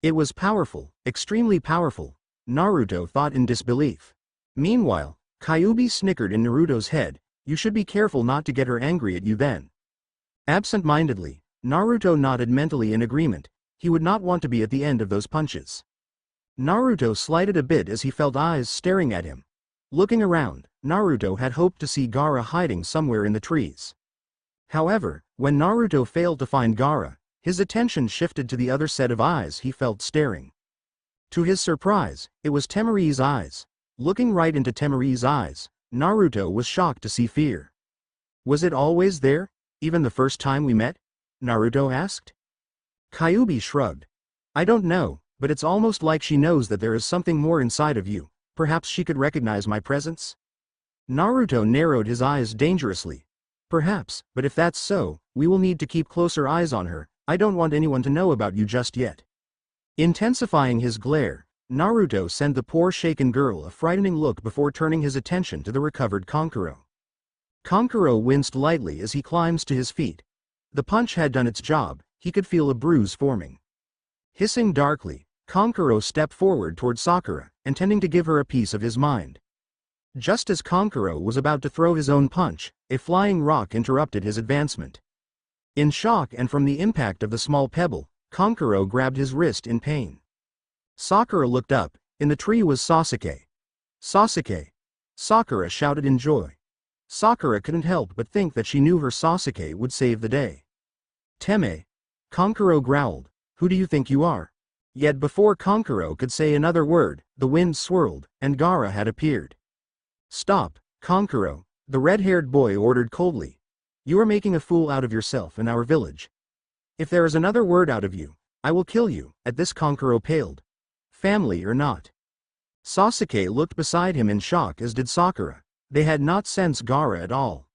It was powerful, extremely powerful, Naruto thought in disbelief. Meanwhile, Kyuubi snickered in Naruto's head. You should be careful not to get her angry at you then. Absent-mindedly, Naruto nodded mentally in agreement. He would not want to be at the end of those punches. Naruto slighted a bit as he felt eyes staring at him. Looking around, Naruto had hoped to see Gaara hiding somewhere in the trees. However, when Naruto failed to find Gaara, his attention shifted to the other set of eyes he felt staring. To his surprise, it was Temari's eyes. Looking right into Temari's eyes, Naruto was shocked to see fear. Was it always there, even the first time we met? Naruto asked. Kyuubi shrugged. I don't know, but it's almost like she knows that there is something more inside of you. Perhaps she could recognize my presence? Naruto narrowed his eyes dangerously. Perhaps, but if that's so, we will need to keep closer eyes on her. I don't want anyone to know about you just yet. Intensifying his glare, Naruto sent the poor shaken girl a frightening look before turning his attention to the recovered Kankuro. Kankuro winced lightly as he climbs to his feet. The punch had done its job, he could feel a bruise forming. Hissing darkly, Kankuro stepped forward toward Sakura, intending to give her a piece of his mind. Just as Kankuro was about to throw his own punch, a flying rock interrupted his advancement. In shock and from the impact of the small pebble, Kankuro grabbed his wrist in pain. Sakura looked up. In the tree was Sasuke. Sasuke! Sakura shouted in joy. Sakura couldn't help but think that she knew her Sasuke would save the day. Teme! Kankuro growled. Who do you think you are? Yet before Kankuro could say another word, the wind swirled, and Gaara had appeared. Stop, Kankuro, the red-haired boy ordered coldly. You are making a fool out of yourself in our village. If there is another word out of you, I will kill you. At this Kankuro paled. Family or not. Sasuke looked beside him in shock, as did Sakura. They had not sensed Gaara at all.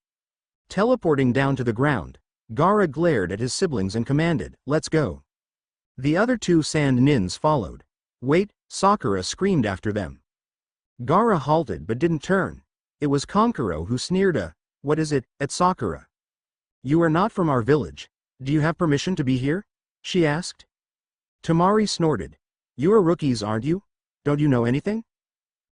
Teleporting down to the ground, Gaara glared at his siblings and commanded, let's go. The other two sand nins followed. Wait, Sakura screamed after them. Gaara halted but didn't turn. It was Kankuro who sneered what is it, at Sakura. You are not from our village. Do you have permission to be here? She asked. Temari snorted. You are rookies, aren't you? Don't you know anything?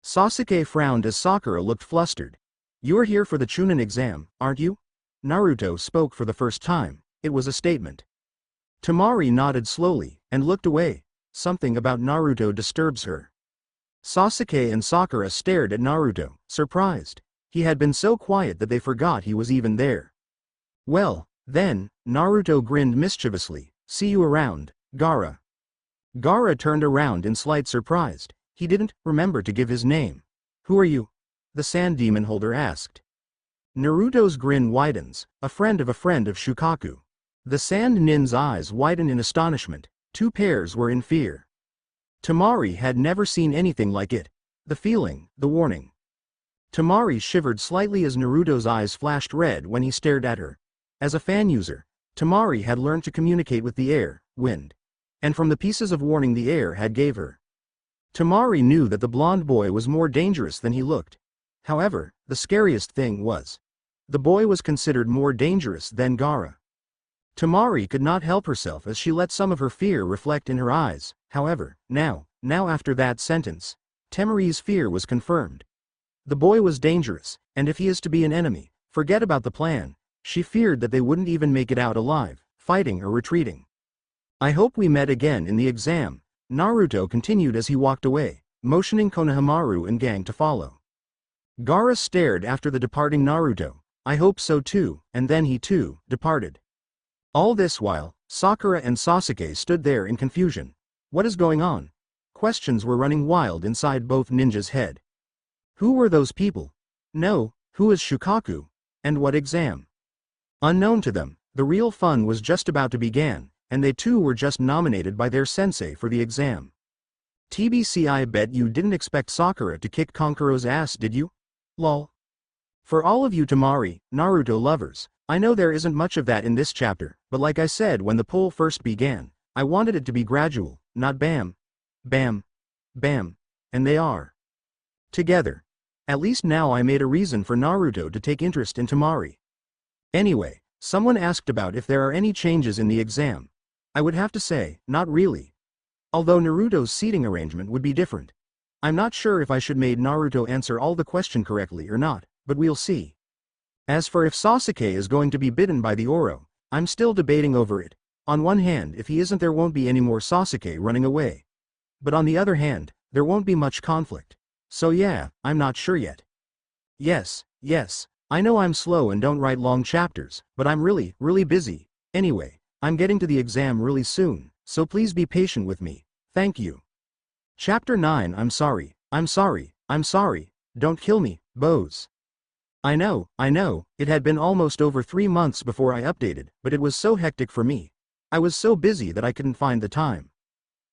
Sasuke frowned as Sakura looked flustered. You are here for the Chunin exam, aren't you? Naruto spoke for the first time. It was a statement. Temari nodded slowly, and looked away. Something about Naruto disturbs her. Sasuke and Sakura stared at Naruto, surprised. He had been so quiet that they forgot he was even there. Well, then, Naruto grinned mischievously. See you around, Gaara. Gaara turned around in slight surprise. He didn't remember to give his name. Who are you? The sand demon holder asked. Naruto's grin widens, a friend of Shukaku. The sand nin's eyes widened in astonishment. Two pairs were in fear. Temari had never seen anything like it. The feeling, the warning. Temari shivered slightly as Naruto's eyes flashed red when he stared at her. As a fan user, Temari had learned to communicate with the air, wind, and from the pieces of warning the air had gave her. Temari knew that the blonde boy was more dangerous than he looked. However, the scariest thing was, the boy was considered more dangerous than Gaara. Temari could not help herself as she let some of her fear reflect in her eyes. However, now after that sentence, Temari's fear was confirmed. The boy was dangerous, and if he is to be an enemy, forget about the plan. She feared that they wouldn't even make it out alive, fighting or retreating. I hope we met again in the exam, Naruto continued as he walked away, motioning Konohamaru and gang to follow. Gaara stared after the departing Naruto. I hope so too, and then he too departed. All this while, Sakura and Sasuke stood there in confusion. What is going on? Questions were running wild inside both ninjas' head. Who were those people? No, who is Shukaku? And what exam? Unknown to them, the real fun was just about to begin, and they too were just nominated by their sensei for the exam. TBC, I bet you didn't expect Sakura to kick Kankuro's ass, did you? Lol. For all of you Temari, Naruto lovers, I know there isn't much of that in this chapter, but like I said when the poll first began, I wanted it to be gradual, not bam, bam, bam, and they are. Together. At least now I made a reason for Naruto to take interest in Temari. Anyway, someone asked about if there are any changes in the exam. I would have to say, not really. Although Naruto's seating arrangement would be different. I'm not sure if I should made Naruto answer all the question correctly or not, but we'll see. As for if Sasuke is going to be bitten by the Oro, I'm still debating over it. On one hand, if he isn't, there won't be any more Sasuke running away. But on the other hand, there won't be much conflict. So yeah, I'm not sure yet. Yes, I know I'm slow and don't write long chapters, but I'm really busy. Anyway, I'm getting to the exam really soon, so please be patient with me. Thank you. Chapter 9. I'm sorry. Don't kill me, Bose. I know, it had been almost over 3 months before I updated, but it was so hectic for me. I was so busy that I couldn't find the time.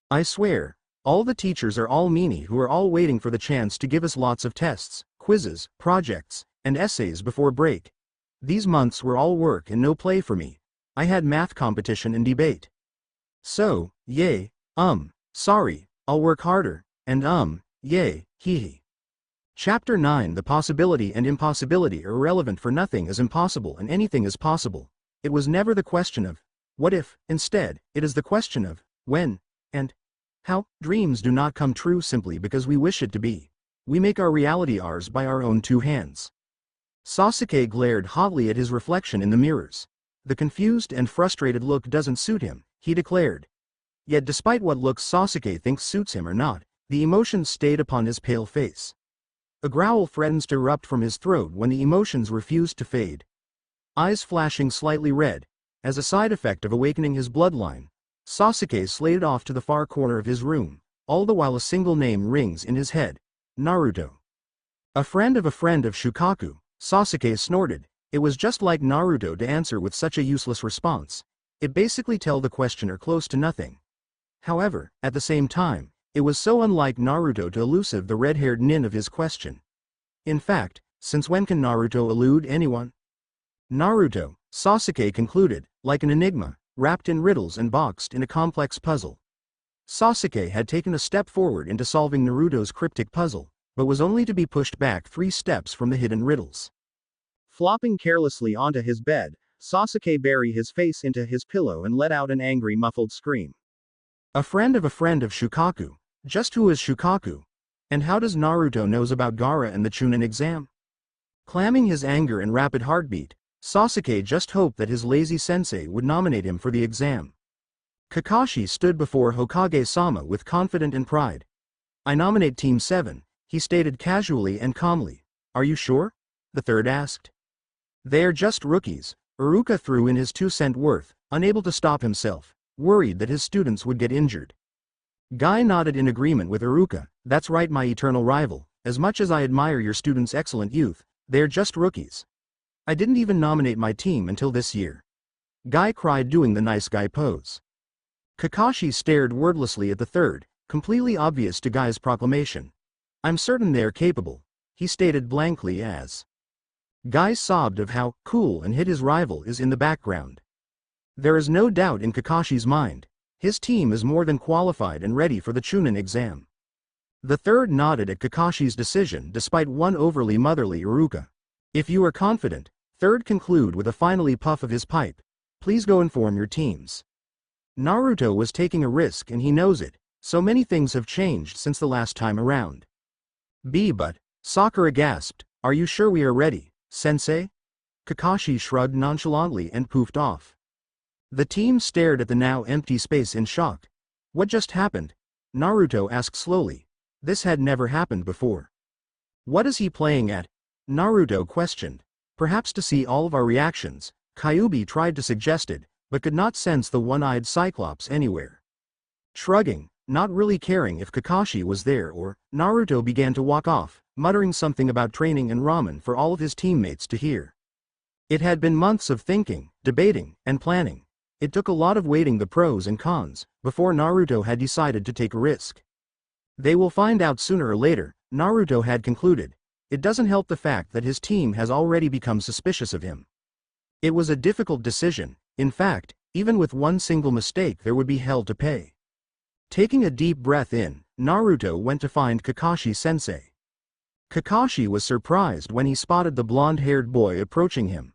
I swear, all the teachers are all meanie who are all waiting for the chance to give us lots of tests, quizzes, projects, and essays before break. These months were all work and no play for me. I had math competition and debate. So, yay, sorry, I'll work harder, and yay, hee hee. Chapter 9 The possibility and impossibility are irrelevant, for nothing is impossible and anything is possible. It was never the question of what if, instead, it is the question of when and how. Dreams do not come true simply because we wish it to be. We make our reality ours by our own two hands. Sasuke glared hotly at his reflection in the mirrors. The confused and frustrated look doesn't suit him, he declared. Yet despite what looks Sasuke thinks suits him or not, the emotions stayed upon his pale face. A growl threatens to erupt from his throat when the emotions refused to fade. Eyes flashing slightly red, as a side effect of awakening his bloodline, Sasuke slayed off to the far corner of his room, all the while a single name rings in his head: Naruto. A friend of Shukaku, Sasuke snorted. It was just like Naruto to answer with such a useless response. It basically tell the questioner close to nothing. However, at the same time, it was so unlike Naruto to elusive the red-haired nin of his question. In fact, since when can Naruto elude anyone? Naruto, Sasuke concluded, like an enigma, wrapped in riddles and boxed in a complex puzzle. Sasuke had taken a step forward into solving Naruto's cryptic puzzle, but was only to be pushed back 3 steps from the hidden riddles. Flopping carelessly onto his bed, Sasuke buried his face into his pillow and let out an angry muffled scream. A friend of Shukaku. Just who is Shukaku? And how does Naruto knows about Gaara and the Chunin exam? Clamming his anger and rapid heartbeat, Sasuke just hoped that his lazy sensei would nominate him for the exam. Kakashi stood before Hokage-sama with confidence and pride. I nominate Team 7, he stated casually and calmly. Are you sure? The third asked. They are just rookies, Iruka threw in his 2-cent worth, unable to stop himself, worried that his students would get injured. Guy nodded in agreement with Iruka. That's right, my eternal rival. As much as I admire your students' excellent youth, they're just rookies. I didn't even nominate my team until this year. Guy cried, doing the nice guy pose. Kakashi stared wordlessly at the third, completely oblivious to Guy's proclamation. I'm certain they're capable, he stated blankly as Guy sobbed of how cool and hit his rival is in the background. There is no doubt in Kakashi's mind. His team is more than qualified and ready for the Chunin exam. The third nodded at Kakashi's decision despite one overly motherly Iruka. If you are confident, third concluded with a finally puff of his pipe, please go inform your teams. Naruto was taking a risk and he knows it, so many things have changed since the last time around. But, Sakura gasped, are you sure we are ready, sensei? Kakashi shrugged nonchalantly and poofed off. The team stared at the now empty space in shock. What just happened? Naruto asked slowly. This had never happened before. What is he playing at? Naruto questioned. Perhaps to see all of our reactions, Kyuubi tried to suggest it, but could not sense the one-eyed Cyclops anywhere. Shrugging, not really caring if Kakashi was there or, Naruto began to walk off, muttering something about training and ramen for all of his teammates to hear. It had been months of thinking, debating, and planning. It took a lot of weighing the pros and cons, before Naruto had decided to take a risk. They will find out sooner or later, Naruto had concluded. It doesn't help the fact that his team has already become suspicious of him. It was a difficult decision. In fact, even with one single mistake there would be hell to pay. Taking a deep breath in, Naruto went to find Kakashi-sensei. Kakashi was surprised when he spotted the blonde-haired boy approaching him.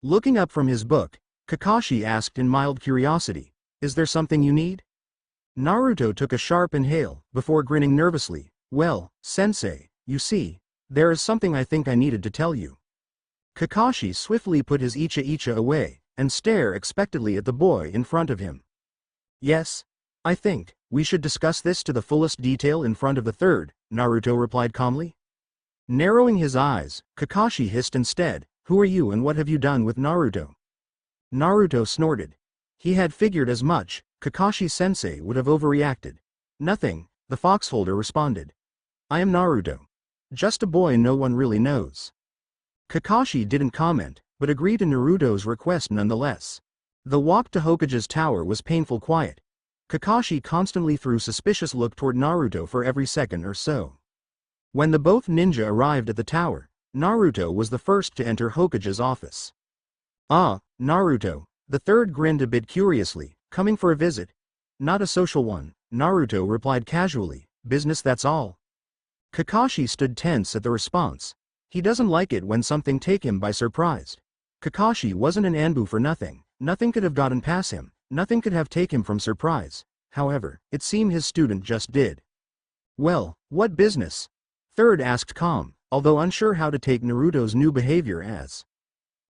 Looking up from his book, Kakashi asked in mild curiosity, is there something you need? Naruto took a sharp inhale, before grinning nervously. Well, sensei, you see, there is something I think I needed to tell you. Kakashi swiftly put his icha away, and stared expectantly at the boy in front of him. Yes, I think we should discuss this to the fullest detail in front of the third, Naruto replied calmly. Narrowing his eyes, Kakashi hissed instead, who are you and what have you done with Naruto? Naruto snorted. He had figured as much. Kakashi-sensei would have overreacted. Nothing, the foxholder responded. I am Naruto. Just a boy no one really knows. Kakashi didn't comment, but agreed to Naruto's request nonetheless. The walk to Hokage's tower was painful quiet. Kakashi constantly threw suspicious look toward Naruto for every second or so. When the both ninja arrived at the tower, Naruto was the first to enter Hokage's office. "Ah, Naruto," the third grinned a bit curiously, "coming for a visit?" "Not a social one," Naruto replied casually, "business that's all." Kakashi stood tense at the response. He doesn't like it when something take him by surprise. Kakashi wasn't an Anbu for nothing, nothing could have gotten past him, nothing could have taken him from surprise. However, it seemed his student just did. "Well, what business?" Third asked calm, although unsure how to take Naruto's new behavior as.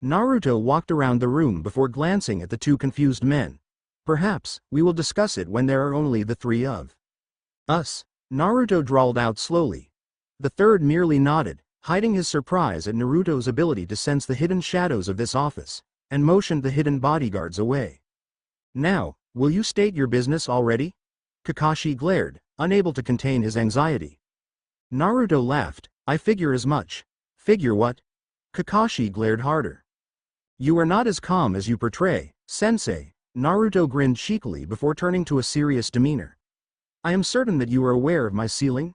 Naruto walked around the room before glancing at the two confused men. "Perhaps, we will discuss it when there are only the three of us," Naruto drawled out slowly. The third merely nodded, hiding his surprise at Naruto's ability to sense the hidden shadows of this office, and motioned the hidden bodyguards away. "Now, will you state your business already?" Kakashi glared, unable to contain his anxiety. Naruto laughed, "I figure as much." "Figure what?" Kakashi glared harder. "You are not as calm as you portray, sensei." Naruto grinned cheekily before turning to a serious demeanor. "I am certain that you are aware of my ceiling?"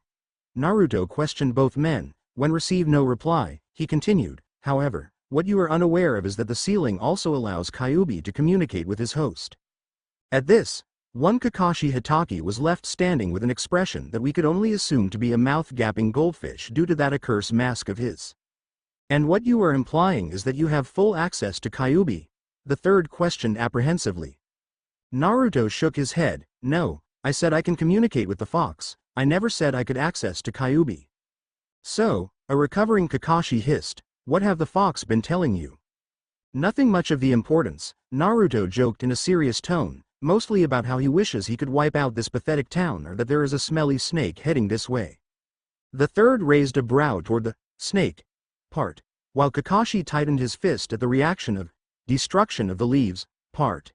Naruto questioned both men. When received no reply, he continued, "However, what you are unaware of is that the ceiling also allows Kyuubi to communicate with his host." At this, one Kakashi Hitaki was left standing with an expression that we could only assume to be a mouth-gapping goldfish due to that accursed mask of his. "And what you are implying is that you have full access to Kyuubi?" the third questioned apprehensively. Naruto shook his head. "No, I said I can communicate with the fox, I never said I could access to Kyuubi." "So," a recovering Kakashi hissed, "what have the fox been telling you?" "Nothing much of the importance," Naruto joked in a serious tone, "mostly about how he wishes he could wipe out this pathetic town or that there is a smelly snake heading this way." The third raised a brow toward the snake part, while Kakashi tightened his fist at the reaction of destruction of the leaves part.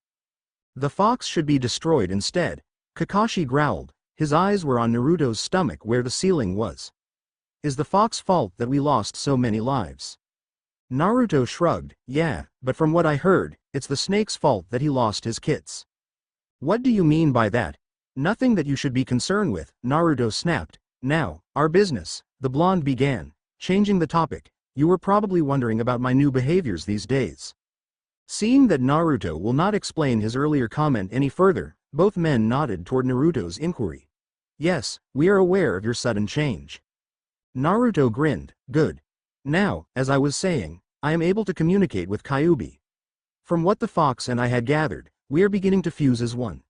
"The fox should be destroyed instead," Kakashi growled. His eyes were on Naruto's stomach where the ceiling was. "Is the fox's fault that we lost so many lives?" Naruto shrugged. "Yeah, but from what I heard, it's the snake's fault that he lost his kits." "What do you mean by that?" "Nothing that you should be concerned with," Naruto snapped. "Now, our business," the blonde began, changing the topic. "You were probably wondering about my new behaviors these days." Seeing that Naruto will not explain his earlier comment any further, both men nodded toward Naruto's inquiry. "Yes, we are aware of your sudden change." Naruto grinned. "Good. Now, as I was saying, I am able to communicate with Kyuubi. From what the fox and I had gathered, we are beginning to fuse as one."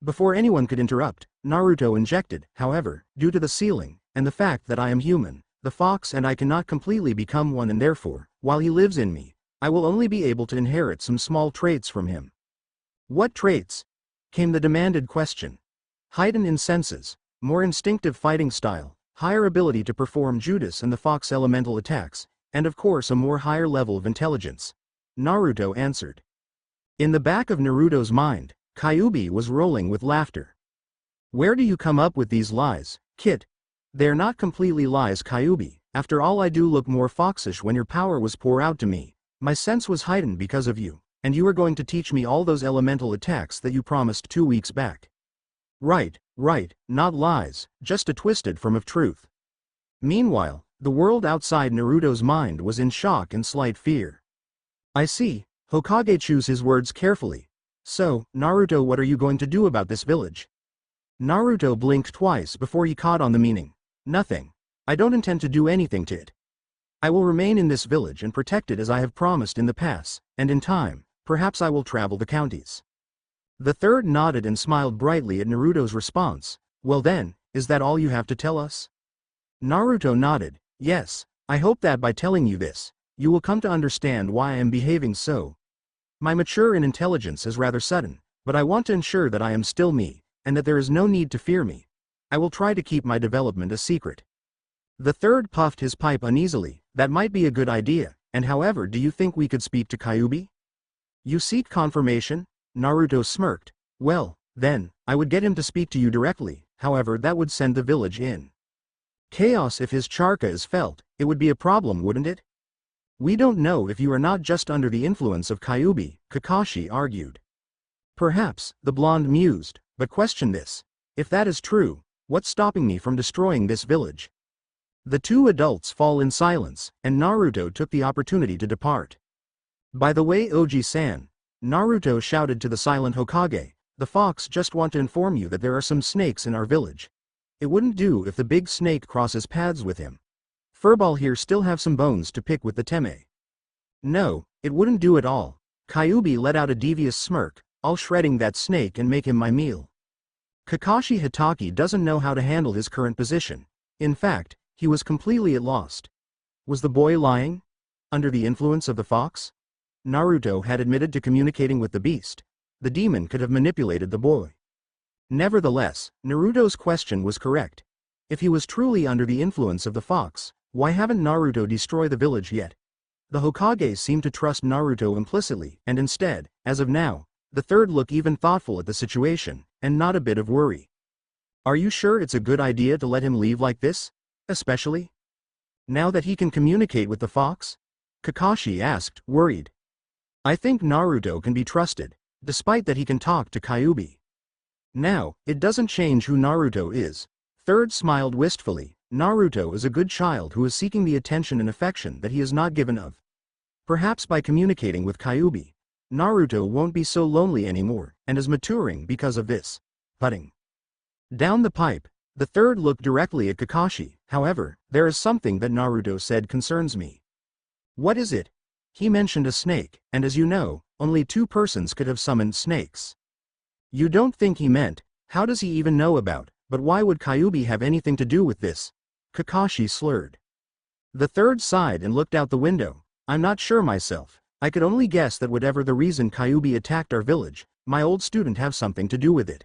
Before anyone could interrupt, Naruto injected, "However, due to the ceiling, and the fact that I am human, the fox and I cannot completely become one and therefore, while he lives in me, I will only be able to inherit some small traits from him." "What traits?" came the demanded question. "Heighten in senses, more instinctive fighting style, higher ability to perform Judas and the fox elemental attacks, and of course a more higher level of intelligence," Naruto answered. In the back of Naruto's mind, Kyuubi was rolling with laughter. "Where do you come up with these lies, kid? They're not completely lies, Kyuubi. After all, I do look more foxish when your power was poured out to me. My sense was heightened because of you, and you are going to teach me all those elemental attacks that you promised 2 weeks back." Right, not lies, just a twisted form of truth." Meanwhile, the world outside Naruto's mind was in shock and slight fear. "I see," Hokage chose his words carefully. "So, Naruto, what are you going to do about this village?" Naruto blinked twice before he caught on the meaning. "Nothing. I don't intend to do anything to it. I will remain in this village and protect it as I have promised in the past, and in time, perhaps I will travel the counties." The third nodded and smiled brightly at Naruto's response. "Well then, is that all you have to tell us?" Naruto nodded. "Yes, I hope that by telling you this, you will come to understand why I am behaving so. My mature in intelligence is rather sudden, but I want to ensure that I am still me, and that there is no need to fear me. I will try to keep my development a secret." The third puffed his pipe uneasily. "That might be a good idea, and however do you think we could speak to Kyuubi?" "You seek confirmation?" Naruto smirked. "Well, then, I would get him to speak to you directly, however that would send the village in chaos if his charka is felt, it would be a problem, wouldn't it?" We don't know if you are not just under the influence of Kyuubi, Kakashi argued. Perhaps, the blonde mused, but question this. If that is true, what's stopping me from destroying this village? The two adults fall in silence, and Naruto took the opportunity to depart. By the way, Oji-san, Naruto shouted to the silent Hokage, the fox just want to inform you that there are some snakes in our village. It wouldn't do if the big snake crosses paths with him. Furball here still have some bones to pick with the Teme. No, it wouldn't do at all. Kyuubi let out a devious smirk, I'll shredding that snake and make him my meal. Kakashi Hatake doesn't know how to handle his current position. In fact, he was completely at lost. Was the boy lying? Under the influence of the fox? Naruto had admitted to communicating with the beast. The demon could have manipulated the boy. Nevertheless, Naruto's question was correct. If he was truly under the influence of the fox, why haven't Naruto destroyed the village yet? The Hokage seemed to trust Naruto implicitly, and instead, as of now, the third looked even thoughtful at the situation, and not a bit of worry. Are you sure it's a good idea to let him leave like this? Especially now that he can communicate with the fox? Kakashi asked, worried. I think Naruto can be trusted, despite that he can talk to Kyuubi. Now, it doesn't change who Naruto is. Third smiled wistfully. Naruto is a good child who is seeking the attention and affection that he is not given of. Perhaps by communicating with Kyuubi, Naruto won't be so lonely anymore, and is maturing because of this. Putting down the pipe, the third looked directly at Kakashi. However, there is something that Naruto said concerns me. What is it? He mentioned a snake, and as you know, only two persons could have summoned snakes. You don't think he meant, how does he even know about, but why would Kyuubi have anything to do with this? Kakashi slurred. The third sighed and looked out the window. I'm not sure myself. I could only guess that whatever the reason Kyuubi attacked our village, my old student have something to do with it.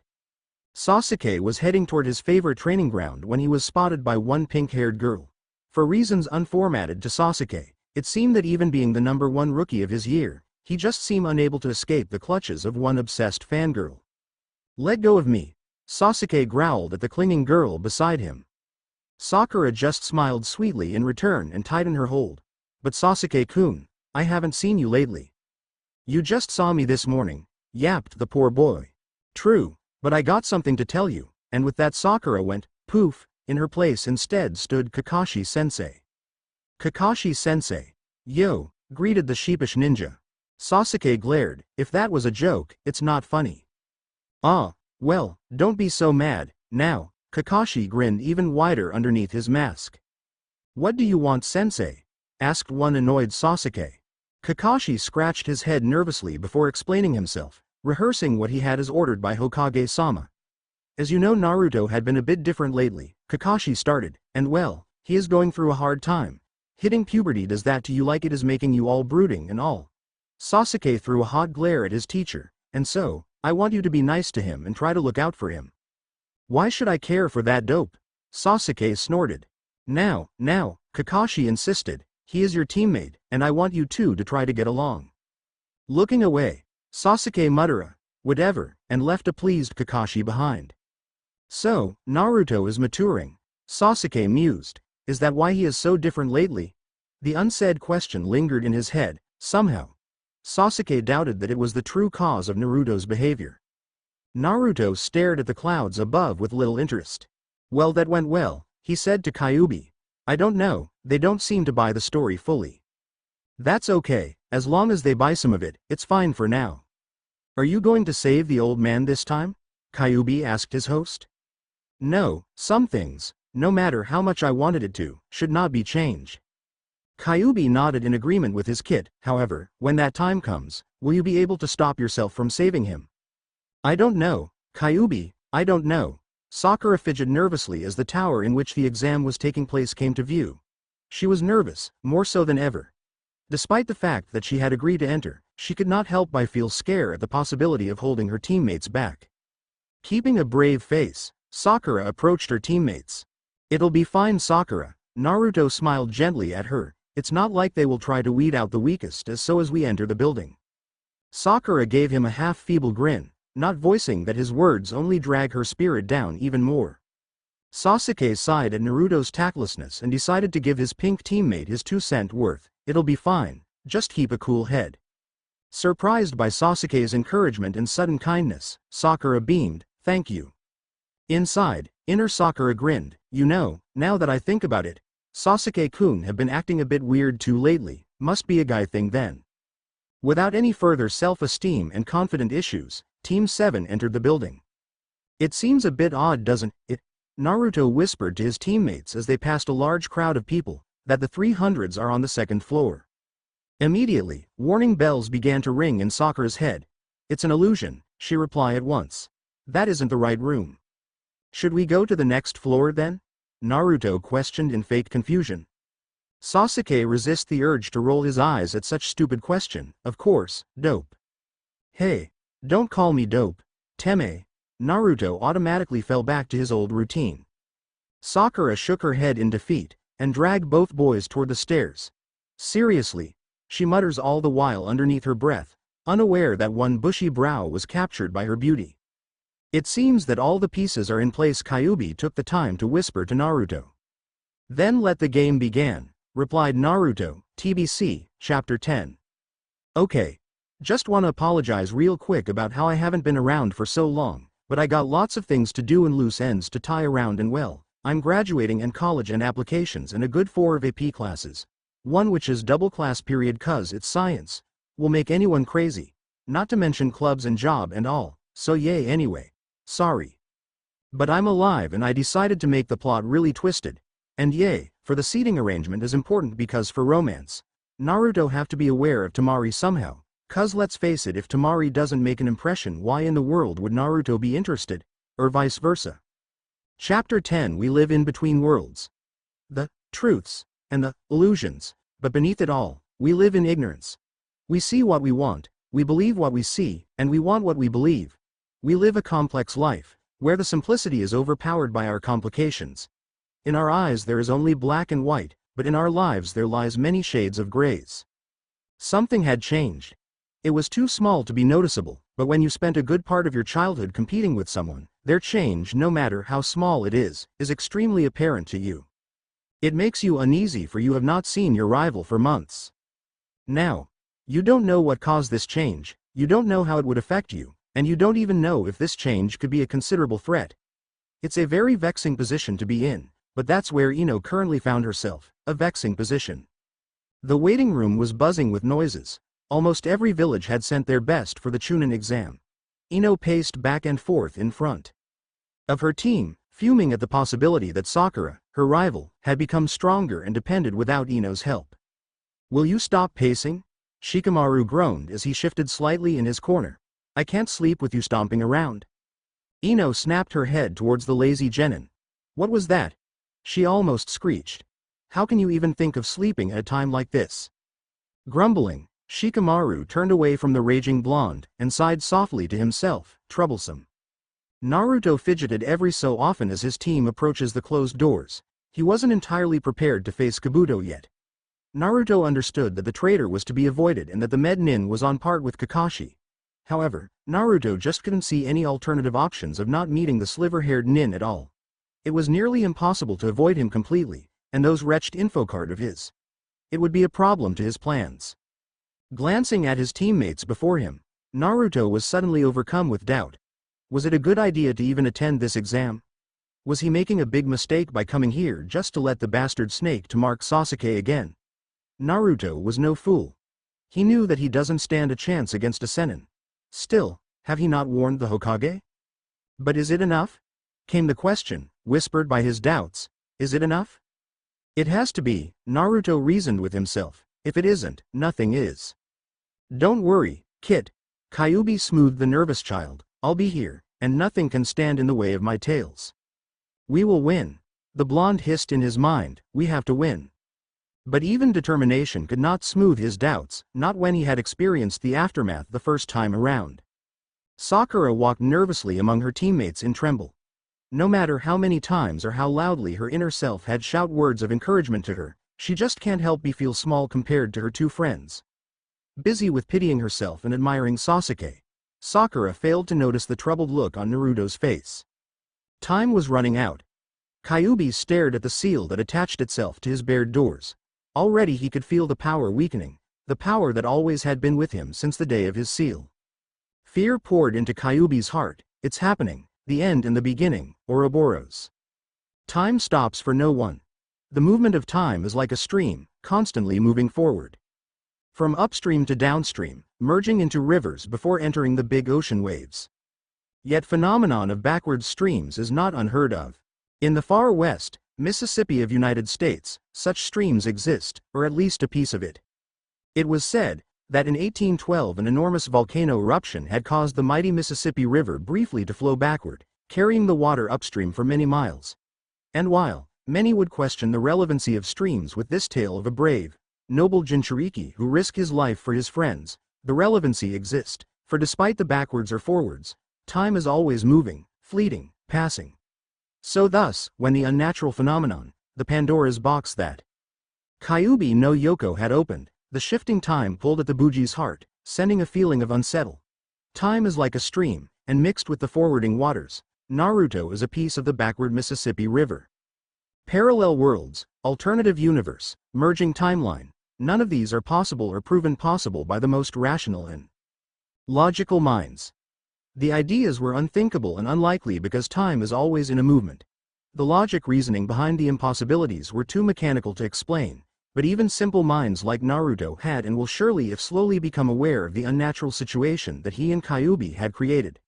Sasuke was heading toward his favorite training ground when he was spotted by one pink-haired girl. For reasons unformatted to Sasuke, it seemed that even being the #1 rookie of his year, he just seemed unable to escape the clutches of one obsessed fangirl. Let go of me, Sasuke growled at the clinging girl beside him. Sakura just smiled sweetly in return and tightened her hold. But Sasuke-kun, I haven't seen you lately. You just saw me this morning, yapped the poor boy. True, but I got something to tell you, and with that Sakura went, poof, in her place instead stood Kakashi-sensei. Kakashi-sensei. Yo, greeted the sheepish ninja. Sasuke glared, if that was a joke, it's not funny. Ah, well, don't be so mad, now, Kakashi grinned even wider underneath his mask. What do you want, sensei? Asked one annoyed Sasuke. Kakashi scratched his head nervously before explaining himself, rehearsing what he had as ordered by Hokage-sama. As you know, Naruto had been a bit different lately, Kakashi started, and well, he is going through a hard time. Hitting puberty does that to you like it is making you all brooding and all. Sasuke threw a hot glare at his teacher, and so, I want you to be nice to him and try to look out for him. Why should I care for that dope? Sasuke snorted. Now, Kakashi insisted, he is your teammate, and I want you two to try to get along. Looking away, Sasuke muttered, whatever, and left a pleased Kakashi behind. So, Naruto is maturing. Sasuke mused. Is that why he is so different lately? The unsaid question lingered in his head, somehow. Sasuke doubted that it was the true cause of Naruto's behavior. Naruto stared at the clouds above with little interest. Well, that went well, he said to Kyuubi. I don't know, they don't seem to buy the story fully. That's okay, as long as they buy some of it, it's fine for now. Are you going to save the old man this time? Kyuubi asked his host. No, some things, no matter how much I wanted it to, should not be changed. Kyuubi nodded in agreement with his kid. However, when that time comes, will you be able to stop yourself from saving him? I don't know, Kyuubi, I don't know. Sakura fidgeted nervously as the tower in which the exam was taking place came to view. She was nervous, more so than ever. Despite the fact that she had agreed to enter, she could not help but feel scared at the possibility of holding her teammates back. Keeping a brave face, Sakura approached her teammates. It'll be fine, Sakura. Naruto smiled gently at her. It's not like they will try to weed out the weakest as we enter the building. Sakura gave him a half-feeble grin, not voicing that his words only drag her spirit down even more. Sasuke sighed at Naruto's tactlessness and decided to give his pink teammate his 2 cents worth. It'll be fine, just keep a cool head. Surprised by Sasuke's encouragement and sudden kindness, Sakura beamed, thank you. Inside, inner Sakura grinned, now that I think about it, Sasuke-kun have been acting a bit weird too lately, must be a guy thing then. Without any further self-esteem and confident issues, Team 7 entered the building. It seems a bit odd, doesn't it? Naruto whispered to his teammates as they passed a large crowd of people, that the 300s are on the second floor. Immediately, warning bells began to ring in Sakura's head. It's an illusion, she replied at once. That isn't the right room. Should we go to the next floor then? Naruto questioned in fake confusion. Sasuke resisted the urge to roll his eyes at such stupid question. Of course, dope. Hey, don't call me dope, Teme. Naruto automatically fell back to his old routine. Sakura shook her head in defeat, and dragged both boys toward the stairs. Seriously, she mutters all the while underneath her breath, unaware that one bushy brow was captured by her beauty. It seems that all the pieces are in place. Kyuubi took the time to whisper to Naruto. Then let the game begin, replied Naruto, TBC, Chapter 10. Okay. Just wanna apologize real quick about how I haven't been around for so long, but I got lots of things to do and loose ends to tie around, and well, I'm graduating and college and applications and a good 4 of AP classes. One which is double class period cause it's science. Will make anyone crazy. Not to mention clubs and job and all, so yay anyway. Sorry. But I'm alive and I decided to make the plot really twisted. And yay, for the seating arrangement is important because for romance, Naruto have to be aware of Temari somehow, cause let's face it, if Temari doesn't make an impression, why in the world would Naruto be interested, or vice versa. Chapter 10. We live in between worlds. The truths and the illusions, but beneath it all, we live in ignorance. We see what we want, we believe what we see, and we want what we believe. We live a complex life, where the simplicity is overpowered by our complications. In our eyes there is only black and white, but in our lives there lies many shades of grays. Something had changed. It was too small to be noticeable, but when you spent a good part of your childhood competing with someone, their change, no matter how small it is extremely apparent to you. It makes you uneasy, for you have not seen your rival for months. Now, you don't know what caused this change, you don't know how it would affect you, and you don't even know if this change could be a considerable threat. It's a very vexing position to be in, but that's where Ino currently found herself, a vexing position. The waiting room was buzzing with noises. Almost every village had sent their best for the Chunin exam. Ino paced back and forth in front of her team, fuming at the possibility that Sakura, her rival, had become stronger and depended without Ino's help. Will you stop pacing? Shikamaru groaned as he shifted slightly in his corner. I can't sleep with you stomping around. Ino snapped her head towards the lazy genin. What was that? She almost screeched. How can you even think of sleeping at a time like this? Grumbling, Shikamaru turned away from the raging blonde, and sighed softly to himself, troublesome. Naruto fidgeted every so often as his team approaches the closed doors. He wasn't entirely prepared to face Kabuto yet. Naruto understood that the traitor was to be avoided and that the med nin was on par with Kakashi. However, Naruto just couldn't see any alternative options of not meeting the sliver-haired nin at all. It was nearly impossible to avoid him completely, and those wretched info card of his. It would be a problem to his plans. Glancing at his teammates before him, Naruto was suddenly overcome with doubt. Was it a good idea to even attend this exam? Was he making a big mistake by coming here just to let the bastard snake to mark Sasuke again? Naruto was no fool. He knew that he doesn't stand a chance against a Sennin. Still, have he not warned the Hokage? But is it enough? Came the question, whispered by his doubts. Is it enough? It has to be, Naruto reasoned with himself. If it isn't, nothing is. Don't worry, kid. Kyuubi smoothed the nervous child. I'll be here, and nothing can stand in the way of my tales. We will win. The blonde hissed in his mind, we have to win. But even determination could not smooth his doubts, not when he had experienced the aftermath the first time around. Sakura walked nervously among her teammates in tremble. No matter how many times or how loudly her inner self had shout words of encouragement to her, she just can't help but feel small compared to her two friends. Busy with pitying herself and admiring Sasuke, Sakura failed to notice the troubled look on Naruto's face. Time was running out. Kyuubi stared at the seal that attached itself to his bared doors. Already he could feel the power weakening, the power that always had been with him since the day of his seal. Fear poured into Kyuubi's heart. It's happening, the end and the beginning, Ouroboros. Time stops for no one. The movement of time is like a stream, constantly moving forward. From upstream to downstream, merging into rivers before entering the big ocean waves. Yet phenomenon of backward streams is not unheard of. In the far west, Mississippi of United States, such streams exist, or at least a piece of it. It was said that in 1812 an enormous volcano eruption had caused the mighty Mississippi River briefly to flow backward, carrying the water upstream for many miles. And while many would question the relevancy of streams with this tale of a brave, noble Jinchuriki who risked his life for his friends, the relevancy exists, for despite the backwards or forwards, time is always moving, fleeting, passing. So thus, when the unnatural phenomenon, the Pandora's box that Kyuubi no Yoko had opened, the shifting time pulled at the Buji's heart, sending a feeling of unsettle. Time is like a stream, and mixed with the forwarding waters, Naruto is a piece of the backward Mississippi River. Parallel worlds, alternative universe, merging timeline, none of these are possible or proven possible by the most rational and logical minds. The ideas were unthinkable and unlikely because time is always in a movement. The logic reasoning behind the impossibilities were too mechanical to explain, but even simple minds like Naruto had and will surely if slowly become aware of the unnatural situation that he and Kyuubi had created.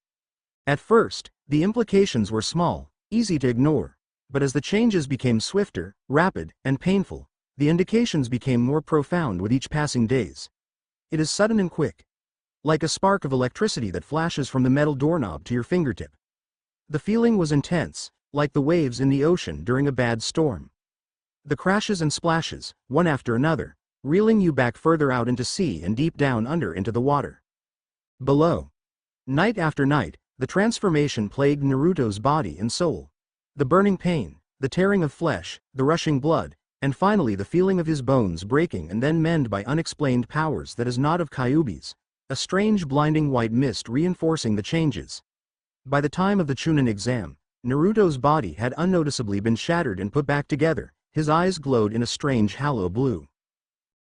At first, the implications were small, easy to ignore, but as the changes became swifter, rapid, and painful, the indications became more profound with each passing days. It is sudden and quick. Like a spark of electricity that flashes from the metal doorknob to your fingertip. The feeling was intense, like the waves in the ocean during a bad storm. The crashes and splashes, one after another, reeling you back further out into sea and deep down under into the water. Below. Night after night, the transformation plagued Naruto's body and soul. The burning pain, the tearing of flesh, the rushing blood, and finally the feeling of his bones breaking and then mend by unexplained powers that is not of Kyuubi's. A strange blinding white mist reinforcing the changes. By the time of the Chunin exam, Naruto's body had unnoticeably been shattered and put back together, his eyes glowed in a strange hollow blue.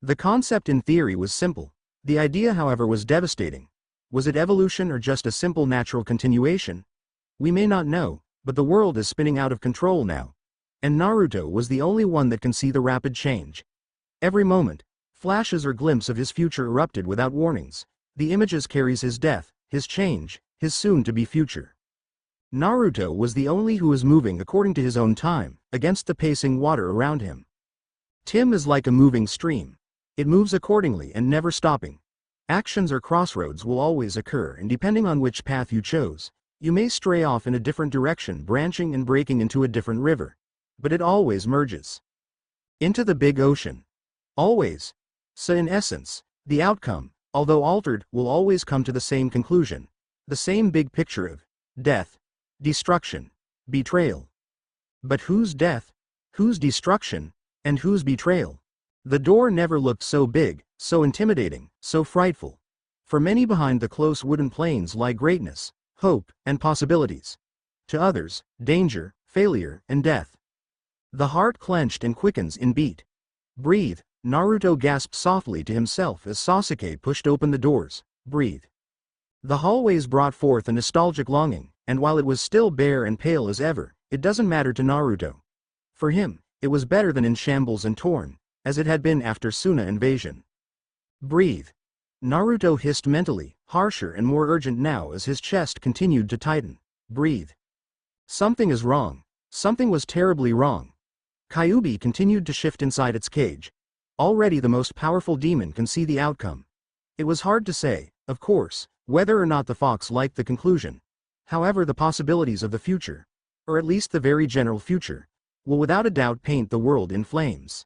The concept in theory was simple, the idea however was devastating. Was it evolution or just a simple natural continuation? We may not know, but the world is spinning out of control now. And Naruto was the only one that can see the rapid change. Every moment, flashes or glimpses of his future erupted without warnings. The images carries his death, his change, his soon-to-be future. Naruto was the only who was moving according to his own time, against the pacing water around him. Time is like a moving stream. It moves accordingly and never stopping. Actions or crossroads will always occur and depending on which path you chose, you may stray off in a different direction branching and breaking into a different river. But it always merges into the big ocean. Always. So in essence, the outcome, although altered, will always come to the same conclusion. The same big picture of death, destruction, betrayal. But whose death, whose destruction, and whose betrayal? The door never looked so big, so intimidating, so frightful. For many behind the close wooden planes lie greatness, hope, and possibilities. To others, danger, failure, and death. The heart clenched and quickens in beat. Breathe. Naruto gasped softly to himself as Sasuke pushed open the doors. Breathe. The hallways brought forth a nostalgic longing, and while it was still bare and pale as ever, it doesn't matter to Naruto. For him, it was better than in shambles and torn, as it had been after Suna invasion. Breathe. Naruto hissed mentally, harsher and more urgent now as his chest continued to tighten. Breathe. Something is wrong. Something was terribly wrong. Kyuubi continued to shift inside its cage. Already the most powerful demon can see the outcome. It was hard to say, of course, whether or not the fox liked the conclusion. However, the possibilities of the future, or at least the very general future, will without a doubt paint the world in flames.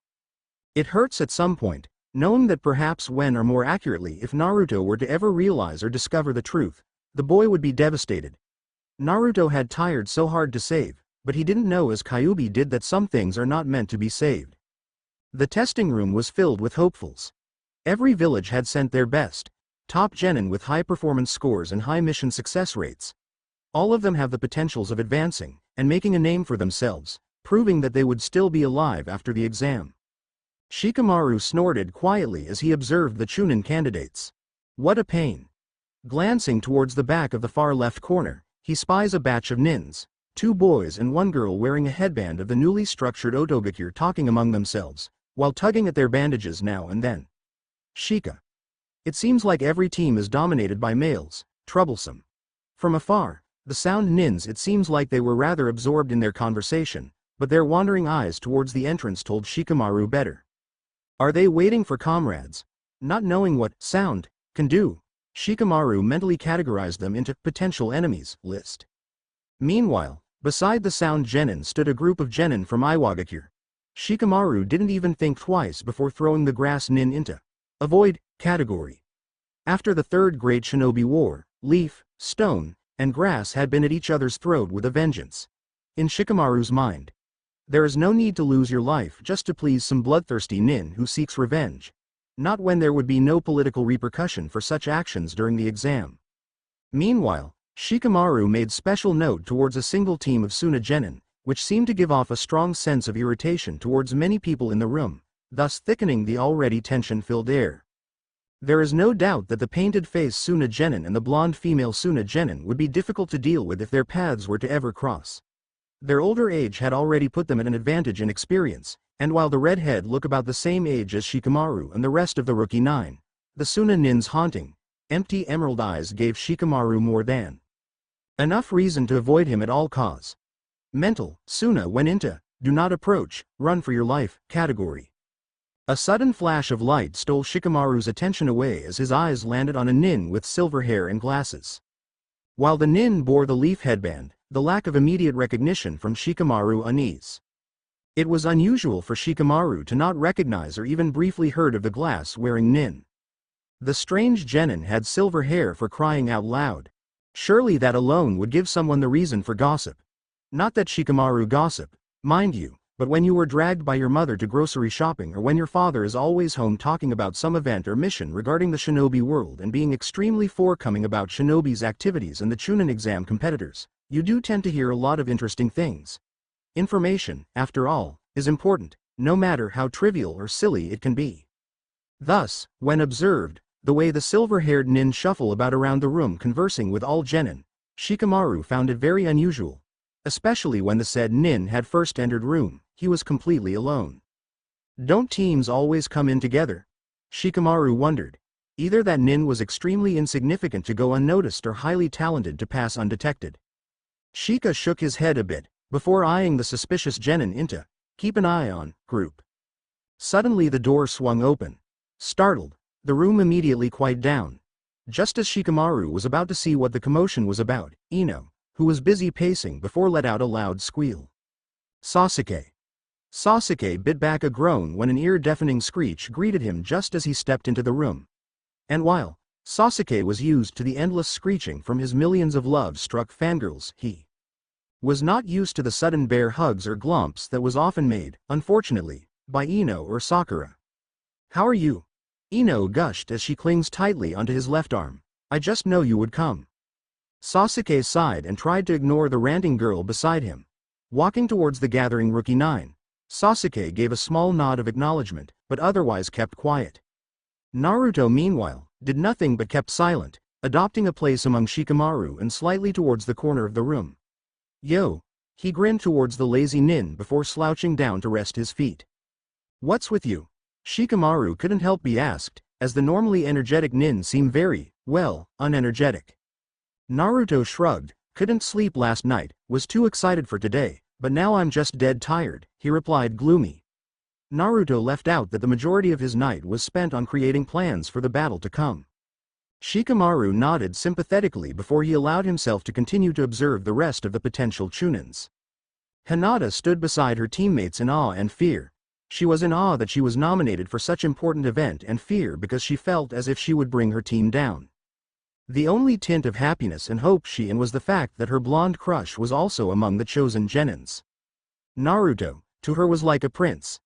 It hurts at some point, knowing that perhaps when or more accurately if Naruto were to ever realize or discover the truth, the boy would be devastated. Naruto had tried so hard to save, but he didn't know as Kyuubi did that some things are not meant to be saved. The testing room was filled with hopefuls. Every village had sent their best, top genin with high performance scores and high mission success rates. All of them have the potentials of advancing, and making a name for themselves, proving that they would still be alive after the exam. Shikamaru snorted quietly as he observed the Chunin candidates. What a pain. Glancing towards the back of the far left corner, he spies a batch of nins, 2 boys and 1 girl wearing a headband of the newly structured otogakure talking among themselves, while tugging at their bandages now and then. Shika. It seems like every team is dominated by males, troublesome. From afar, the sound nins it seems like they were rather absorbed in their conversation, but their wandering eyes towards the entrance told Shikamaru better. Are they waiting for comrades? Not knowing what sound can do, Shikamaru mentally categorized them into potential enemies list. Meanwhile, beside the sound genin stood a group of genin from Iwagakure. Shikamaru didn't even think twice before throwing the grass nin into avoid category. After the Third Great Shinobi War, leaf, stone, and grass had been at each other's throat with a vengeance. In Shikamaru's mind, there is no need to lose your life just to please some bloodthirsty nin who seeks revenge. Not when there would be no political repercussion for such actions during the exam. Meanwhile, Shikamaru made special note towards a single team of Suna genin, which seemed to give off a strong sense of irritation towards many people in the room, thus thickening the already tension-filled air. There is no doubt that the painted-faced Suna genin and the blonde female Suna genin would be difficult to deal with if their paths were to ever cross. Their older age had already put them at an advantage in experience, and while the redhead looked about the same age as Shikamaru and the rest of the rookie 9, the Suna nin's haunting, empty emerald eyes gave Shikamaru more than enough reason to avoid him at all costs. Mental, Suna went into, do not approach, run for your life, category. A sudden flash of light stole Shikamaru's attention away as his eyes landed on a nin with silver hair and glasses. While the nin bore the leaf headband, the lack of immediate recognition from Shikamaru unease. It was unusual for Shikamaru to not recognize or even briefly heard of the glass-wearing nin. The strange genin had silver hair for crying out loud. Surely that alone would give someone the reason for gossip. Not that Shikamaru gossip, mind you, but when you were dragged by your mother to grocery shopping or when your father is always home talking about some event or mission regarding the shinobi world and being extremely forthcoming about shinobi's activities and the Chunin exam competitors, you do tend to hear a lot of interesting things. Information, after all, is important, no matter how trivial or silly it can be. Thus, when observed, the way the silver-haired nin shuffle about around the room conversing with all genin, Shikamaru found it very unusual. Especially when the said nin had first entered room, he was completely alone. Don't teams always come in together? Shikamaru wondered. Either that nin was extremely insignificant to go unnoticed or highly talented to pass undetected. Shika shook his head a bit, before eyeing the suspicious genin into, keep an eye on, group. Suddenly the door swung open. Startled, the room immediately quieted down. Just as Shikamaru was about to see what the commotion was about, Ino, who was busy pacing before let out a loud squeal. Sasuke. Sasuke bit back a groan when an ear-deafening screech greeted him just as he stepped into the room. And while Sasuke was used to the endless screeching from his millions of love-struck fangirls, he was not used to the sudden bear hugs or glumps that was often made, unfortunately, by Ino or Sakura. How are you? Ino gushed as she clings tightly onto his left arm. I just know you would come. Sasuke sighed and tried to ignore the ranting girl beside him. Walking towards the gathering rookie 9, Sasuke gave a small nod of acknowledgement, but otherwise kept quiet. Naruto meanwhile, did nothing but kept silent, adopting a place among Shikamaru and slightly towards the corner of the room. Yo! He grinned towards the lazy nin before slouching down to rest his feet. What's with you? Shikamaru couldn't help be asked, as the normally energetic nin seemed very, well, unenergetic. Naruto shrugged, couldn't sleep last night, was too excited for today, but now I'm just dead tired, he replied gloomy. Naruto left out that the majority of his night was spent on creating plans for the battle to come. Shikamaru nodded sympathetically before he allowed himself to continue to observe the rest of the potential Chunins. Hinata stood beside her teammates in awe and fear. She was in awe that she was nominated for such important event and fear because she felt as if she would bring her team down. The only tint of happiness and hope she in was the fact that her blonde crush was also among the chosen genins. Naruto, to her was like a prince.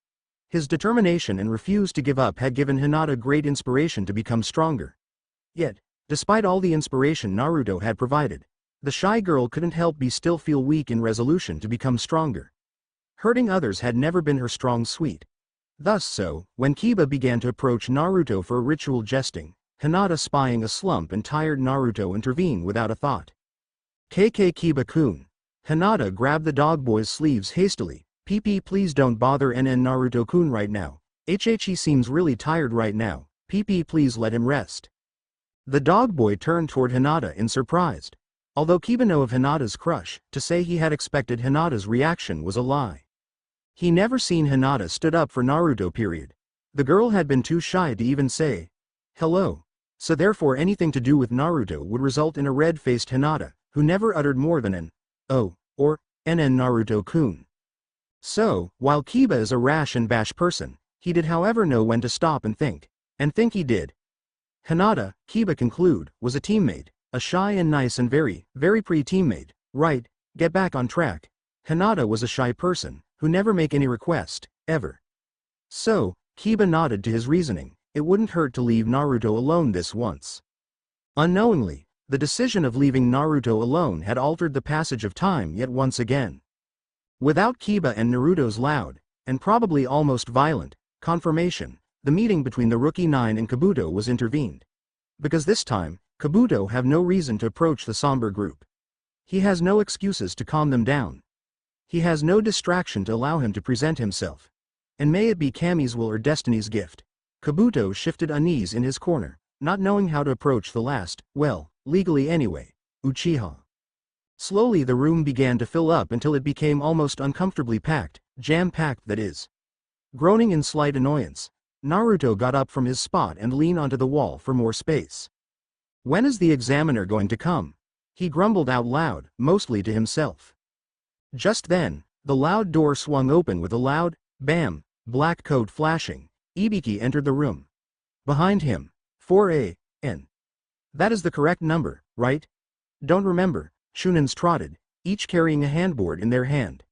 His determination and refuse to give up had given Hinata great inspiration to become stronger. Yet, despite all the inspiration Naruto had provided, the shy girl couldn't help but still feel weak in resolution to become stronger. Hurting others had never been her strong suit. When Kiba began to approach Naruto for a ritual jesting, Hinata, spying a slump and tired Naruto, intervened without a thought. "KK Kiba-kun." Hinata grabbed the dog boy's sleeves hastily. "PP, please don't bother NN Naruto-kun right now. He seems really tired right now. PP, please let him rest." The dog boy turned toward Hinata in surprise. Although Kiba knew of Hinata's crush, to say he had expected Hinata's reaction was a lie. He never seen Hinata stood up for Naruto period. The girl had been too shy to even say hello. So therefore anything to do with Naruto would result in a red-faced Hinata, who never uttered more than an "oh" or "NN Naruto-kun." So, while Kiba is a rash and bash person, he did however know when to stop and think. And think he did. Hinata, Kiba conclude, was a teammate, a shy and nice and very, very pretty teammate, right? Get back on track. Hinata was a shy person, who never make any request, ever. So, Kiba nodded to his reasoning. It wouldn't hurt to leave Naruto alone this once. Unknowingly, the decision of leaving Naruto alone had altered the passage of time yet once again. Without Kiba and Naruto's loud, and probably almost violent, confirmation, the meeting between the Rookie 9 and Kabuto was intervened. Because this time, Kabuto have no reason to approach the somber group. He has no excuses to calm them down. He has no distraction to allow him to present himself. And may it be Kami's will or destiny's gift. Kabuto shifted unease in his corner, not knowing how to approach the last, well, legally anyway, Uchiha. Slowly the room began to fill up until it became almost uncomfortably packed, jam-packed that is. Groaning in slight annoyance, Naruto got up from his spot and leaned onto the wall for more space. When is the examiner going to come? He grumbled out loud, mostly to himself. Just then, the loud door swung open with a loud, bam, black coat flashing. Ibiki entered the room. Behind him, 4A-N. That is the correct number, right? Don't remember, Shunins trotted, each carrying a handboard in their hand.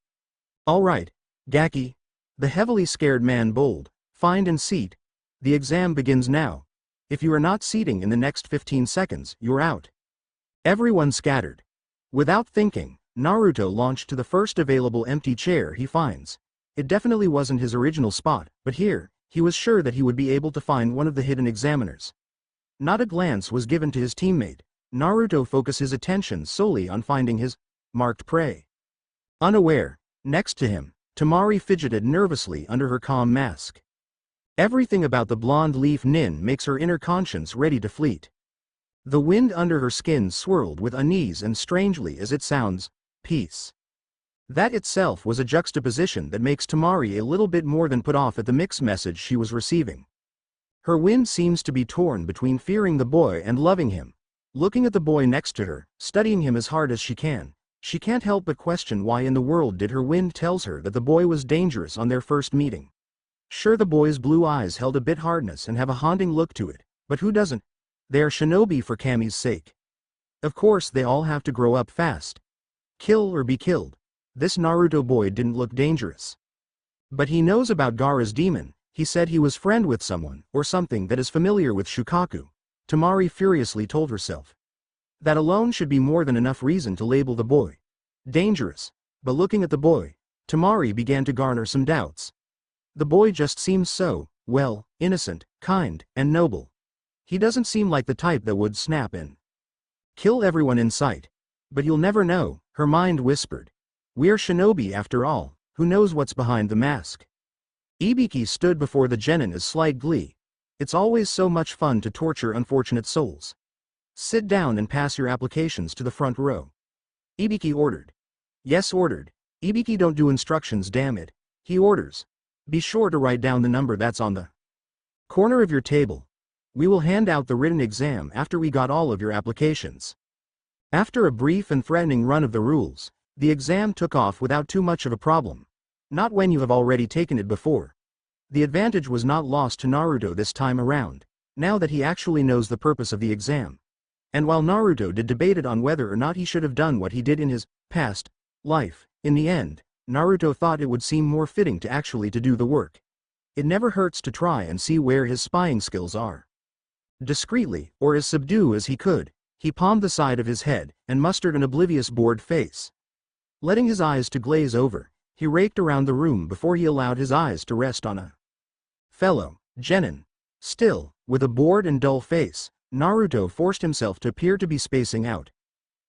All right, Gaki. The heavily scared man bowled. Find and seat. The exam begins now. If you are not seating in the next 15 seconds, you're out. Everyone scattered. Without thinking, Naruto launched to the first available empty chair he finds. It definitely wasn't his original spot, but here, he was sure that he would be able to find one of the hidden examiners. Not a glance was given to his teammate. Naruto focused his attention solely on finding his marked prey. Unaware, next to him, Temari fidgeted nervously under her calm mask. Everything about the blonde leaf nin makes her inner conscience ready to fleet. The wind under her skin swirled with unease and strangely as it sounds, peace. That itself was a juxtaposition that makes Temari a little bit more than put off at the mixed message she was receiving. Her wind seems to be torn between fearing the boy and loving him. Looking at the boy next to her, studying him as hard as she can't help but question why in the world did her wind tells her that the boy was dangerous on their first meeting. Sure, the boy's blue eyes held a bit hardness and have a haunting look to it, but who doesn't? They are shinobi for Kami's sake. Of course they all have to grow up fast. Kill or be killed. This Naruto boy didn't look dangerous. But he knows about Gaara's demon. He said he was friend with someone, or something that is familiar with Shukaku. Temari furiously told herself. That alone should be more than enough reason to label the boy dangerous. But looking at the boy, Temari began to garner some doubts. The boy just seems so, well, innocent, kind, and noble. He doesn't seem like the type that would snap and kill everyone in sight. But you'll never know, her mind whispered. We're shinobi after all, who knows what's behind the mask? Ibiki stood before the genin as slight glee. It's always so much fun to torture unfortunate souls. Sit down and pass your applications to the front row. Ibiki ordered. Yes, ordered. Ibiki don't do instructions, damn it. He orders. Be sure to write down the number that's on the corner of your table. We will hand out the written exam after we got all of your applications. After a brief and threatening run of the rules, the exam took off without too much of a problem. Not when you have already taken it before. The advantage was not lost to Naruto this time around, now that he actually knows the purpose of the exam. And while Naruto did debated on whether or not he should have done what he did in his past life, in the end, Naruto thought it would seem more fitting to actually do the work. It never hurts to try and see where his spying skills are. Discreetly, or as subdued as he could, he palmed the side of his head and mustered an oblivious bored face. Letting his eyes to glaze over, he raked around the room before he allowed his eyes to rest on a Fellow, Genin. Still, with a bored and dull face, Naruto forced himself to appear to be spacing out.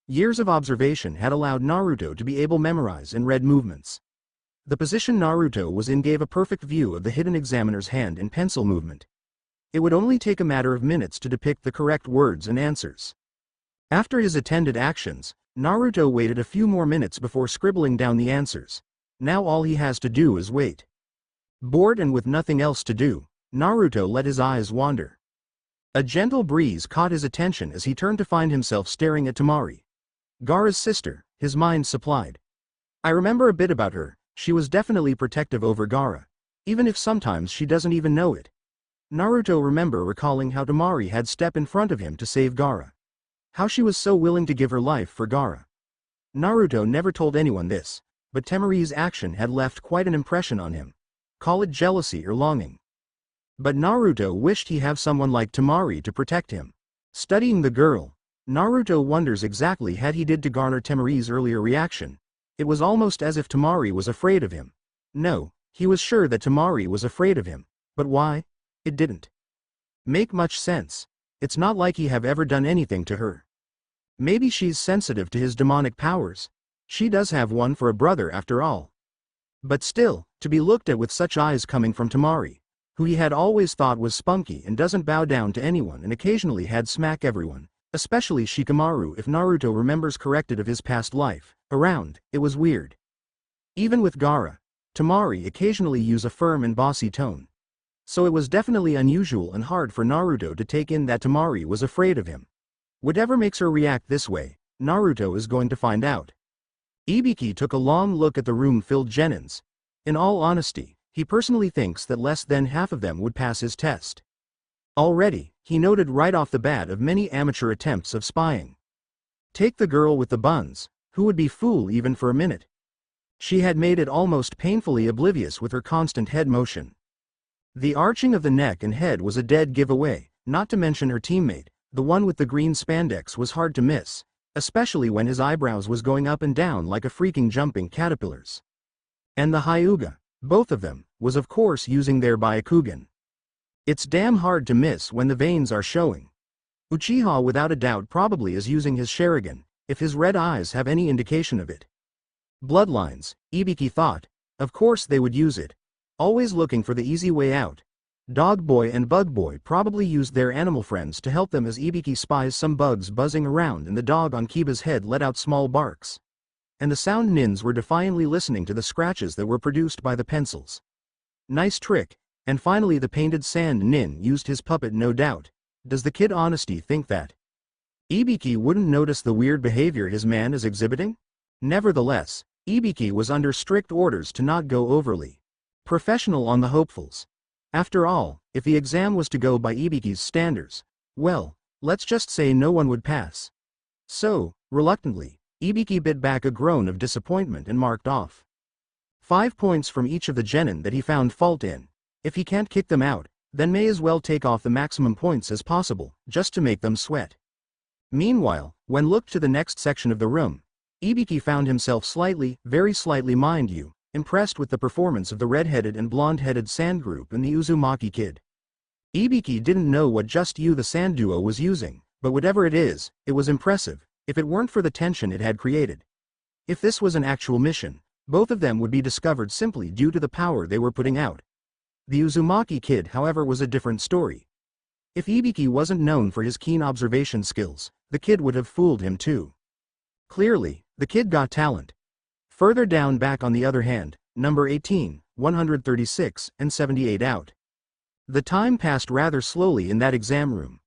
Years of observation had allowed Naruto to be able to memorize and read movements. The position Naruto was in gave a perfect view of the hidden examiner's hand and pencil movement. It would only take a matter of minutes to depict the correct words and answers. After his attended actions, Naruto waited a few more minutes before scribbling down the answers. Now all he has to do is wait. Bored and with nothing else to do, Naruto let his eyes wander. A gentle breeze caught his attention as he turned to find himself staring at Temari. Gaara's sister, his mind supplied. I remember a bit about her. She was definitely protective over Gaara, even if sometimes she doesn't even know it. Naruto recalling how Temari had stepped in front of him to save Gaara. How she was so willing to give her life for Gaara. Naruto never told anyone this, but Temari's action had left quite an impression on him. Call it jealousy or longing. But Naruto wished he have someone like Temari to protect him. Studying the girl, Naruto wonders exactly had he did to garner Temari's earlier reaction. It was almost as if Temari was afraid of him. No, he was sure that Temari was afraid of him. But why? It didn't make much sense. It's not like he have ever done anything to her. Maybe she's sensitive to his demonic powers. She does have one for a brother after all. But still, to be looked at with such eyes coming from Temari, who he had always thought was spunky and doesn't bow down to anyone and occasionally had smack everyone, especially Shikamaru if Naruto remembers corrected of his past life. Around, it was weird. Even with Gaara, Temari occasionally used a firm and bossy tone. So it was definitely unusual and hard for Naruto to take in that Temari was afraid of him. Whatever makes her react this way, Naruto is going to find out. Ibiki took a long look at the room-filled genins. In all honesty, he personally thinks that less than half of them would pass his test. Already, he noted right off the bat of many amateur attempts of spying. Take the girl with the buns. Who would be fooled even for a minute? She had made it almost painfully oblivious with her constant head motion. The arching of the neck and head was a dead giveaway, not to mention her teammate, the one with the green spandex was hard to miss, especially when his eyebrows was going up and down like a freaking jumping caterpillars. And the Hyuga, both of them, was of course using their Byakugan. It's damn hard to miss when the veins are showing. Uchiha without a doubt probably is using his Sharingan, if his red eyes have any indication of it. Bloodlines, Ibiki thought, of course they would use it. Always looking for the easy way out. Dog Boy and Bug Boy probably used their animal friends to help them as Ibiki spies some bugs buzzing around and the dog on Kiba's head let out small barks. And the sound nins were defiantly listening to the scratches that were produced by the pencils. Nice trick, and finally the painted sand nin used his puppet no doubt. Does the kid honesty think that Ibiki wouldn't notice the weird behavior his man is exhibiting? Nevertheless, Ibiki was under strict orders to not go overly professional on the hopefuls. After all, if the exam was to go by Ibiki's standards, well, let's just say no one would pass. So, reluctantly, Ibiki bit back a groan of disappointment and marked off 5 points from each of the genin that he found fault in. If he can't kick them out, then may as well take off the maximum points as possible, just to make them sweat. Meanwhile, when looked to the next section of the room, Ibiki found himself slightly, very slightly mind you, impressed with the performance of the red-headed and blonde-headed sand group and the Uzumaki kid. Ibiki didn't know what just you the sand duo was using, but whatever it is, it was impressive, if it weren't for the tension it had created. If this was an actual mission, both of them would be discovered simply due to the power they were putting out. The Uzumaki kid, however, was a different story. If Ibiki wasn't known for his keen observation skills, the kid would have fooled him too. Clearly, the kid got talent. Further down back on the other hand, number 18, 136, and 78 out. The time passed rather slowly in that exam room.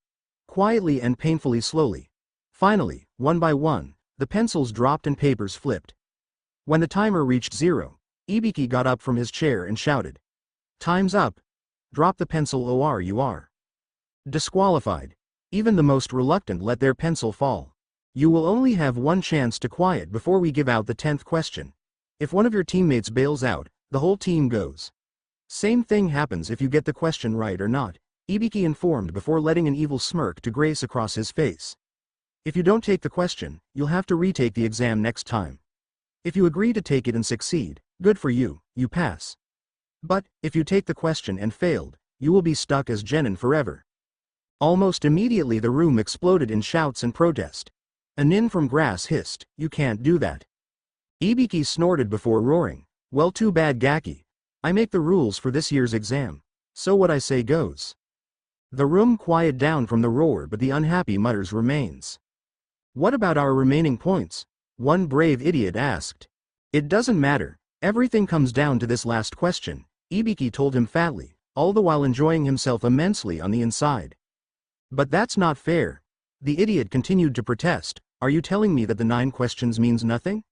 Quietly and painfully slowly. Finally, one by one, the pencils dropped and papers flipped. When the timer reached 0, Ibiki got up from his chair and shouted, "Time's up. Drop the pencil or you are disqualified." Even the most reluctant let their pencil fall. You will only have one chance to quiet before we give out the 10th question. If one of your teammates bails out, the whole team goes. Same thing happens if you get the question right or not, Ibiki informed before letting an evil smirk to grace across his face. If you don't take the question, you'll have to retake the exam next time. If you agree to take it and succeed, good for you, you pass. But, if you take the question and failed, you will be stuck as genin forever. Almost immediately the room exploded in shouts and protest. A nin from grass hissed, "You can't do that." Ibiki snorted before roaring, "Well, too bad, Gaki. I make the rules for this year's exam. So what I say goes." The room quieted down from the roar, but the unhappy mutters remains. "What about our remaining points?" one brave idiot asked. "It doesn't matter. Everything comes down to this last question," Ibiki told him fatly, all the while enjoying himself immensely on the inside. "But that's not fair." The idiot continued to protest. "Are you telling me that the 9 questions means nothing?"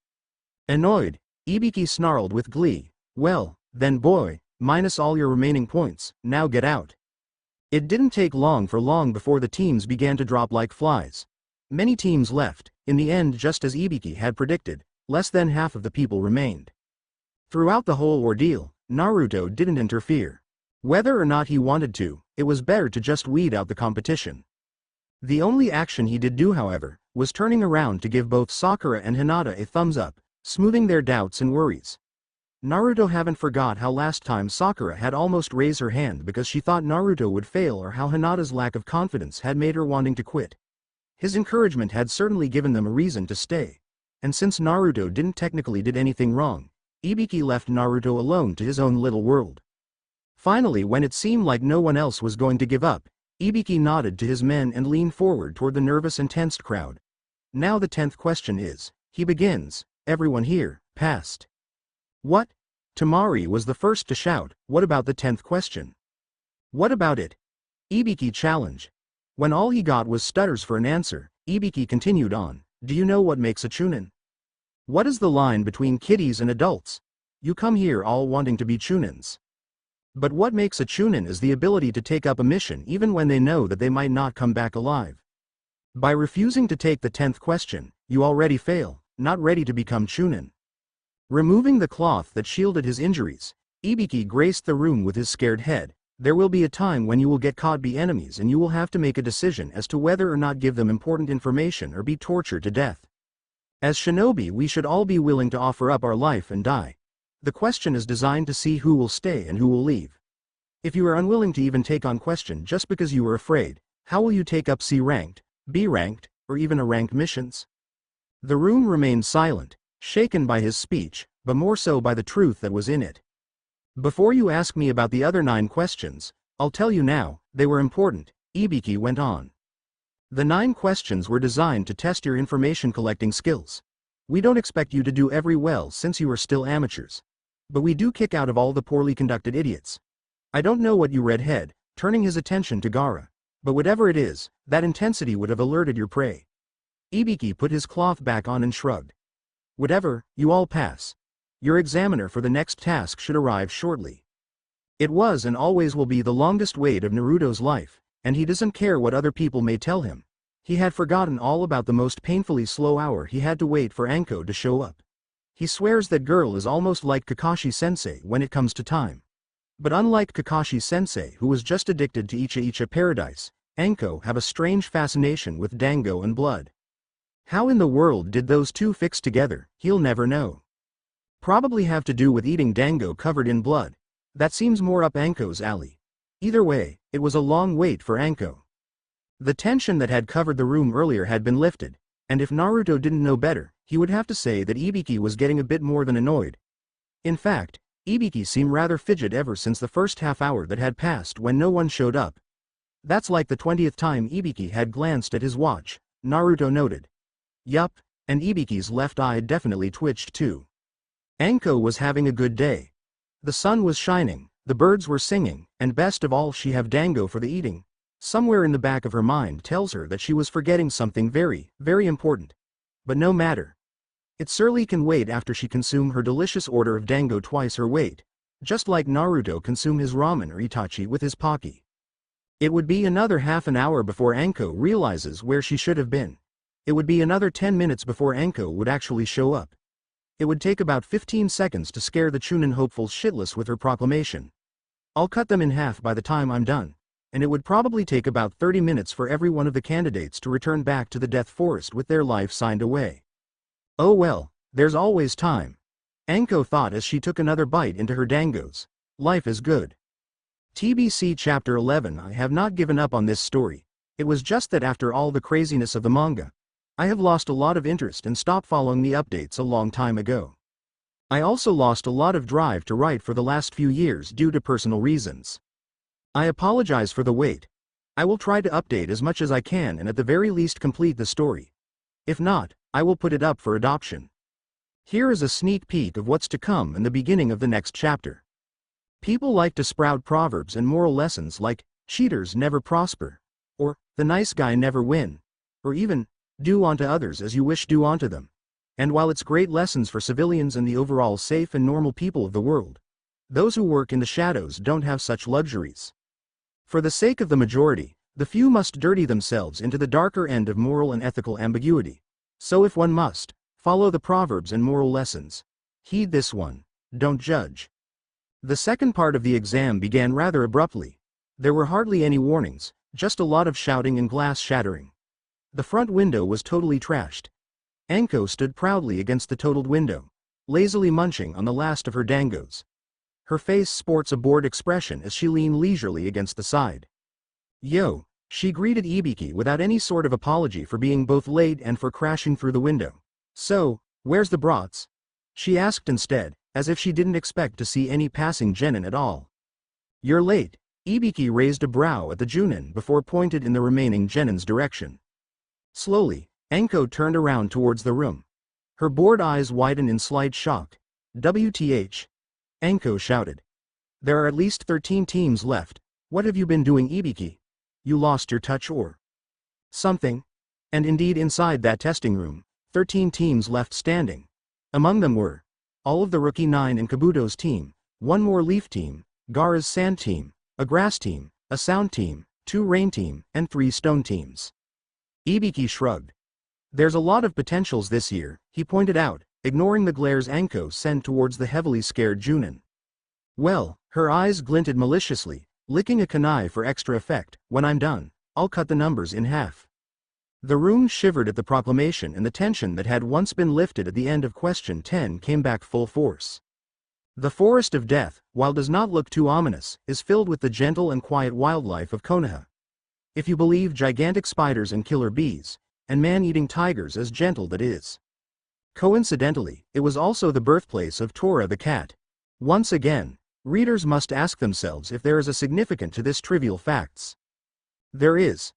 Annoyed, Ibiki snarled with glee, "Well, then boy, minus all your remaining points, now get out." It didn't take long before the teams began to drop like flies. Many teams left, in the end just as Ibiki had predicted, less than half of the people remained. Throughout the whole ordeal, Naruto didn't interfere. Whether or not he wanted to, it was better to just weed out the competition. The only action he did do, however, was turning around to give both Sakura and Hinata a thumbs up, smoothing their doubts and worries. Naruto haven't forgot how last time Sakura had almost raised her hand because she thought Naruto would fail, or how Hinata's lack of confidence had made her wanting to quit. His encouragement had certainly given them a reason to stay. And since Naruto didn't technically did anything wrong, Ibiki left Naruto alone to his own little world. Finally, when it seemed like no one else was going to give up, Ibiki nodded to his men and leaned forward toward the nervous and tensed crowd. "Now the 10th question is," he begins, "everyone here, passed." "What?" Tamari was the first to shout, "What about the 10th question?" "What about it?" Ibiki challenged. When all he got was stutters for an answer, Ibiki continued on, "Do you know what makes a chunin? What is the line between kiddies and adults? You come here all wanting to be chunins. But what makes a chunin is the ability to take up a mission even when they know that they might not come back alive. By refusing to take the 10th question, you already fail, not ready to become chunin." Removing the cloth that shielded his injuries, Ibiki graced the room with his scared head. "There will be a time when you will get caught by enemies and you will have to make a decision as to whether or not give them important information or be tortured to death. As shinobi, we should all be willing to offer up our life and die. The question is designed to see who will stay and who will leave. If you are unwilling to even take on question just because you are afraid, how will you take up C-ranked, B-ranked, or even A-ranked missions?" The room remained silent, shaken by his speech, but more so by the truth that was in it. "Before you ask me about the other 9 questions, I'll tell you now, they were important," Ibiki went on. "The 9 questions were designed to test your information collecting skills. We don't expect you to do every well since you are still amateurs. But we do kick out of all the poorly conducted idiots. I don't know what you read head," turning his attention to Gaara. "But whatever it is, that intensity would have alerted your prey." Ibiki put his cloth back on and shrugged. "Whatever, you all pass. Your examiner for the next task should arrive shortly." It was and always will be the longest wait of Naruto's life, and he doesn't care what other people may tell him. He had forgotten all about the most painfully slow hour he had to wait for Anko to show up. He swears that girl is almost like Kakashi-sensei when it comes to time. But unlike Kakashi-sensei, who was just addicted to Icha-Icha Paradise, Anko have a strange fascination with dango and blood. How in the world did those two fix together, he'll never know. Probably have to do with eating dango covered in blood. That seems more up Anko's alley. Either way, it was a long wait for Anko. The tension that had covered the room earlier had been lifted, and if Naruto didn't know better, he would have to say that Ibiki was getting a bit more than annoyed. In fact, Ibiki seemed rather fidget ever since the first half hour that had passed when no one showed up. That's like the 20th time Ibiki had glanced at his watch, Naruto noted. Yup, and Ibiki's left eye definitely twitched too. Anko was having a good day. The sun was shining, the birds were singing, and best of all, she have dango for the eating. Somewhere in the back of her mind tells her that she was forgetting something very, very important. But no matter. It surely can wait after she consume her delicious order of dango twice her weight. Just like Naruto consume his ramen or Itachi with his Pocky. It would be another half an hour before Anko realizes where she should have been. It would be another 10 minutes before Anko would actually show up. It would take about 15 seconds to scare the Chunin hopefuls shitless with her proclamation. "I'll cut them in half by the time I'm done." And it would probably take about 30 minutes for every one of the candidates to return back to the Death Forest with their life signed away. Oh well, there's always time. Anko thought as she took another bite into her dangos. Life is good. TBC Chapter 11. I have not given up on this story. It was just that after all the craziness of the manga, I have lost a lot of interest and stopped following the updates a long time ago. I also lost a lot of drive to write for the last few years due to personal reasons. I apologize for the wait. I will try to update as much as I can and at the very least complete the story. If not, I will put it up for adoption. Here is a sneak peek of what's to come in the beginning of the next chapter. People like to sprout proverbs and moral lessons like, cheaters never prosper, or, the nice guy never win, or even, do unto others as you wish do unto them. And while it's great lessons for civilians and the overall safe and normal people of the world, those who work in the shadows don't have such luxuries. For the sake of the majority, the few must dirty themselves into the darker end of moral and ethical ambiguity. So if one must, follow the proverbs and moral lessons. Heed this one, don't judge. The second part of the exam began rather abruptly. There were hardly any warnings, just a lot of shouting and glass shattering. The front window was totally trashed. Anko stood proudly against the totaled window, lazily munching on the last of her dangos. Her face sports a bored expression as she leaned leisurely against the side. Yo, she greeted Ibiki without any sort of apology for being both late and for crashing through the window. So, where's the brats? She asked instead, as if she didn't expect to see any passing genin at all. You're late. Ibiki raised a brow at the Junin before pointed in the remaining genin's direction. Slowly, Anko turned around towards the room. Her bored eyes widened in slight shock. WTH? Anko shouted. There are at least 13 teams left. What have you been doing, Ibiki? You lost your touch or something? And indeed inside that testing room, 13 teams left standing. Among them were all of the Rookie 9 and Kabuto's team, one more Leaf team, Gaara's Sand team, a Grass team, a Sound team, 2 Rain team, and 3 Stone teams. Ibiki shrugged. There's a lot of potentials this year, he pointed out, ignoring the glares Anko sent towards the heavily scared Junin. Well, her eyes glinted maliciously, licking a kunai for extra effect. When I'm done, I'll cut the numbers in half. The room shivered at the proclamation and the tension that had once been lifted at the end of question 10 came back full force. The Forest of Death, while does not look too ominous, is filled with the gentle and quiet wildlife of Konoha. If you believe gigantic spiders and killer bees, and man-eating tigers as gentle that is. Coincidentally, it was also the birthplace of Tora the cat. Once again, readers must ask themselves if there is a significance to this trivial facts. There is.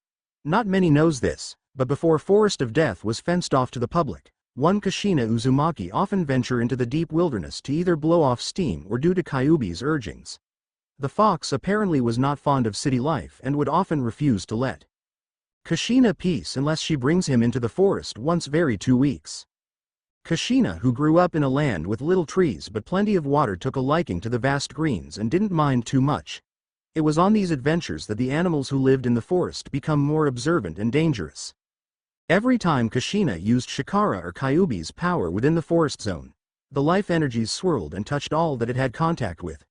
Not many knows this. But before Forest of Death was fenced off to the public, one Kushina Uzumaki often venture into the deep wilderness to either blow off steam or due to Kyuubi's urgings. The fox apparently was not fond of city life and would often refuse to let Kushina peace unless she brings him into the forest once every 2 weeks. Kushina, who grew up in a land with little trees but plenty of water, took a liking to the vast greens and didn't mind too much. It was on these adventures that the animals who lived in the forest become more observant and dangerous. Every time Kushina used Shikara or Kyuubi's power within the forest zone, the life energies swirled and touched all that it had contact with.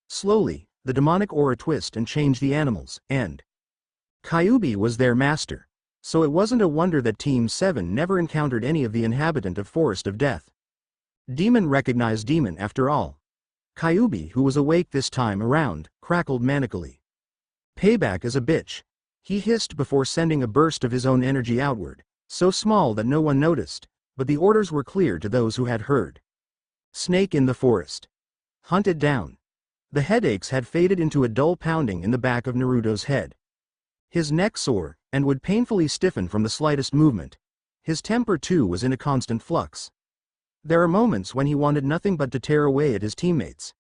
Slowly, the demonic aura twist and changed the animals, and Kyuubi was their master, so it wasn't a wonder that Team 7 never encountered any of the inhabitant of Forest of Death. Demon recognized demon after all. Kyuubi, who was awake this time around, crackled manically. Payback is a bitch. He hissed before sending a burst of his own energy outward, so small that no one noticed, but the orders were clear to those who had heard. Snake in the forest. Hunt it down. The headaches had faded into a dull pounding in the back of Naruto's head. His neck sore, and would painfully stiffen from the slightest movement. His temper too was in a constant flux. There are moments when he wanted nothing but to tear away at his teammates.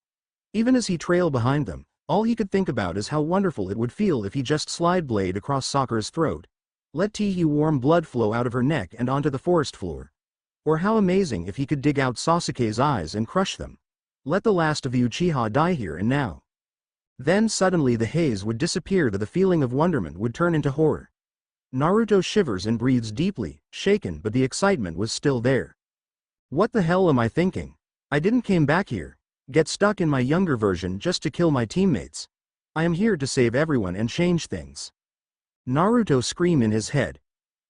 Even as he trailed behind them, all he could think about is how wonderful it would feel if he just slide blade across Sakura's throat, let Teehee warm blood flow out of her neck and onto the forest floor. Or how amazing if he could dig out Sasuke's eyes and crush them. Let the last of the Uchiha die here and now. Then suddenly the haze would disappear, that the feeling of wonderment would turn into horror. Naruto shivers and breathes deeply, shaken, but the excitement was still there. What the hell am I thinking? I didn't came back here. Get stuck in my younger version just to kill my teammates. I am here to save everyone and change things. Naruto screamed in his head.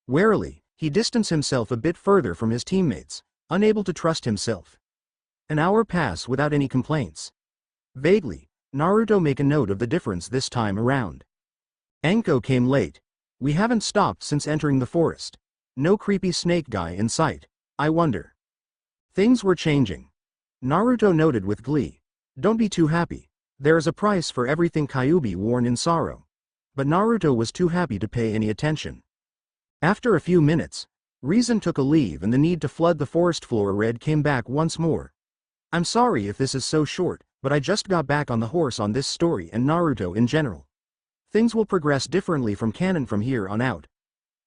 Warily, he distanced himself a bit further from his teammates, unable to trust himself. An hour passed without any complaints. Vaguely, Naruto make a note of the difference this time around. Anko came late. We haven't stopped since entering the forest. No creepy snake guy in sight. I wonder. Things were changing. Naruto noted with glee. Don't be too happy. There is a price for everything Kyuubi worn in sorrow. But Naruto was too happy to pay any attention. After a few minutes, reason took a leave and the need to flood the forest floor red came back once more. I'm sorry if this is so short, but I just got back on the horse on this story and Naruto in general. Things will progress differently from canon from here on out.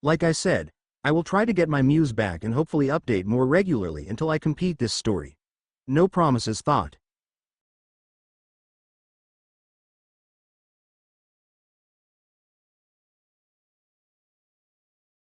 Like I said, I will try to get my muse back and hopefully update more regularly until I complete this story. No promises thought.